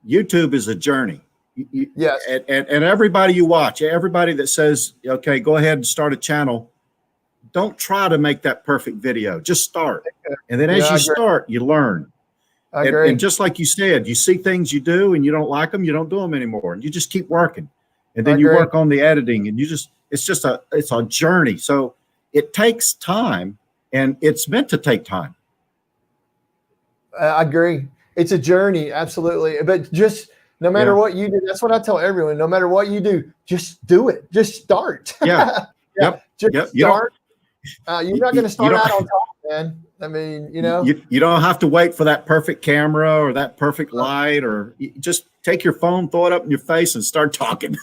YouTube is a journey. Yes. And everybody you watch, everybody that says, okay, go ahead and start a channel, don't try to make that perfect video. Just start. And then as you start, you learn. I agree. And just like you said, you see things you do and you don't like them, you don't do them anymore. And you just keep working. And then you work on the editing and it's a journey. So it takes time and it's meant to take time. I agree. It's a journey. Absolutely. But just no matter what you do, that's what I tell everyone. No matter what you do, just do it. Just start. Yeah. Just start. You're not going to start out on top, man. I mean, you don't have to wait for that perfect camera or that perfect light, or just take your phone, throw it up in your face and start talking.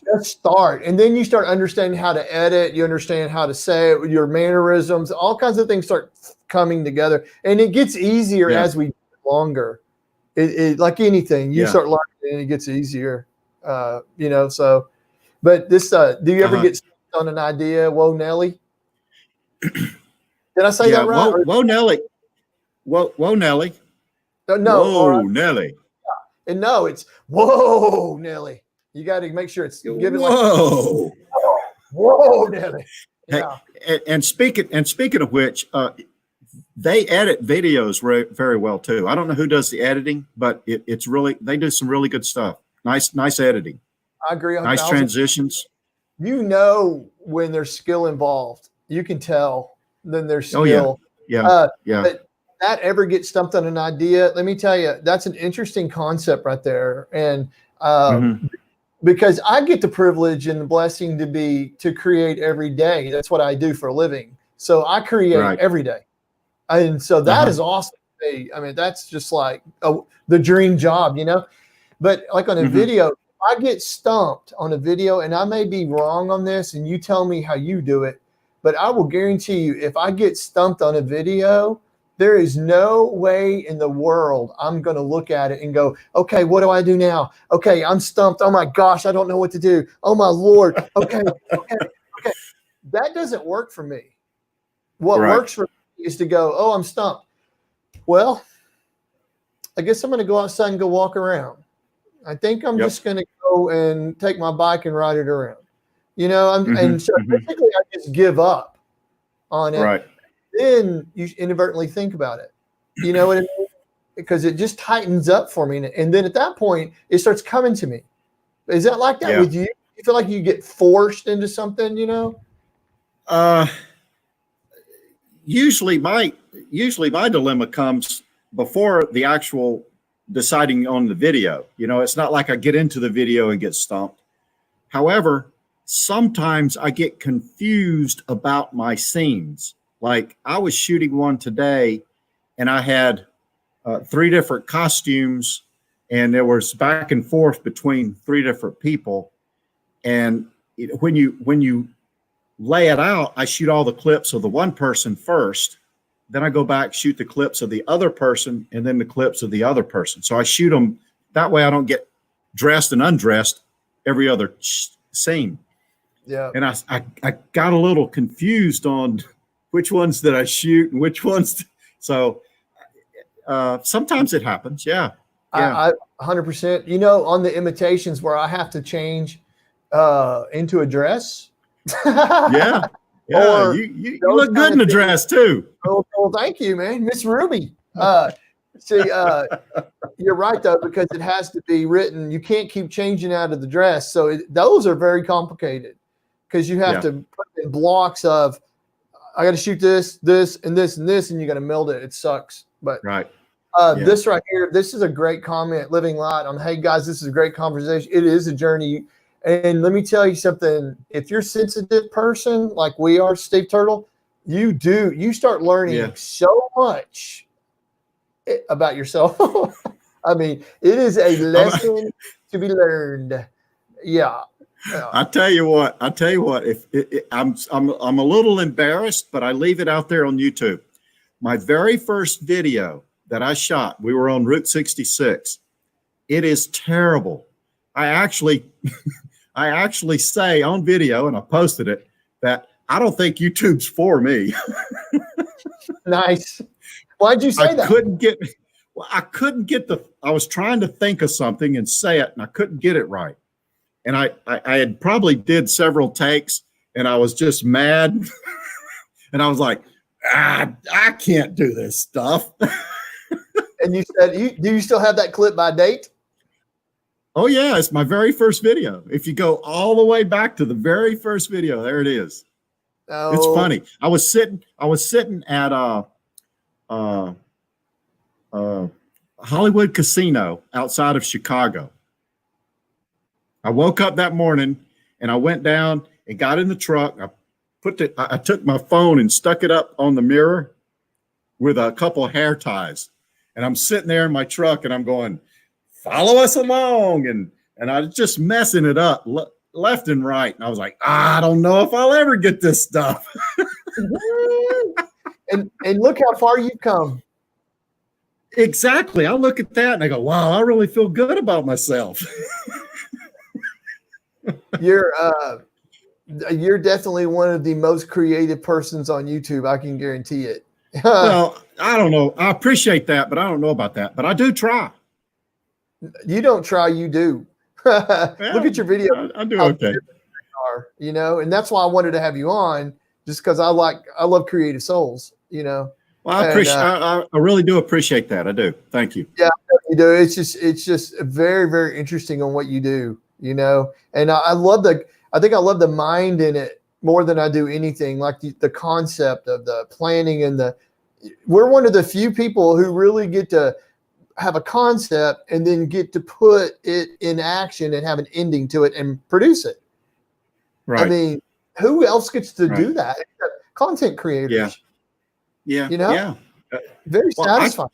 Just start. And then you start understanding how to edit. You understand how to say it, your mannerisms, all kinds of things start coming together. And it gets easier as we get longer. It like anything, you start learning and it gets easier. So, but this, do you ever get stuck on an idea? Whoa, Nelly. Did I say that right? Whoa, Nelly. Whoa, Nelly. No. Whoa, Nelly. And no, it's whoa, Nelly. You got to make sure it's give it whoa. Like whoa, Nelly. Yeah. Hey, and speaking of which, they edit videos very well too. I don't know who does the editing, but it's really, they do some really good stuff. Nice editing. I agree. Nice transitions. When there's skill involved, you can tell. Then there's skill. Yeah. But that ever get stumped on an idea, let me tell you, that's an interesting concept right there. And because I get the privilege and the blessing to create every day. That's what I do for a living. So I create every day. And so that is awesome. I mean, that's just like the dream job, But like on a video, if I get stumped on a video, and I may be wrong on this, and you tell me how you do it, but I will guarantee you, if I get stumped on a video, there is no way in the world I'm going to look at it and go, okay, what do I do now? Okay, I'm stumped. Oh my gosh, I don't know what to do. Oh my Lord. Okay. That doesn't work for me. What works for me is to go, oh, I'm stumped. Well, I guess I'm going to go outside and go walk around. I think I'm just going to go and take my bike and ride it around. And so basically I just give up on it. Right. Then you inadvertently think about it. You know what I mean? because it just tightens up for me. And then at that point, it starts coming to me. Is that like that with you? You feel like you get forced into something, you know? Usually my dilemma comes before the actual deciding on the video. You know, it's not like I get into the video and get stumped. However, sometimes I get confused about my scenes. Like I was shooting one today and I had 3 different costumes and there was back and forth between 3 different people. And when you lay it out, I shoot all the clips of the one person first. Then I go back, shoot the clips of the other person, and then the clips of the other person. So I shoot them that way. I don't get dressed and undressed every other scene. Yeah. And I got a little confused on which ones did I shoot and which ones. So sometimes it happens. Yeah. I 100%. You know, on the imitations where I have to change into a dress. Yeah. Or you look good in a dress too. Oh, well, thank you, man. Miss Ruby. See, you're right though, because it has to be written. You can't keep changing out of the dress. So those are very complicated because you have to put in blocks of, I got to shoot this, this, and this, and this, and you got to meld it. It sucks. But this right here, this is a great comment, Living Light, on, hey guys, this is a great conversation. It is a journey. And let me tell you something, if you're a sensitive person like we are, Steve Turtle, you start learning so much about yourself. I mean, it is a lesson to be learned. Yeah. I tell you what, if I'm a little embarrassed, but I leave it out there on YouTube. My very first video that I shot, we were on Route 66. It is terrible. I actually say on video, and I posted it, that I don't think YouTube's for me. Nice. Why'd you say that? I was trying to think of something and say it, and I couldn't get it right. And I had probably did several takes, and I was just mad. And I was like, I can't do this stuff. And you said, do you still have that clip by date? Oh yeah, it's my very first video. If you go all the way back to the very first video, there it is. Oh. It's funny. I was sitting at Hollywood Casino outside of Chicago. I woke up that morning and I went down and got in the truck. I took my phone and stuck it up on the mirror with a couple of hair ties. And I'm sitting there in my truck and I'm going, follow us along. And I was just messing it up left and right. And I was like, I don't know if I'll ever get this stuff. and look how far you've come. Exactly. I look at that and I go, wow, I really feel good about myself. You're definitely one of the most creative persons on YouTube. I can guarantee it. Well, I don't know. I appreciate that, but I don't know about that. But I do try. You don't try, you do. Well, look at your video. I do okay. You know, and that's why I wanted to have you on, just because I love creative souls, you know. Well, I really do appreciate that. I do. Thank you. Yeah, you do. It's just very, very interesting on what you do, you know. And I think I love the mind in it more than I do anything, like the concept of the planning and we're one of the few people who really get to have a concept and then get to put it in action and have an ending to it and produce it. Right. I mean, who else gets to do that? Content creators. Yeah. You know? Yeah. Very satisfying.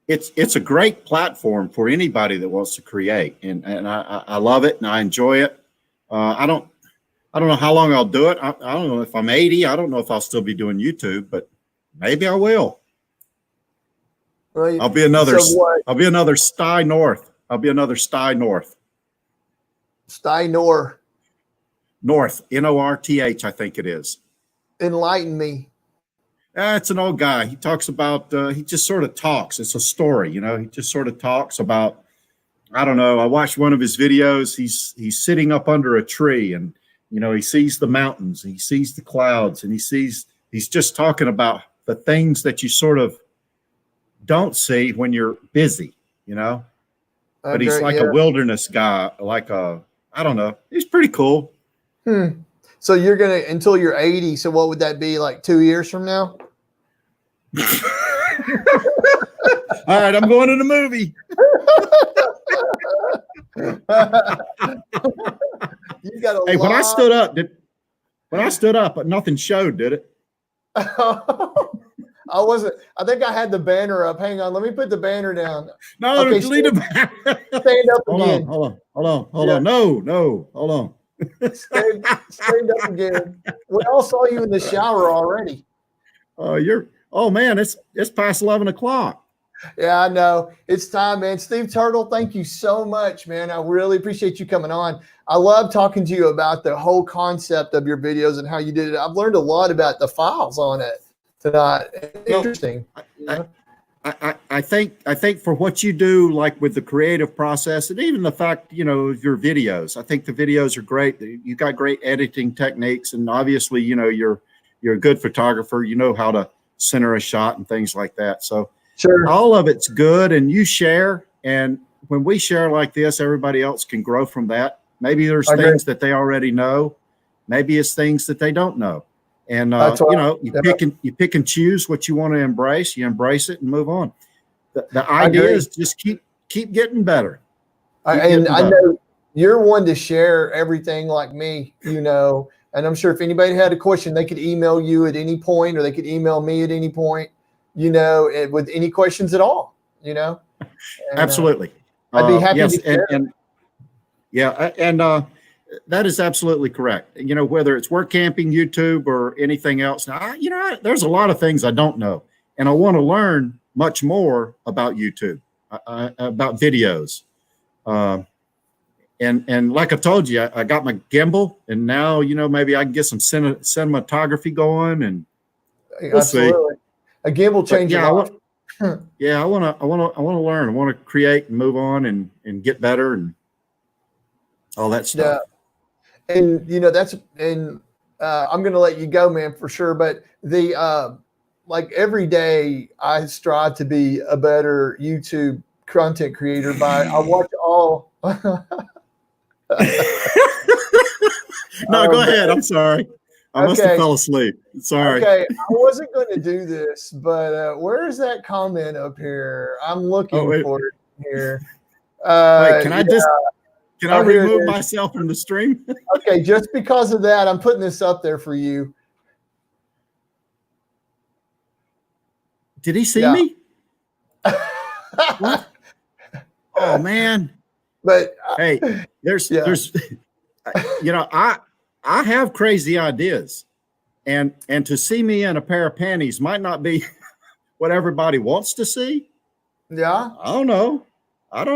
It's a great platform for anybody that wants to create. And I love it and I enjoy it. I don't know how long I'll do it. I don't know if I'm 80. I don't know if I'll still be doing YouTube, but maybe I will. Well, I'll be another Sty North. Sty North. North, North, I think it is. Enlighten me. It's an old guy. He talks about, he just sort of talks. It's a story, you know, he just sort of talks about, I don't know. I watched one of his videos. He's sitting up under a tree and, you know, he sees the mountains, he sees the clouds, and he's just talking about the things that you sort of don't see when you're busy, you know. But he's like a wilderness guy, I don't know. He's pretty cool. So you're gonna until you're 80. So what would that be, like 2 years from now? All right, I'm going to the movie. You got hey, when I stood up, but nothing showed, did it? I wasn't. I think I had the banner up. Hang on, let me put the banner down. No, okay, delete the banner. Stand up again. Hold on. No, hold on. Stand up again. We all saw you in the shower already. Oh man, it's past 11 o'clock. Yeah, I know. It's time, man. Steve Turtle, thank you so much, man. I really appreciate you coming on. I love talking to you about the whole concept of your videos and how you did it. I've learned a lot about the files on it tonight. Interesting. I think for what you do, like with the creative process, and even the fact, your videos, I think the videos are great. You got great editing techniques, and obviously, you're a good photographer. You know how to center a shot and things like that. So sure, all of it's good, and you share. And when we share like this, everybody else can grow from that. Maybe there's things that they already know. Maybe it's things that they don't know. And you pick and choose what you want to embrace. You embrace it and move on. The idea is just keep getting better. I know you're one to share everything like me, and I'm sure if anybody had a question, they could email you at any point, or they could email me at any point, with any questions at all, And, absolutely. I'd be happy to share. And that is absolutely correct. Whether it's work camping, YouTube, or anything else. Now, there's a lot of things I don't know, and I want to learn much more about YouTube, about videos. And like I told you, I got my gimbal, and now, maybe I can get some cinematography going, and we'll see. A gimbal changes. I want to learn. I want to create and move on and get better and all that stuff. Yeah. And I'm going to let you go, man, for sure. But like every day I strive to be a better YouTube content creator I watch all. No, go ahead. I'm sorry. I must have fell asleep. Sorry. Okay. I wasn't going to do this, but where is that comment up here? I'm looking for it here. Wait, can I remove myself from the stream? Okay, just because of that, I'm putting this up there for you. Did he see me? What? Oh man! But hey, there's I have crazy ideas, and to see me in a pair of panties might not be what everybody wants to see. Yeah, I don't know. I'm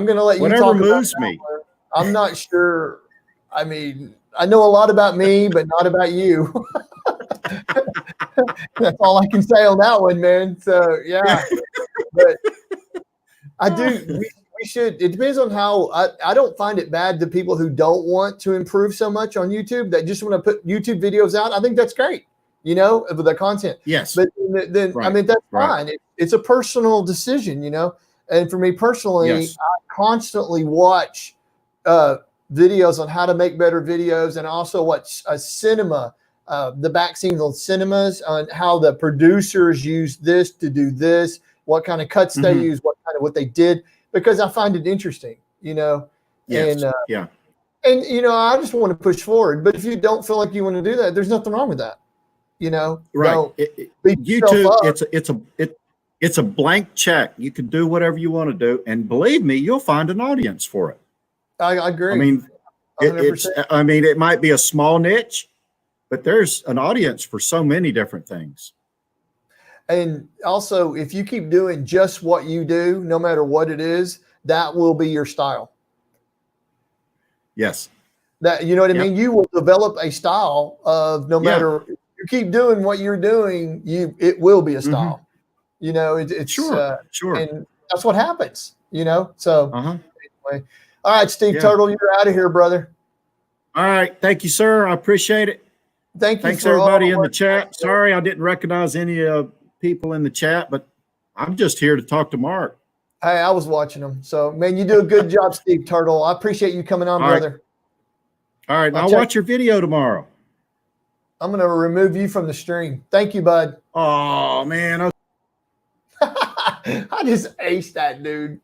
going to let you whatever talk moves about me. I'm not sure. I mean, I know a lot about me, but not about you. That's all I can say on that one, man. So yeah, but I do. We should. It depends on how. I don't find it bad to people who don't want to improve so much on YouTube, that just want to put YouTube videos out. I think that's great. Of the content. Yes. But then right. I mean, that's fine. It's a personal decision, And for me personally, yes. I constantly watch videos on how to make better videos, and also watch cinema, the back scenes on cinemas, on how the producers use this to do this, what kind of cuts they use, what they did, because I find it interesting, Yes. And yeah. And I just want to push forward. But if you don't feel like you want to do that, there's nothing wrong with that. Right. YouTube, it's a blank check. You can do whatever you want to do, and believe me, you'll find an audience for it. I agree. I mean, it might be a small niche, but there's an audience for so many different things. And also, if you keep doing just what you do, no matter what it is, that will be your style. Yes. That, you know what I mean? You will develop a style of no matter, if you keep doing what you're doing, it will be a style. It's sure. And that's what happens, So anyway. All right, Steve Turtle, you're out of here, brother. All right. Thank you, sir. I appreciate it. Thanks everybody in the chat. Sorry, I didn't recognize any people in the chat, but I'm just here to talk to Mark. Hey, I was watching them. So, man, you do a good job, Steve Turtle. I appreciate you coming on, brother. All right. I'll watch your video tomorrow. I'm going to remove you from the stream. Thank you, bud. Oh, man. I just aced that, dude.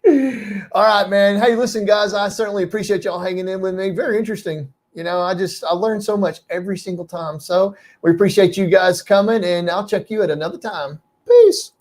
All right, man. Hey, listen, guys, I certainly appreciate y'all hanging in with me. Very interesting. You know, I learned so much every single time. So we appreciate you guys coming, and I'll check you at another time. Peace.